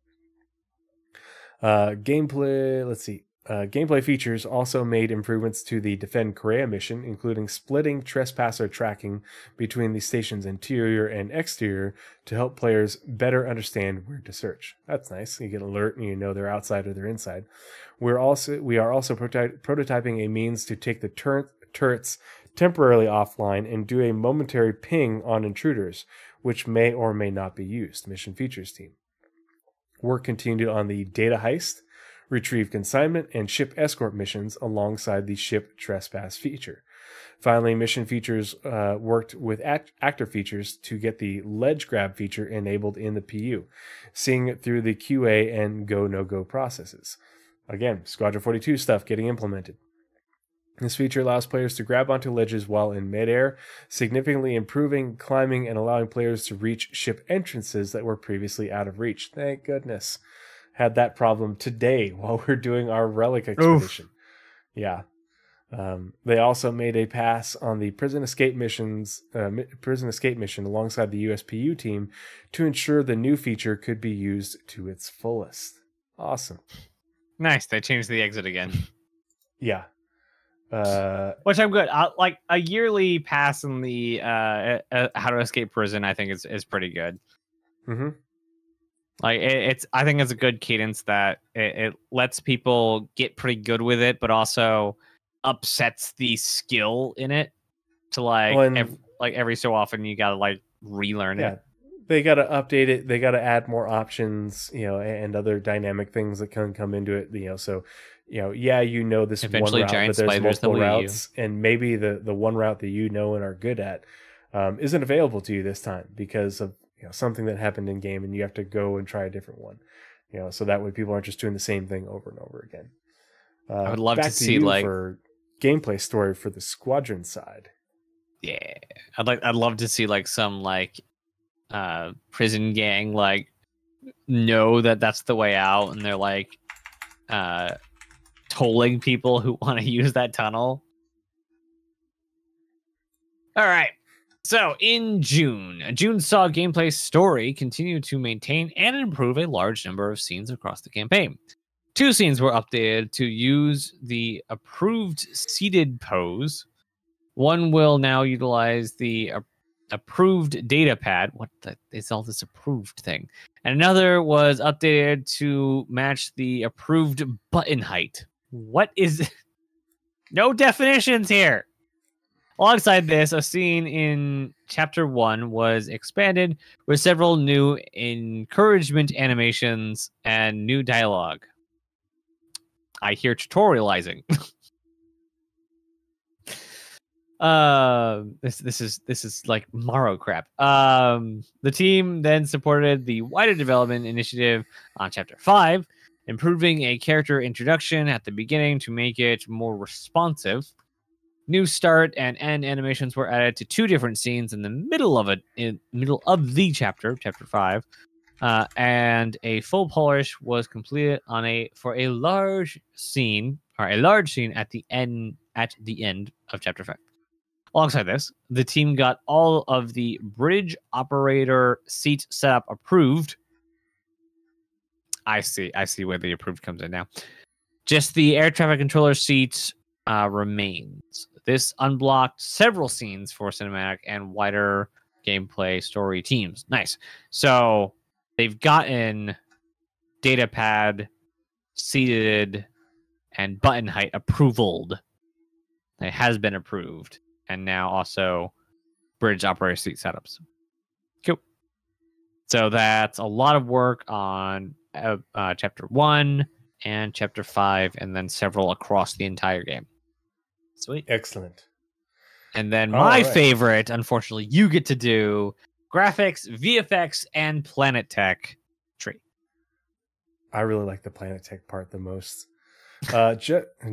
Gameplay. Let's see. Gameplay features also made improvements to the Defend Korea mission, including splitting trespasser tracking between the station's interior and exterior to help players better understand where to search. That's nice. You get an alert and you know they're outside or they're inside. We are also prototyping a means to take the turrets temporarily offline and do a momentary ping on intruders, which may or may not be used. Mission features team. Work continued on the data heist, retrieve consignment, and ship escort missions alongside the ship trespass feature. Finally, mission features worked with actor features to get the ledge grab feature enabled in the PU, seeing it through the QA and go-no-go processes. Again, Squadron 42 stuff getting implemented. This feature allows players to grab onto ledges while in midair, significantly improving climbing and allowing players to reach ship entrances that were previously out of reach. Thank goodness. Had that problem today while we're doing our relic expedition. Oof. Yeah. They also made a pass on the prison escape mission alongside the USPU team to ensure the new feature could be used to its fullest. Awesome. Nice. They changed the exit again. Yeah. Which I'm good. Like a yearly pass in the how to escape prison, I think is pretty good. Mm-hmm. Like I think it's a good cadence that it lets people get pretty good with it, but also upsets the skill in it to every so often you gotta like relearn it. They gotta update it. They gotta add more options, and other dynamic things that can come into it. So, this eventually one route, giant but there's spiders multiple routes, and maybe the one route that you know and are good at isn't available to you this time because of something that happened in game, and you have to go and try a different one. So that way people aren't just doing the same thing over and over again. I would love to see for gameplay story for the Squadron side. Yeah, I'd love to see some prison gang know that that's the way out, and they're tolling people who want to use that tunnel. All right. So in June saw gameplay story continue to maintain and improve a large number of scenes across the campaign. 2 scenes were updated to use the approved seated pose. One will now utilize the approved data pad. What is all this approved thing? And another was updated to match the approved button height. What is... No definitions here. Alongside this, a scene in Chapter 1 was expanded with several new encouragement animations and new dialogue. I hear tutorializing. This is like Morrow crap. The team then supported the wider development initiative on Chapter 5, improving a character introduction at the beginning to make it more responsive. New start and end animations were added to 2 different scenes in the middle of the chapter 5, and a full polish was completed for a large scene at the end of Chapter 5. Alongside this, the team got all of the bridge operator seat setup approved. I see where the approved comes in now. Just the air traffic controller seat remains. This unblocked several scenes for cinematic and wider gameplay story teams. Nice. So they've gotten data pad, seated, and button height approvaled. It has been approved. And now also bridge operator seat setups. Cool. So that's a lot of work on Chapter 1 and Chapter 5, and then several across the entire game. Sweet. Excellent. And then my favorite, unfortunately, you get to do graphics, VFX, and Planet Tech tree. I really like the Planet Tech part the most.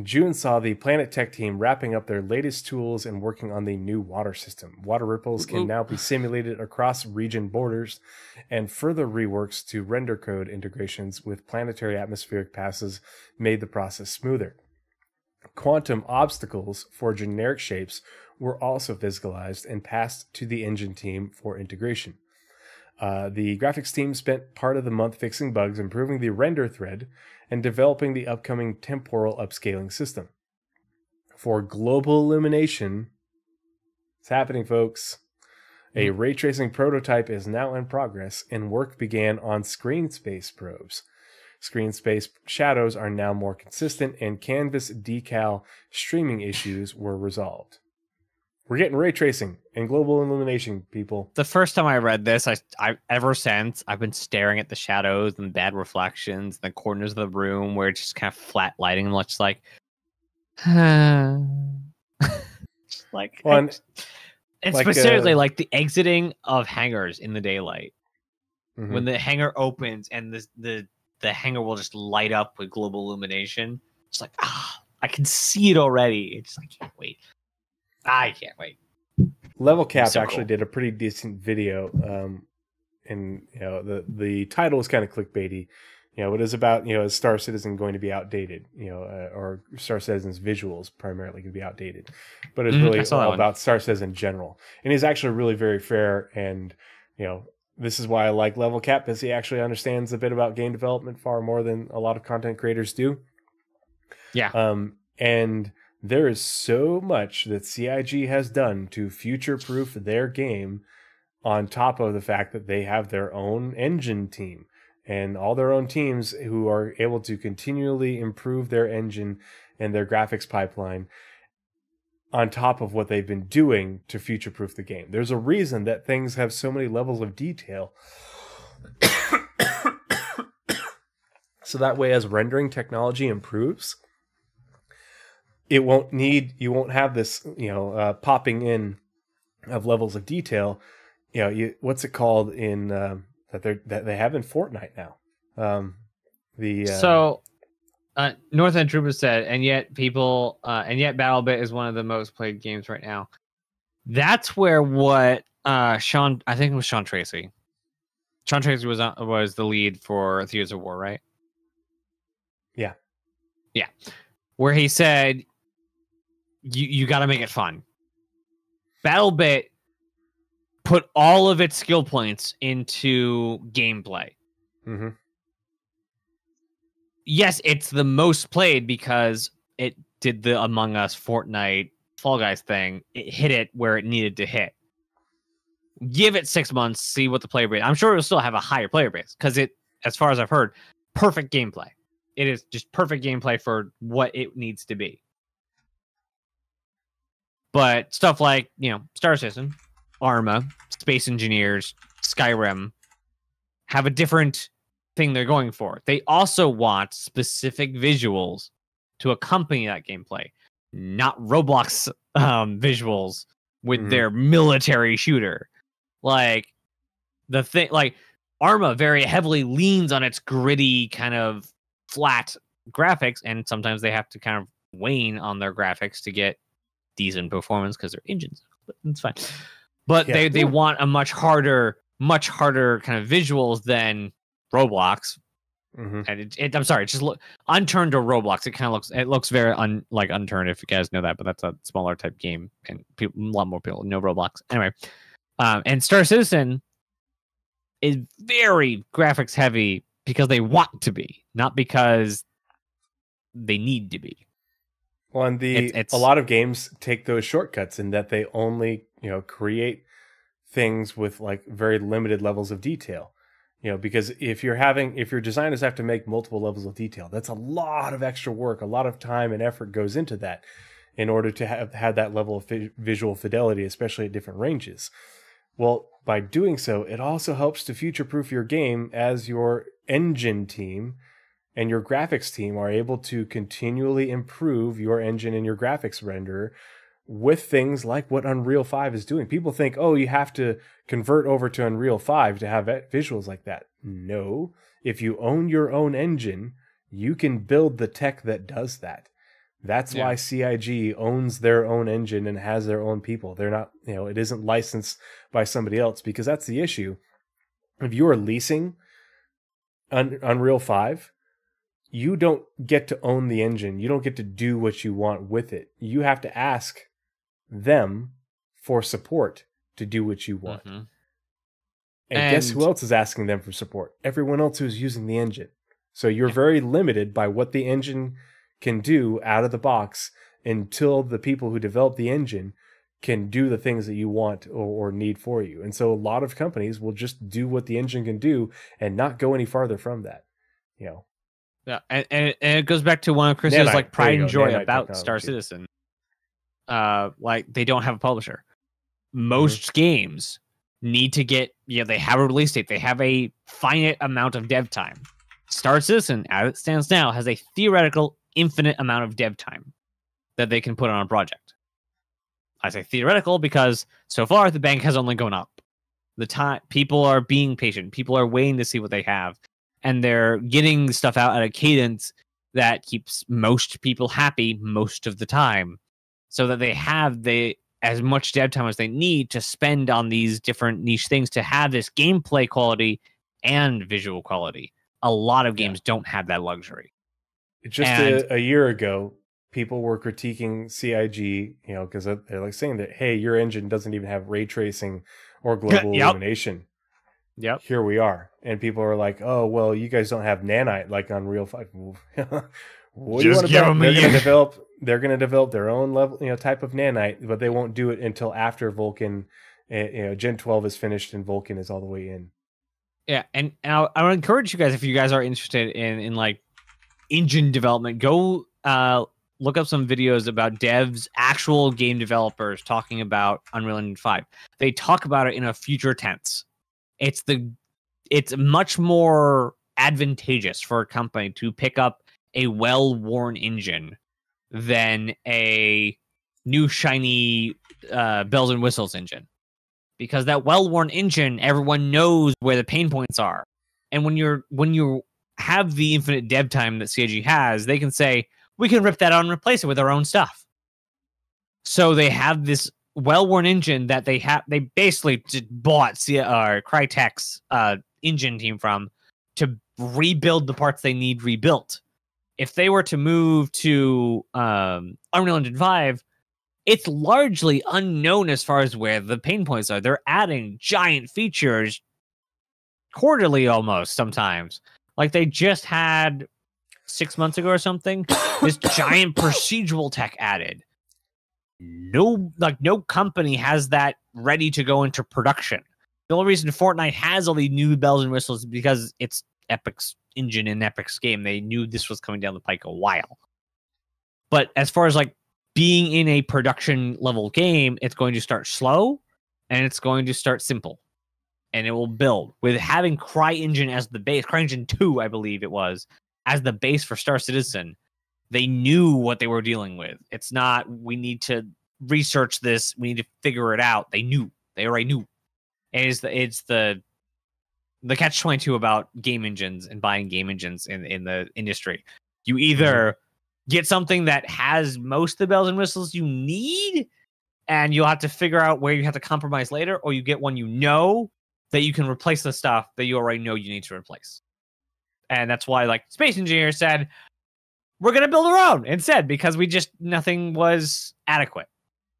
June saw the Planet Tech team wrapping up their latest tools and working on the new water system. Water ripples can now be simulated across region borders, and further reworks to render code integrations with planetary atmospheric passes made the process smoother. Quantum obstacles for generic shapes were also physicalized and passed to the engine team for integration. The graphics team spent part of the month fixing bugs, improving the render thread, and developing the upcoming temporal upscaling system. For global illumination, it's happening, folks. A ray tracing prototype is now in progress, and work began on screen space probes. Screen space shadows are now more consistent, and canvas decal streaming issues were resolved. We're getting ray tracing and global illumination, people. The first time I read this, I ever since, I've been staring at the shadows and bad reflections, the corners of the room where it's just kind of flat lighting, and just like, like, Well, and like, specifically like the exiting of hangars in the daylight. Mhm. When the hangar opens and the hangar will just light up with global illumination. It's like, I can see it already. It's like, I can't wait. I can't wait. Level Cap So actually cool. did a pretty decent video, and the title is kind of clickbaity. It is about is Star Citizen going to be outdated? Or Star Citizen's visuals primarily going to be outdated, but it's really all about Star Citizen in general. And he's actually really very fair, and this is why I like Level Cap, because he actually understands a bit about game development far more than a lot of content creators do. Yeah. And there is so much that CIG has done to future-proof their game, on top of the fact that they have their own engine team and all their own teams who are able to continually improve their engine and their graphics pipeline on top of what they've been doing to future-proof the game. There's a reason that things have so many levels of detail. So that way, as rendering technology improves, you won't have this, popping in of levels of detail. What's it called in that they have in Fortnite now? North End Trooper said, and yet BattleBit is one of the most played games right now. That's where Sean, I think it was Sean Tracy. Sean Tracy was the lead for Theaters of War, right? Yeah. Yeah. Where he said, you got to make it fun. BattleBit put all of its skill points into gameplay. Mm-hmm. Yes, it's the most played because it did the Among Us, Fortnite, Fall Guys thing. It hit it where it needed to hit. Give it 6 months, see what the player base. I'm sure it'll still have a higher player base because it, as far as I've heard, perfect gameplay. It is just perfect gameplay for what it needs to be. But stuff like, Star Citizen, Arma, Space Engineers, Skyrim have a different thing they're going for. They also want specific visuals to accompany that gameplay, not Roblox visuals with their military shooter. Like Arma very heavily leans on its gritty kind of flat graphics, and sometimes they have to kind of wane on their graphics to get decent performance because they're engines. But it's fine. But they want a much harder kind of visuals than Roblox. Mm-hmm. And I'm sorry, it's just Unturned or Roblox. It looks very Unturned, if you guys know that, but that's a smaller type game, and a lot more people know Roblox. Anyway, and Star Citizen is very graphics heavy because they want to be, not because they need to be. Well, and a lot of games take those shortcuts in that they only create things with very limited levels of detail. Because if your designers have to make multiple levels of detail, that's a lot of extra work. A lot of time and effort goes into that in order to have that level of visual fidelity, especially at different ranges. Well, by doing so, it also helps to future-proof your game as your engine team and your graphics team are able to continually improve your engine and your graphics renderer with things like what Unreal 5 is doing. People think, you have to convert over to Unreal 5 to have visuals like that. No. If you own your own engine, you can build the tech that does that. That's why CIG owns their own engine and has their own people. They're not, it isn't licensed by somebody else, because that's the issue. If you are leasing Unreal 5, you don't get to own the engine. You don't get to do what you want with it. You have to ask them for support to do what you want. Mm-hmm. And guess who else is asking them for support? Everyone else who's using the engine. So you're very limited by what the engine can do out of the box until the people who develop the engine can do the things that you want or need for you. And so a lot of companies will just do what the engine can do and not go any farther from that. You know. Yeah, and it goes back to one of Chris's Nanite, like pride and joy Nanite about technology. Star Citizen. Like they don't have a publisher. Most games need to get, they have a release date. They have a finite amount of dev time. Star Citizen, as it stands now, has a theoretical infinite amount of dev time that they can put on a project. I say theoretical because so far the bank has only gone up. The time people are being patient. People are waiting to see what they have, and they're getting stuff out at a cadence that keeps most people happy most of the time, so that they have as much dev time as they need to spend on these different niche things to have this gameplay quality and visual quality. A lot of games don't have that luxury. Just a year ago, people were critiquing CIG, because they're like saying that, hey, your engine doesn't even have ray tracing or global illumination. Yep. Here we are. And people are like, oh, well, you guys don't have nanite like Unreal 5. What do you want to build? They're going to develop their own level, type of nanite, but they won't do it until after Vulkan, Gen 12 is finished and Vulkan is all the way in. Yeah, and I would encourage you guys, if you guys are interested in like engine development, go look up some videos about devs, actual game developers talking about Unreal Engine 5. They talk about it in a future tense. It's much more advantageous for a company to pick up a well-worn engine than a new shiny bells and whistles engine. Because that well-worn engine, everyone knows where the pain points are. And when you have the infinite dev time that CIG has, they can say, we can rip that out and replace it with our own stuff. So they have this well-worn engine that they basically just bought Crytek's engine team from to rebuild the parts they need rebuilt. If they were to move to Unreal Engine 5, it's largely unknown as far as where the pain points are. They're adding giant features quarterly almost sometimes. Like they just had 6 months ago or something, this giant procedural tech added. No company has that ready to go into production. The only reason Fortnite has all these new bells and whistles is because it's Epic's engine and Epic's game. They knew this was coming down the pike a while. But as far as like being in a production level game, it's going to start slow and it's going to start simple. And it will build with having CryEngine as the base. CryEngine 2, I believe it was, as the base for Star Citizen. They knew what they were dealing with. It's not, we need to research this, we need to figure it out. They knew. They already knew. And it's the catch-22 about game engines and buying game engines in the industry. You either get something that has most of the bells and whistles you need, and you'll have to figure out where you have to compromise later, or you get one that you can replace the stuff that you already know you need to replace. And that's why, like, Space Engineer said, we're going to build our own instead, because nothing was adequate.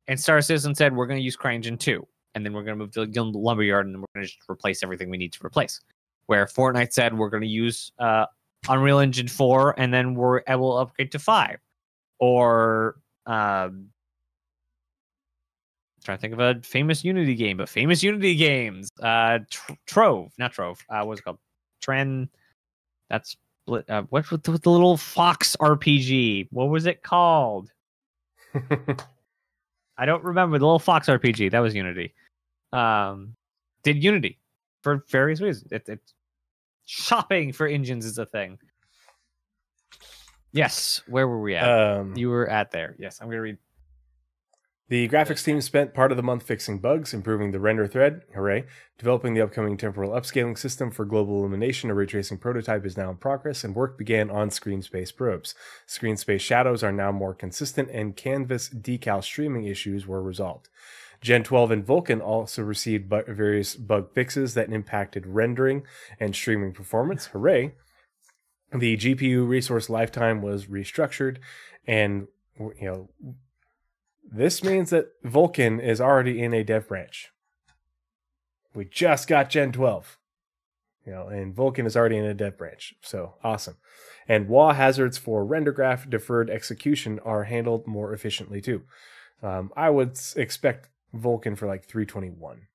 And Star Citizen said, we're going to use CryEngine 2, and then we're going to move to the Lumberyard, and then we're going to just replace everything we need to replace. Where Fortnite said, we're going to use Unreal Engine 4, and then we'll upgrade to 5. Or, trying to think of a famous Unity game, but famous Unity games. Trove, not Trove. What's it called? That's what's with the little fox RPG? What was it called? I don't remember. The little fox RPG. That was Unity. Did Unity for various reasons. It's shopping for engines is a thing. Yes. Where were we at? You were at there. Yes. I'm going to read. The graphics team spent part of the month fixing bugs, improving the render thread, hooray, developing the upcoming temporal upscaling system for global illumination. A ray tracing prototype is now in progress, and work began on screen space probes. Screen space shadows are now more consistent, and canvas decal streaming issues were resolved. Gen 12 and Vulkan also received various bug fixes that impacted rendering and streaming performance, hooray. The GPU resource lifetime was restructured, and this means that Vulkan is already in a dev branch. We just got Gen 12. And Vulkan is already in a dev branch. So awesome. And WA hazards for render graph deferred execution are handled more efficiently too. I would expect Vulkan for like 321.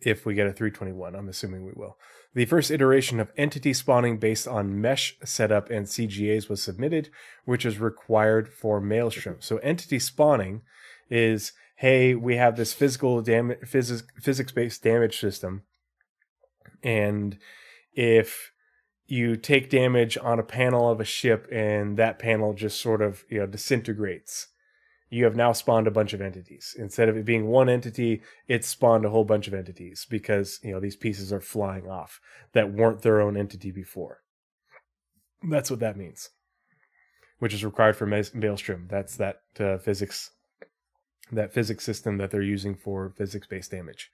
If we get a 321, I'm assuming we will. The first iteration of entity spawning based on mesh setup and CGAs was submitted, which is required for Maelstrom. So entity spawning is, hey, we have this physics-based damage system, and if you take damage on a panel of a ship and that panel just sort of disintegrates, you have now spawned a bunch of entities. Instead of it being one entity, it's spawned a whole bunch of entities because these pieces are flying off that weren't their own entity before. That's what that means, which is required for Maelstrom. That's that physics system that they're using for physics-based damage.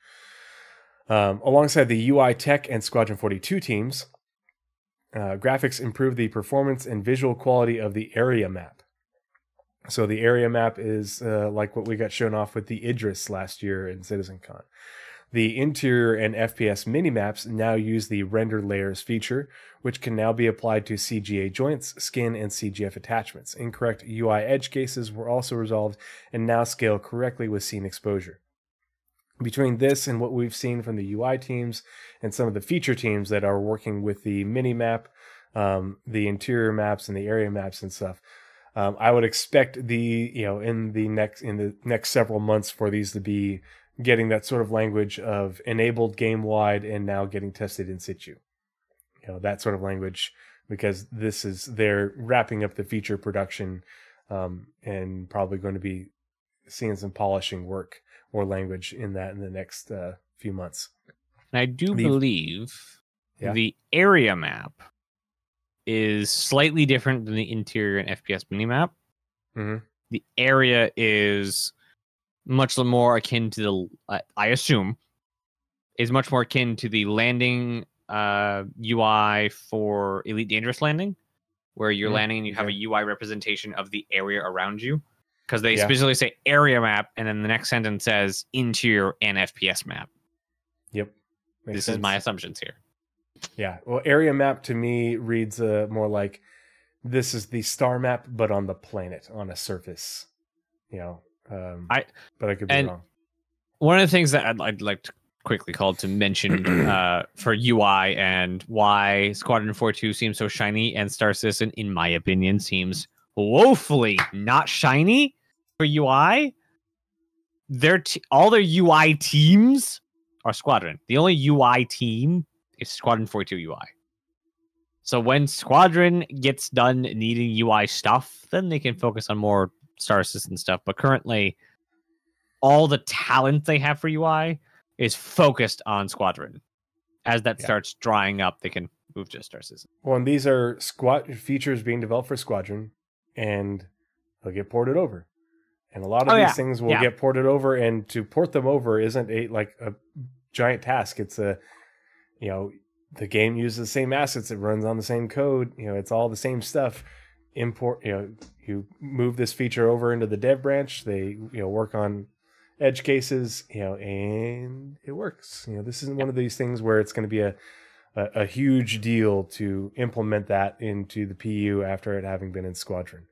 Alongside the UI Tech and Squadron 42 teams, graphics improve the performance and visual quality of the area map. So the area map is like what we got shown off with the Idris last year in CitizenCon. The interior and FPS minimaps now use the render layers feature, which can now be applied to CGA joints, skin, and CGF attachments. Incorrect UI edge cases were also resolved and now scale correctly with scene exposure. Between this and what we've seen from the UI teams and some of the feature teams that are working with the minimap, the interior maps and the area maps and stuff, I would expect in the next several months for these to be getting that sort of language of enabled game wide and now getting tested in situ. That sort of language, because they're wrapping up the feature production and probably going to be seeing some polishing work or language in the next few months. And I do believe the area map is slightly different than the interior and FPS minimap. Mm-hmm. The area is much more akin to I assume, is much more akin to the landing UI for Elite Dangerous Landing, where you're landing and you have a UI representation of the area around you. Because they specifically say area map, and then the next sentence says interior and FPS map. Yep. This is my assumptions here. Yeah, well, area map to me reads more like this is the star map, but on the planet, on a surface. But I could be wrong. One of the things that I'd like to quickly call to mention for UI and why Squadron 42 seems so shiny and Star Citizen, in my opinion, seems woefully not shiny for UI. All their UI teams are Squadron. The only UI team is Squadron 42 UI. So when Squadron gets done needing UI stuff, then they can focus on more Star Citizen stuff. But currently, all the talent they have for UI is focused on Squadron. As that starts drying up, they can move to Star Citizen. Well, and these are features being developed for Squadron, and they'll get ported over. And a lot of these things will get ported over, and to port them over isn't a giant task. It's the game uses the same assets, it runs on the same code, it's all the same stuff. Import, you move this feature over into the dev branch, they work on edge cases, and it works. This isn't one of these things where it's going to be a huge deal to implement that into the PU after it having been in Squadron.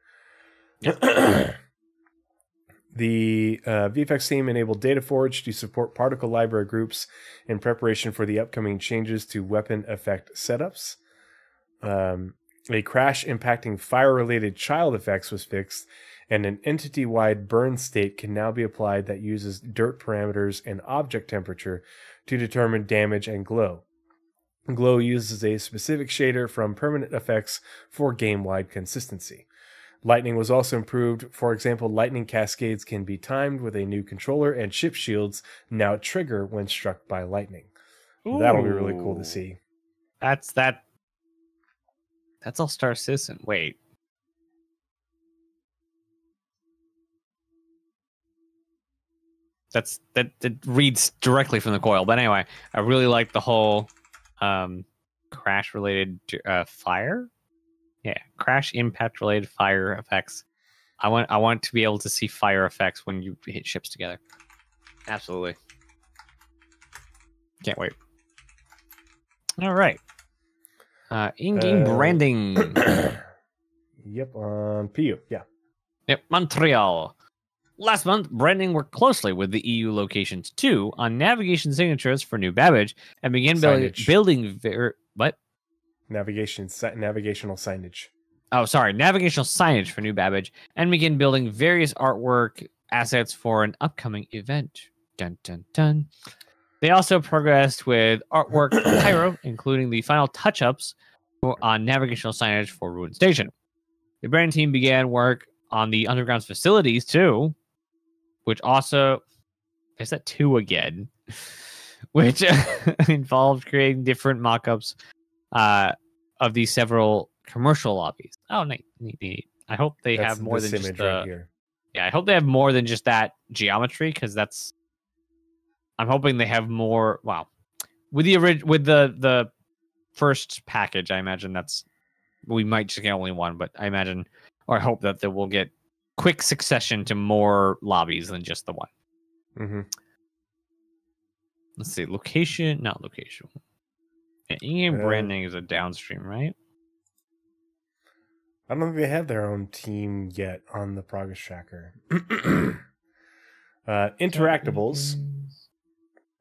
The VFX team enabled DataForge to support particle library groups in preparation for the upcoming changes to weapon effect setups. A crash impacting fire-related child effects was fixed, and an entity-wide burn state can now be applied that uses dirt parameters and object temperature to determine damage and glow. Glow uses a specific shader from permanent effects for game-wide consistency. Lightning was also improved. For example, lightning cascades can be timed with a new controller, and ship shields now trigger when struck by lightning. Ooh. That'll be really cool to see. That's all Star Citizen. Wait. That reads directly from the coil. But anyway, I really like the whole crash related fire. Yeah, crash impact related fire effects. I want to be able to see fire effects when you hit ships together. Absolutely. Can't wait. All right. In-game branding. Yep, on PU. Yeah. Yep, Montreal. Last month, branding worked closely with the EU locations too on navigation signatures for New Babbage and began building. What? Navigational signage. Oh, sorry, navigational signage for New Babbage and began building various artwork assets for an upcoming event. Dun dun dun. They also progressed with artwork for Pyro, including the final touch-ups on navigational signage for Ruin Station. The brand team began work on the underground facilities too, which also is that 2 again, which involved creating different mock-ups of these several commercial lobbies. Oh, neat. I hope they have more than just right here. Yeah, I hope they have more than just that geometry, because I'm hoping they have more. Wow, with the first package, I imagine we might just get only one, but I imagine, or I hope that they will get quick succession to more lobbies than just the one. Mm-hmm. Let's see, not location. Yeah, in-game branding is a downstream, right? I don't think they have their own team yet on the progress tracker. Interactables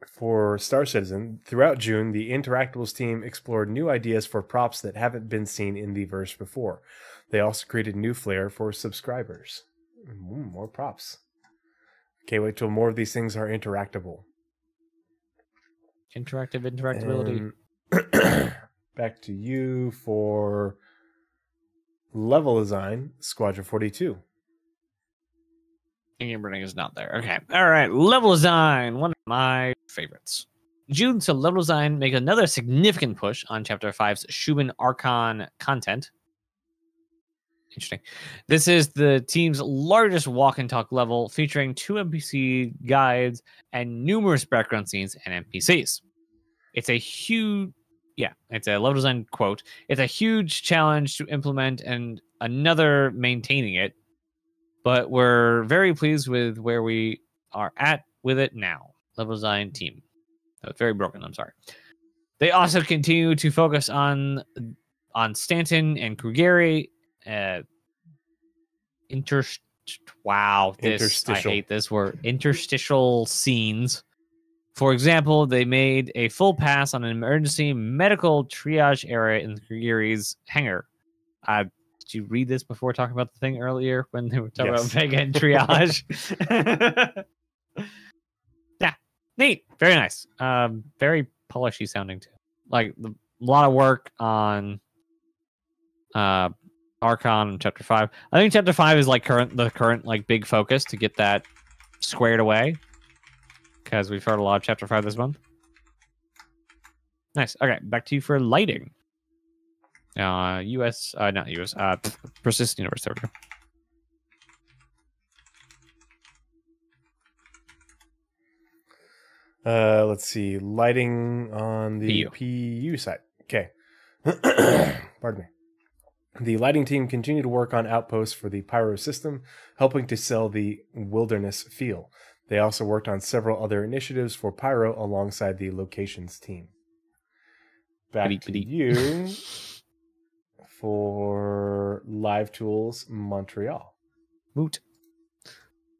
for Star Citizen. Throughout June, the Interactables team explored new ideas for props that haven't been seen in the verse before. They also created new flair for subscribers. More props. Can't wait till more of these things are interactable. Interactability. Back to you for level design, Squadron 42. In-game branding is not there. Okay. All right. Level design. One of my favorites. June saw level design make another significant push on Chapter 5's Schumann Archon content. Interesting. This is the team's largest walk and talk level, featuring 2 NPC guides and numerous background scenes and NPCs. It's a level design quote. It's a huge challenge to implement and another maintaining it, but we're very pleased with where we are at with it now. Level design team. That was very broken. I'm sorry. They also continue to focus on Stanton and Krugeri. Interstitial. I hate this word. Interstitial scenes. For example, they made a full pass on an emergency medical triage area in Krugeri's hangar. Did you read this before talking about the thing earlier when they were talking about Vega and triage? Yeah, neat. Very nice. Very polishy sounding too. Like a lot of work on Archon in Chapter 5. I think Chapter 5 is like the current like big focus to get that squared away, because we've heard a lot of Chapter 5 this month. Nice. Okay, back to you for lighting. Not US, Persistent Universe. There we go. Let's see. Lighting on the PU side. Okay. Pardon me. The lighting team continued to work on outposts for the Pyro system, helping to sell the wilderness feel. They also worked on several other initiatives for Pyro alongside the locations team. Back to you for Live Tools Montreal. Moot.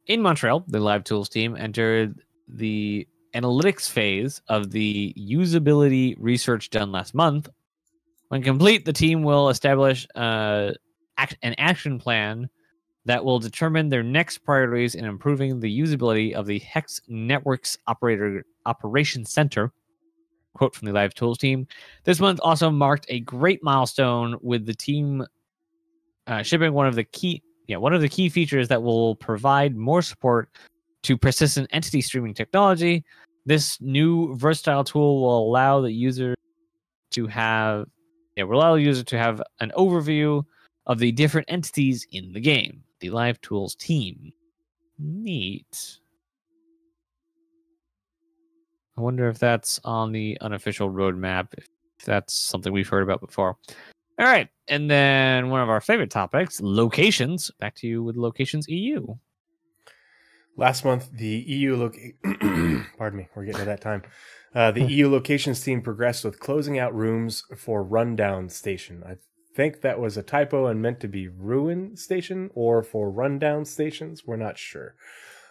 In Montreal, the Live Tools team entered the analytics phase of the usability research done last month. When complete, the team will establish an action plan that will determine their next priorities in improving the usability of the Hex Networks Operations Center. Quote from the Live Tools team. This month also marked a great milestone with the team shipping one of the key features that will provide more support to persistent entity streaming technology. This new versatile tool will allow the user to have an overview of the different entities in the game. The Live Tools team. Neat. I wonder if that's on the unofficial roadmap, if that's something we've heard about before. All right. And then one of our favorite topics, locations. Back to you with Locations EU. Last month, the EU pardon me, we're getting to that time. The EU locations team progressed with closing out rooms for Rundown Station. I think that was a typo and meant to be Ruin Station or for Rundown Stations. We're not sure.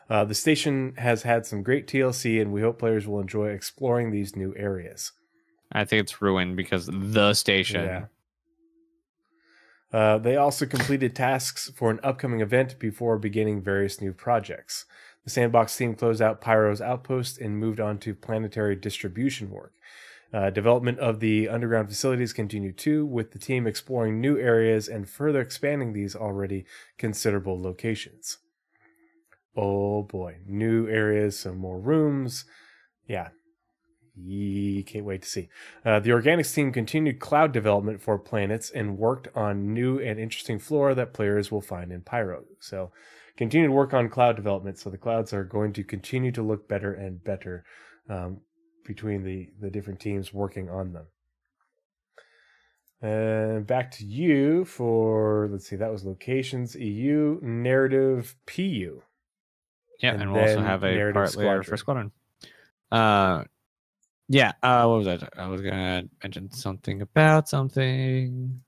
The station has had some great TLC, and we hope players will enjoy exploring these new areas. I think it's Ruin because the station. Yeah. They also completed tasks for an upcoming event before beginning various new projects. The Sandbox team closed out Pyro's outpost and moved on to planetary distribution work. Development of the underground facilities continued too, with the team exploring new areas and further expanding these already considerable locations. Oh boy, new areas, some more rooms. Yeah. Can't wait to see. The Organics team continued cloud development for planets and worked on new and interesting flora that players will find in Pyro. So, continued work on cloud development. So the clouds are going to continue to look better and better between the different teams working on them. Back to you for, let's see, that was locations, EU, narrative, PU. Yeah, and we'll also have a part later for Squadron. Yeah, what was that? I was gonna mention something about something.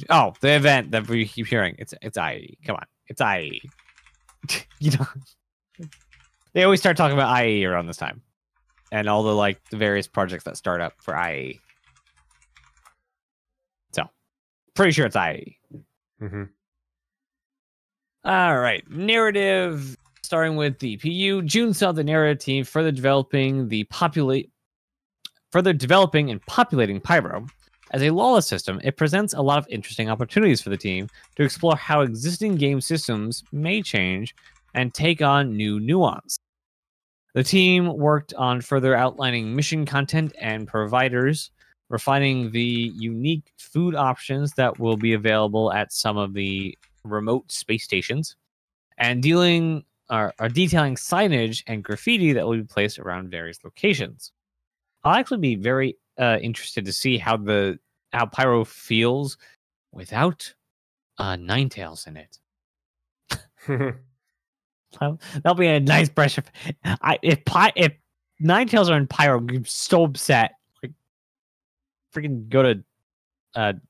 Oh, the event that we keep hearing. It's IE. Come on, it's IE. You know, they always start talking about IE around this time, and all the the various projects that start up for IE. So, pretty sure it's IE. Mm-hmm. All right, narrative. Starting with the PU, June saw the narrative team further developing and populating Pyro. As a lawless system, it presents a lot of interesting opportunities for the team to explore how existing game systems may change and take on new nuance. The team worked on further outlining mission content and providers, refining the unique food options that will be available at some of the remote space stations, and detailing signage and graffiti that will be placed around various locations. I'll actually be very interested to see how Pyro feels without Ninetales in it. That'll be a nice brush. If Ninetales are in Pyro, I'm so upset. Like, freaking go to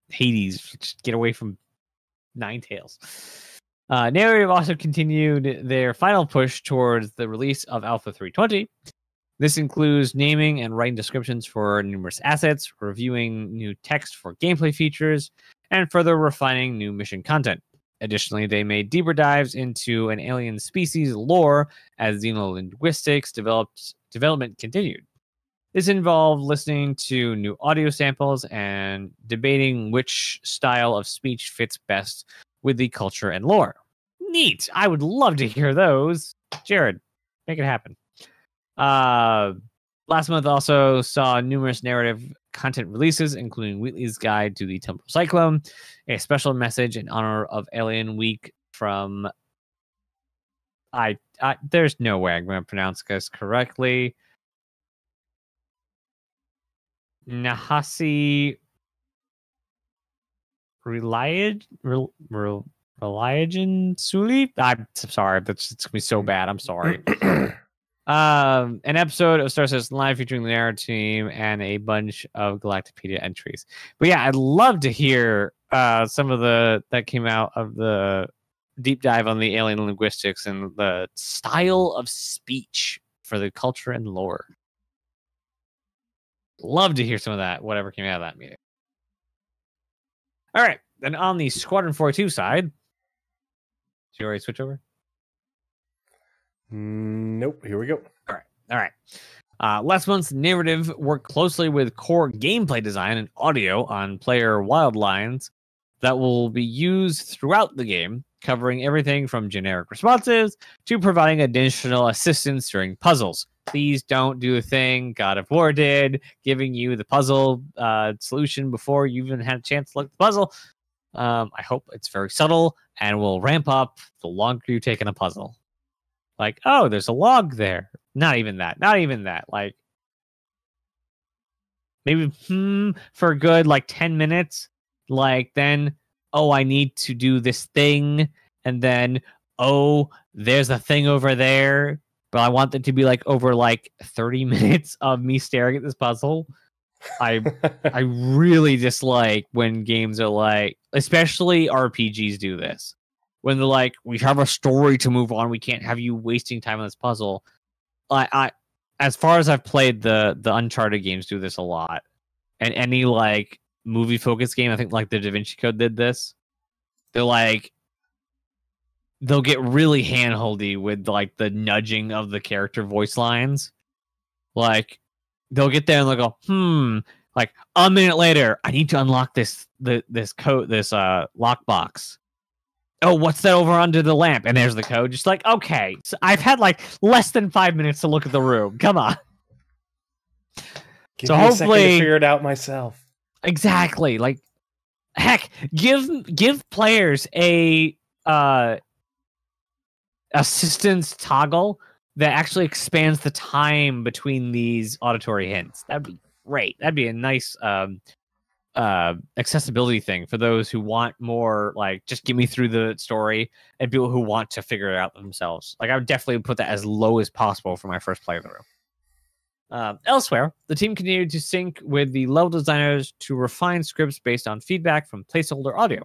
Hades. Just get away from Ninetales. Narrative also continued their final push towards the release of Alpha 320. This includes naming and writing descriptions for numerous assets, reviewing new text for gameplay features, and further refining new mission content. Additionally, they made deeper dives into an alien species lore as xenolinguistics development continued. This involved listening to new audio samples and debating which style of speech fits best with the culture and lore. Neat. I would love to hear those. Jared, make it happen. Last month also saw numerous narrative content releases, including Wheatley's Guide to the Temporal Cyclone, a special message in honor of Alien Week from... there's no way I'm going to pronounce this correctly. Nahasi Reliagen Suli? I'm sorry, it's going to be so bad. I'm sorry. An episode of Star Citizen Live featuring the narrative team and a bunch of Galactopedia entries. But yeah, I'd love to hear some of that came out of the deep dive on the alien linguistics and the style of speech for the culture and lore. Love to hear some of that, whatever came out of that meeting. All right, then on the Squadron 42 side, did you already switch over? Nope. Here we go. All right. Last month's narrative worked closely with core gameplay design and audio on player wild lines that will be used throughout the game, covering everything from generic responses to providing additional assistance during puzzles. Please don't do a thing God of War did, giving you the puzzle solution before you even had a chance to look at the puzzle. I hope it's very subtle and will ramp up the longer you take in a puzzle. Like, oh, there's a log there. Not even that. Like, maybe for a good 10 minutes. Like, then, oh, I need to do this thing. And then, oh, there's a thing over there, but I want it to be like over like 30 minutes of me staring at this puzzle. I really dislike when games are like, especially RPGs do this. When they're like, we have a story to move on, we can't have you wasting time on this puzzle. I as far as I've played, the Uncharted games do this a lot. And any like movie focused game, I think like the Da Vinci Code did this. They're like, they'll get really handholdy with like the nudging of the character voice lines. Like they'll get there and they'll go, like a minute later, I need to unlock this code, this lockbox. Oh, what's that over under the lamp? And there's the code. Just like, okay, so I've had like less than 5 minutes to look at the room. Come on. Give me a second to figure it out myself. Exactly. Like, heck, give players a assistance toggle that actually expands the time between these auditory hints. That'd be great. That'd be a nice accessibility thing for those who want more, like, just get me through the story, and people who want to figure it out themselves. Like, I would definitely put that as low as possible for my first playthrough. Elsewhere, the team continued to sync with the level designers to refine scripts based on feedback from placeholder audio.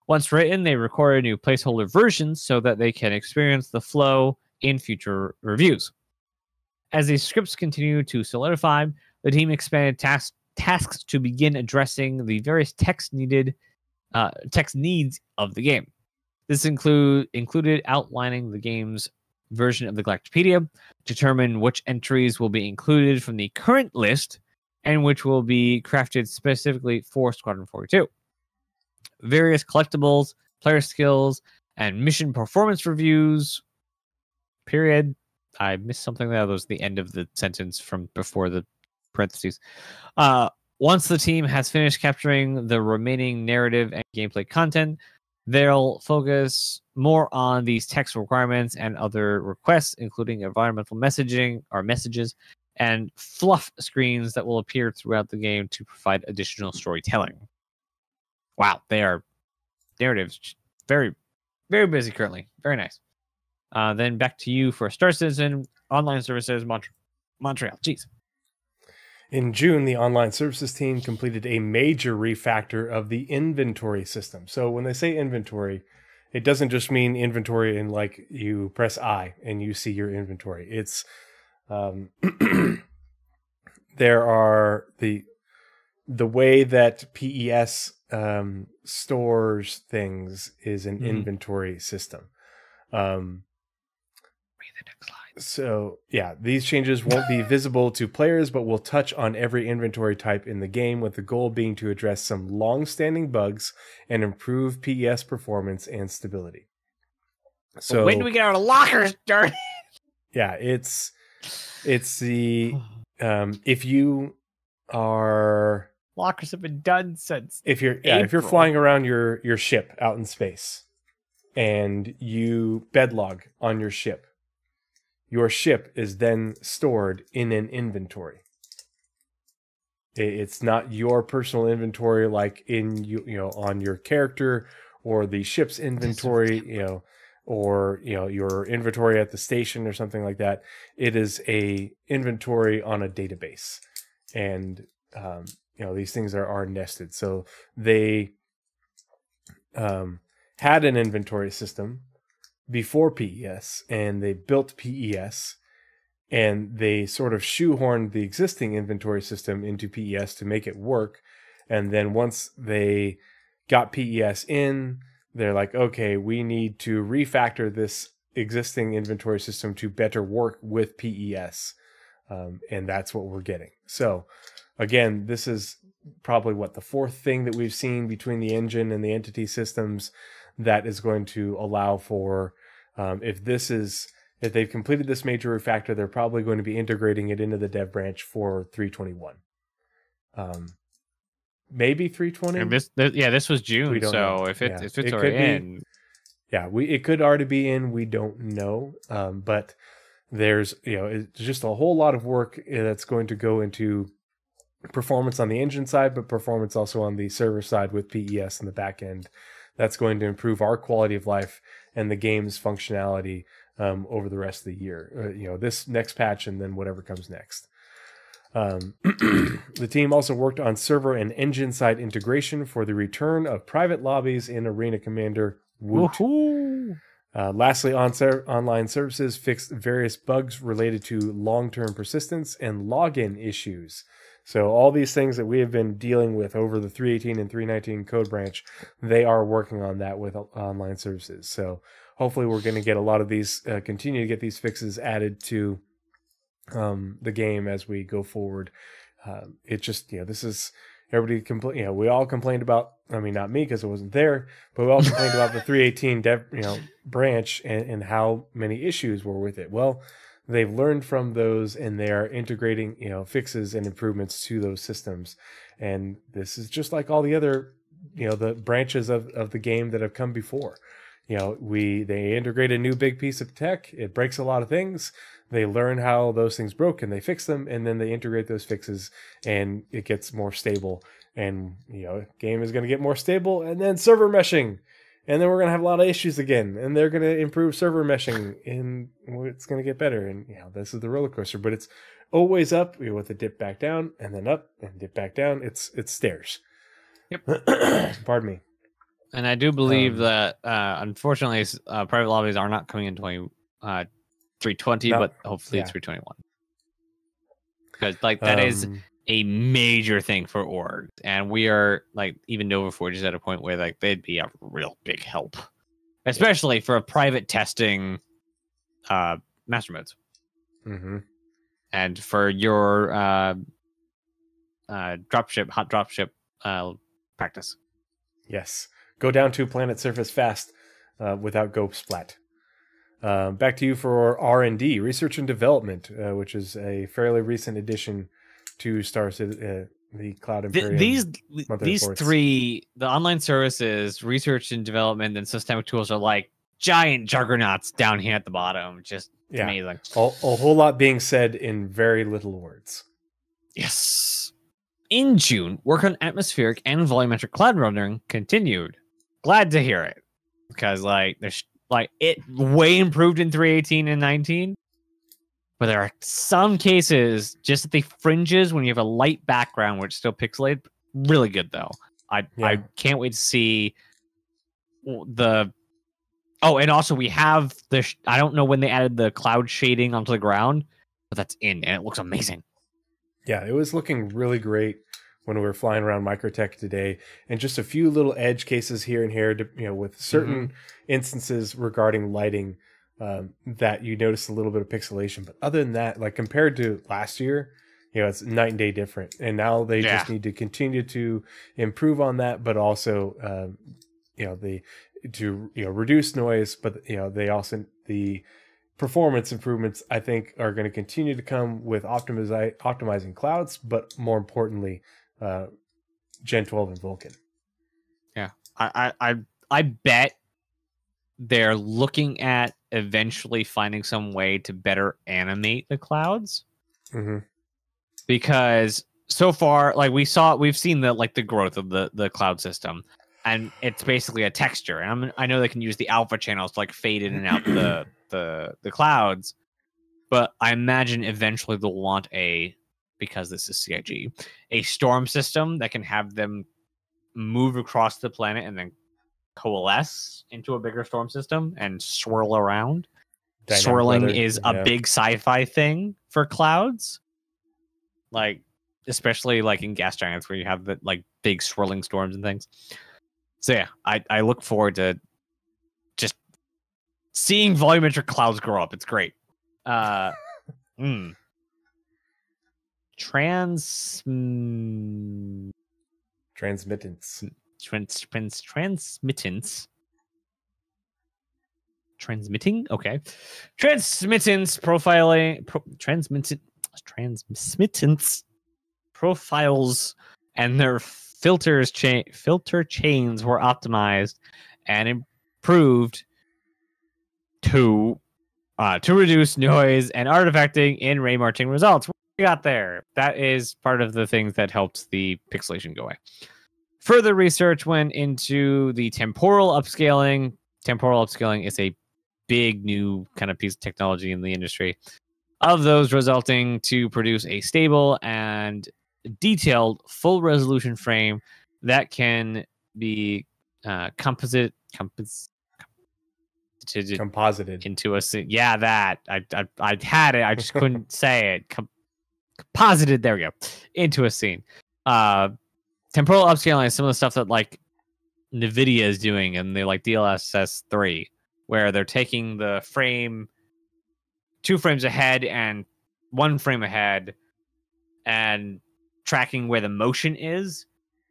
Once written, they recorded new placeholder versions so that they can experience the flow in future reviews. As these scripts continue to solidify, the team expanded tasks to begin addressing the various text needs of the game. This included outlining the game's version of the Galactopedia, determine which entries will be included from the current list and which will be crafted specifically for Squadron 42. Various collectibles, player skills, and mission performance reviews. Period. I missed something there. That was the end of the sentence from before the parentheses. Once the team has finished capturing the remaining narrative and gameplay content, they'll focus more on these text requirements and other requests, including environmental messaging or messages and fluff screens that will appear throughout the game to provide additional storytelling. Wow, they are narratives very, very busy currently. Very nice. Then back to you for Star Citizen Online Services Montreal. Jeez. In June, the online services team completed a major refactor of the inventory system. So when they say inventory, it doesn't just mean inventory and like you press I and you see your inventory. It's there are the way that PES stores things is an inventory system. So, yeah, these changes won't be visible to players, but will touch on every inventory type in the game, with the goal being to address some long-standing bugs and improve PES performance and stability. So, when do we get our lockers dirty? Yeah, it's the if you are lockers have been done since if you're flying around your ship out in space and you bedlog on your ship is then stored in an inventory. It's not your personal inventory like in on your character or the ship's inventory, or your inventory at the station or something like that. It is a inventory on a database, and these things are nested. So they had an inventory system before PES, and they built PES, and they sort of shoehorned the existing inventory system into PES to make it work. And then once they got PES in, they're like, okay, we need to refactor this existing inventory system to better work with PES. And that's what we're getting. So again, this is probably the fourth thing that we've seen between the engine and the entity systems that is going to allow for, if they've completed this major refactor, they're probably going to be integrating it into the dev branch for 321. Maybe 320. This was June. So know. If it's already in, it could already be in. We don't know, but there's it's just a whole lot of work that's going to go into performance on the engine side, but performance also on the server side with PES in the back end. That's going to improve our quality of life and the game's functionality over the rest of the year. This next patch and then whatever comes next. The team also worked on server and engine side integration for the return of private lobbies in Arena Commander Woot. Lastly, online services fixed various bugs related to long-term persistence and login issues. So all these things that we have been dealing with over the 318 and 319 code branch, they are working on that with online services. So hopefully we're going to get a lot of these, continue to get these fixes added to the game as we go forward. It just, this is everybody we all complained about, I mean, not me because I wasn't there, but we all complained about the 318 branch and how many issues were with it. Well, they've learned from those and they are integrating, fixes and improvements to those systems. And this is just like all the other, the branches of the game that have come before. They integrate a new big piece of tech. It breaks a lot of things. They learn how those things broke and they fix them, and then they integrate those fixes and it gets more stable. And, game is going to get more stable, and then server meshing. And then we're going to have a lot of issues again, and they're going to improve server meshing, and it's going to get better. And, this is the roller coaster, but it's always up with a dip back down and then up and dip back down. It's stairs. Yep. Pardon me. And I do believe that, unfortunately, private lobbies are not coming in 320, but hopefully it's 321. Because that is a major thing for orgs, and we are even Nova Forge is at a point where they'd be a real big help, especially for private testing master modes, and for your hot dropship practice. Yes. Go down to planet surface fast without go splat. Back to you for R&D, research and development, which is a fairly recent addition to Star Citizen, the Cloud Imperium. These three, the online services, research and development, and systemic tools are like giant juggernauts down here at the bottom. Just amazing. A whole lot being said in very little words. Yes. In June, work on atmospheric and volumetric cloud rendering continued. Glad to hear it, because there's it way improved in 318 and 19, but there are some cases just at the fringes when you have a light background which still pixelated. Really good though. I can't wait to see and also we have I don't know when they added the cloud shading onto the ground, but that's in and it looks amazing. Yeah, it was looking really great when we were flying around Microtech today, and just a few little edge cases here and here, with certain instances regarding lighting that you notice a little bit of pixelation. But other than that, compared to last year, it's night and day different. And now they just need to continue to improve on that, but also, reduce noise. But they also the performance improvements I think are going to continue to come with optimizing clouds, but more importantly, Gen 12 and Vulkan. Yeah, I bet they're looking at eventually finding some way to better animate the clouds. Because so far, we've seen the growth of the cloud system, and it's basically a texture. And I know they can use the alpha channels to fade in and out the clouds, but I imagine eventually they'll want because this is CIG, a storm system that can have them move across the planet and then coalesce into a bigger storm system and swirl around. Dynamic Swirling weather, is a big sci-fi thing for clouds, especially in gas giants where you have the big swirling storms and things. So yeah, I look forward to just seeing volumetric clouds grow up. It's great. Transmittance. Transmitting. Okay. Transmittance profiling. Transmittance profiles and their filter chains were optimized and improved to reduce noise and artifacting in ray marching results. We got there. That is part of the things that helped the pixelation go away. Further research went into the temporal upscaling temporal upscaling is a big new kind of piece of technology in the industry. Of those resulting to produce a stable and detailed full resolution frame that can be composited into a scene. Yeah, that I had it. I just couldn't say it. Composited. There we go. Into a scene. Temporal upscaling is some of the stuff that like NVIDIA is doing in the like DLSS 3, where they're taking the frame 2 frames ahead and 1 frame ahead and tracking where the motion is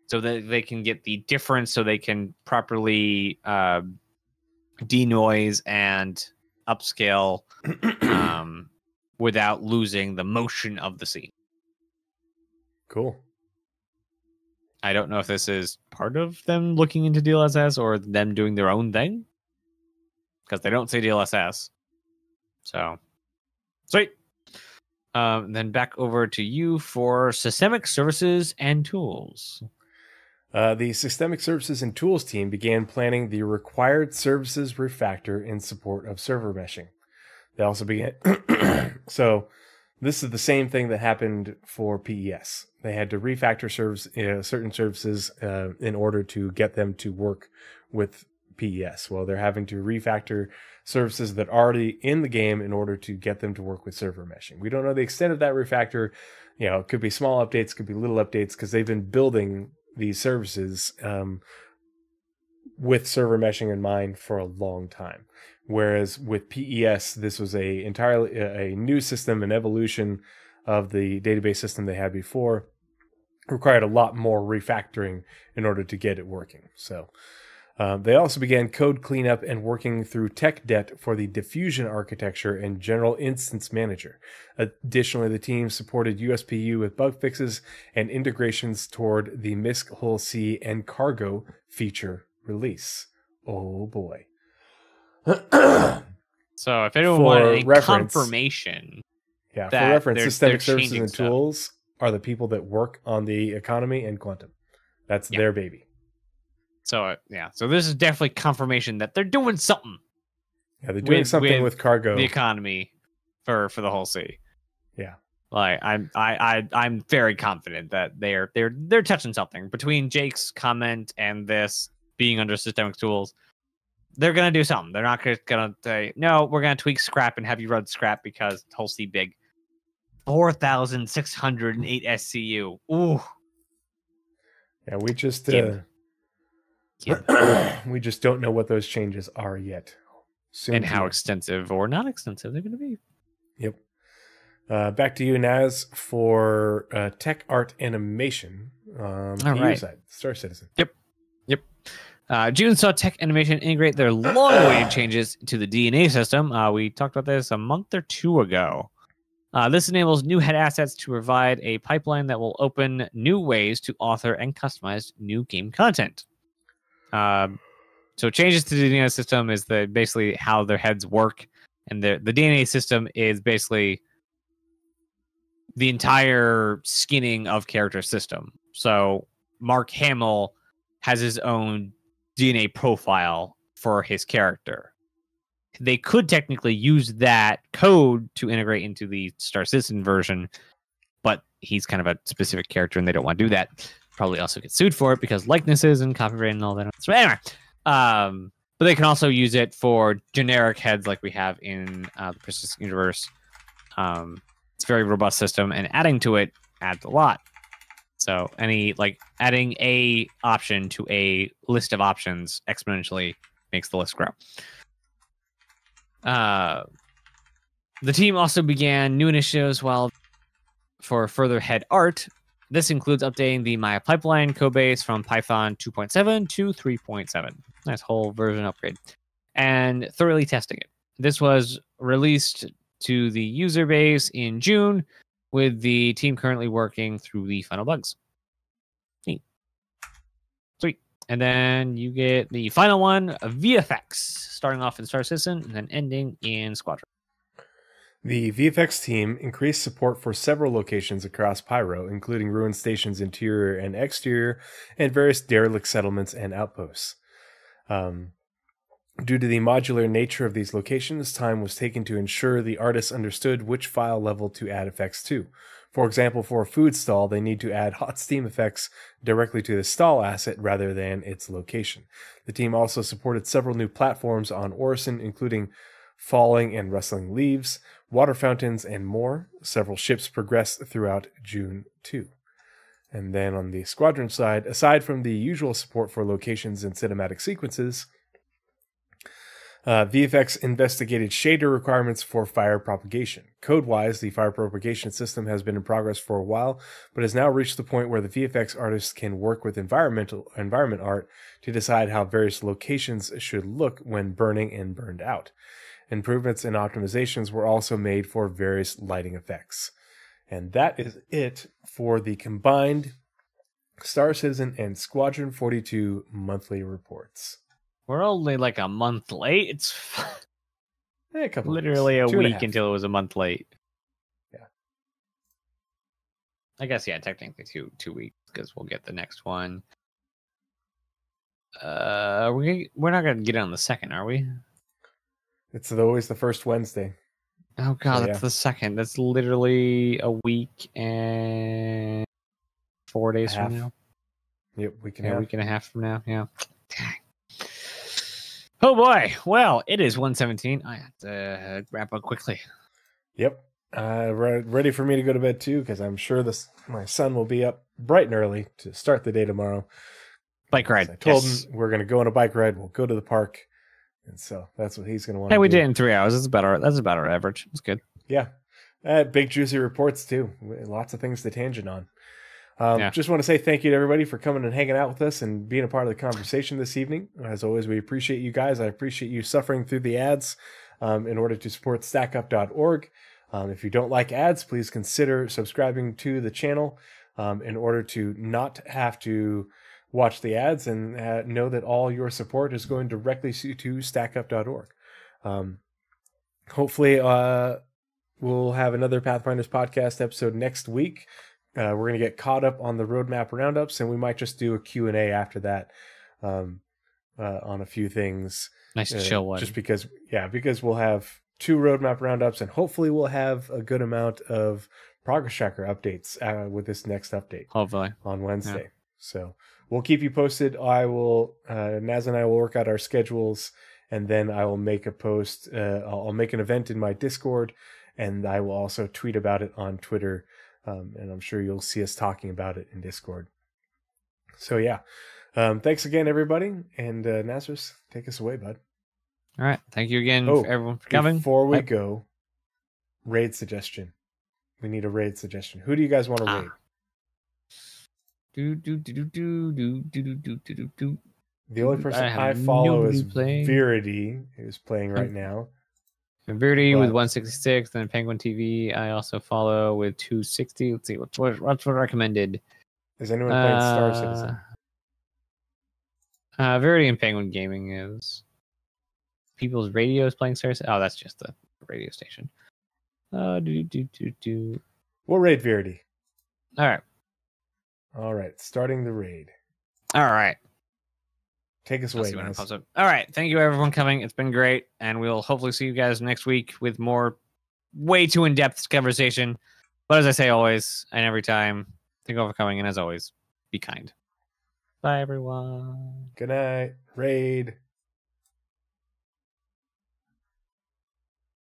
so that they can get the difference, so they can properly denoise and upscale without losing the motion of the scene. Cool. I don't know if this is part of them looking into DLSS or them doing their own thing, because they don't say DLSS. So, sweet. Then back over to you for Systemic Services and Tools. The Systemic Services and Tools team began planning the required services refactor in support of server meshing. They also began... So, this is the same thing that happened for PES. They had to refactor certain services in order to get them to work with PES. Well, they're having to refactor services that are already in the game in order to get them to work with server meshing. We don't know the extent of that refactor. You know, it could be small updates, could be little updates, because they've been building these services with server meshing in mind for a long time. Whereas with PES, this was a entirely a new system, an evolution of the database system they had before. Required a lot more refactoring in order to get it working. So they also began code cleanup and working through tech debt for the diffusion architecture and general instance manager. Additionally, the team supported USPU with bug fixes and integrations toward the MISC Hull C and cargo feature release. Oh boy. So if anyone wanted a confirmation, for reference, Systemic Services and Tools are the people that work on the economy and quantum. That's their baby. So so this is definitely confirmation that they're doing something. Yeah, they're doing something with cargo, the economy for the whole sea. Yeah, like I'm very confident that they're touching something. Between Jake's comment and this being under Systemic Tools, they're gonna do something. They're not gonna say no. We're gonna tweak scrap and have you run scrap because whole sea big. 4,608 SCU. Ooh. Yeah, we just we just don't know what those changes are yet. Soon and how extensive or not extensive they're going to be. Yep. Back to you, Naz, for tech art animation. All right. Side, Star Citizen. Yep. June saw tech animation integrate their long-awaited changes to the DNA system. We talked about this a month or 2 ago. This enables new head assets to provide a pipeline that will open new ways to author and customize new game content. So changes to the DNA system is basically how their heads work, and the DNA system is basically the entire skinning of character system. So Mark Hamill has his own DNA profile for his character. They could technically use that code to integrate into the Star Citizen version, but he's kind of a specific character and they don't want to do that. Probably also get sued for it because likenesses and copyright and all that. So anyway, but they can also use it for generic heads like we have in the Persistent Universe. It's a very robust system, and adding to it adds a lot. So adding a option to a list of options exponentially makes the list grow. The team also began new initiatives for further head art. This includes updating the Maya pipeline codebase from Python 2.7 to 3.7. Nice whole version upgrade. And thoroughly testing it. This was released to the user base in June, with the team currently working through the final bugs. Neat. Sweet. And then you get the final one, VFX, starting off in Star Citizen and then ending in Squadron. The VFX team increased support for several locations across Pyro, including ruined stations interior and exterior, and various derelict settlements and outposts. Due to the modular nature of these locations, time was taken to ensure the artists understood which file level to add effects to. For example, for a food stall, they need to add hot steam effects directly to the stall asset rather than its location. The team also supported several new platforms on Orison, including falling and rustling leaves, water fountains, and more. Several ships progressed throughout June 2. And then on the Squadron side, aside from the usual support for locations and cinematic sequences, VFX investigated shader requirements for fire propagation. Code-wise, the fire propagation system has been in progress for a while, but has now reached the point where the VFX artists can work with environment art to decide how various locations should look when burning and burned out. Improvements and optimizations were also made for various lighting effects. And that is it for the combined Star Citizen and Squadron 42 monthly reports. We're only like a month late. It's literally a week until it was a month late. Yeah. I guess, yeah, technically 2 weeks because we'll get the next one. We're not going to get it on the 2nd, are we? It's always the first Wednesday. Oh, God, So, that's the 2nd. That's literally a week and 4 days from now. Yep, a week and a half from now. Yeah. Dang. Oh boy! Well, it is 1:17. I have to wrap up quickly. Yep, ready for me to go to bed too, because I'm sure my son will be up bright and early to start the day tomorrow. Bike ride. I told him we're going to go on a bike ride. We'll go to the park, and so that's what he's going to want. Hey, we did it in 3 hours. That's about our average. It's good. Yeah, big juicy reports too. Lots of things to tangent on. Just want to say thank you to everybody for coming and hanging out with us and being a part of the conversation this evening. As always, we appreciate you guys. I appreciate you suffering through the ads in order to support stackup.org. If you don't like ads, please consider subscribing to the channel in order to not have to watch the ads and know that all your support is going directly to stackup.org. Hopefully, we'll have another Pathfinders podcast episode next week. We're going to get caught up on the Roadmap Roundups, and we might just do a Q&A after that on a few things. Nice chill one. Just because we'll have 2 Roadmap Roundups, and hopefully we'll have a good amount of Progress Tracker updates with this next update. Hopefully. On Wednesday. Yeah. So we'll keep you posted. Naz and I will work out our schedules, and then I will make a post. I'll make an event in my Discord, and I will also tweet about it on Twitter. And I'm sure you'll see us talking about it in Discord. So yeah, thanks again, everybody. And Nazeris, take us away, bud. All right. Thank you again, for everyone for coming. Before we go, raid suggestion. We need a raid suggestion. Who do you guys want to raid? The only person I follow is Verity, who's playing right now. Verity with 166, then Penguin TV. I also follow with 260. Let's see what's recommended. Is anyone playing Star Citizen? Verity and Penguin Gaming is. People's Radio is playing Star Citizen. Oh, that's just the radio station. We'll raid Verity. All right. Starting the raid. All right. Take us away, guys. All right. Thank you, everyone, coming. It's been great. And we'll hopefully see you guys next week with more way too in-depth conversation. But as I say always, and every time, thank you all for coming. And as always, be kind. Bye, everyone. Good night. Raid.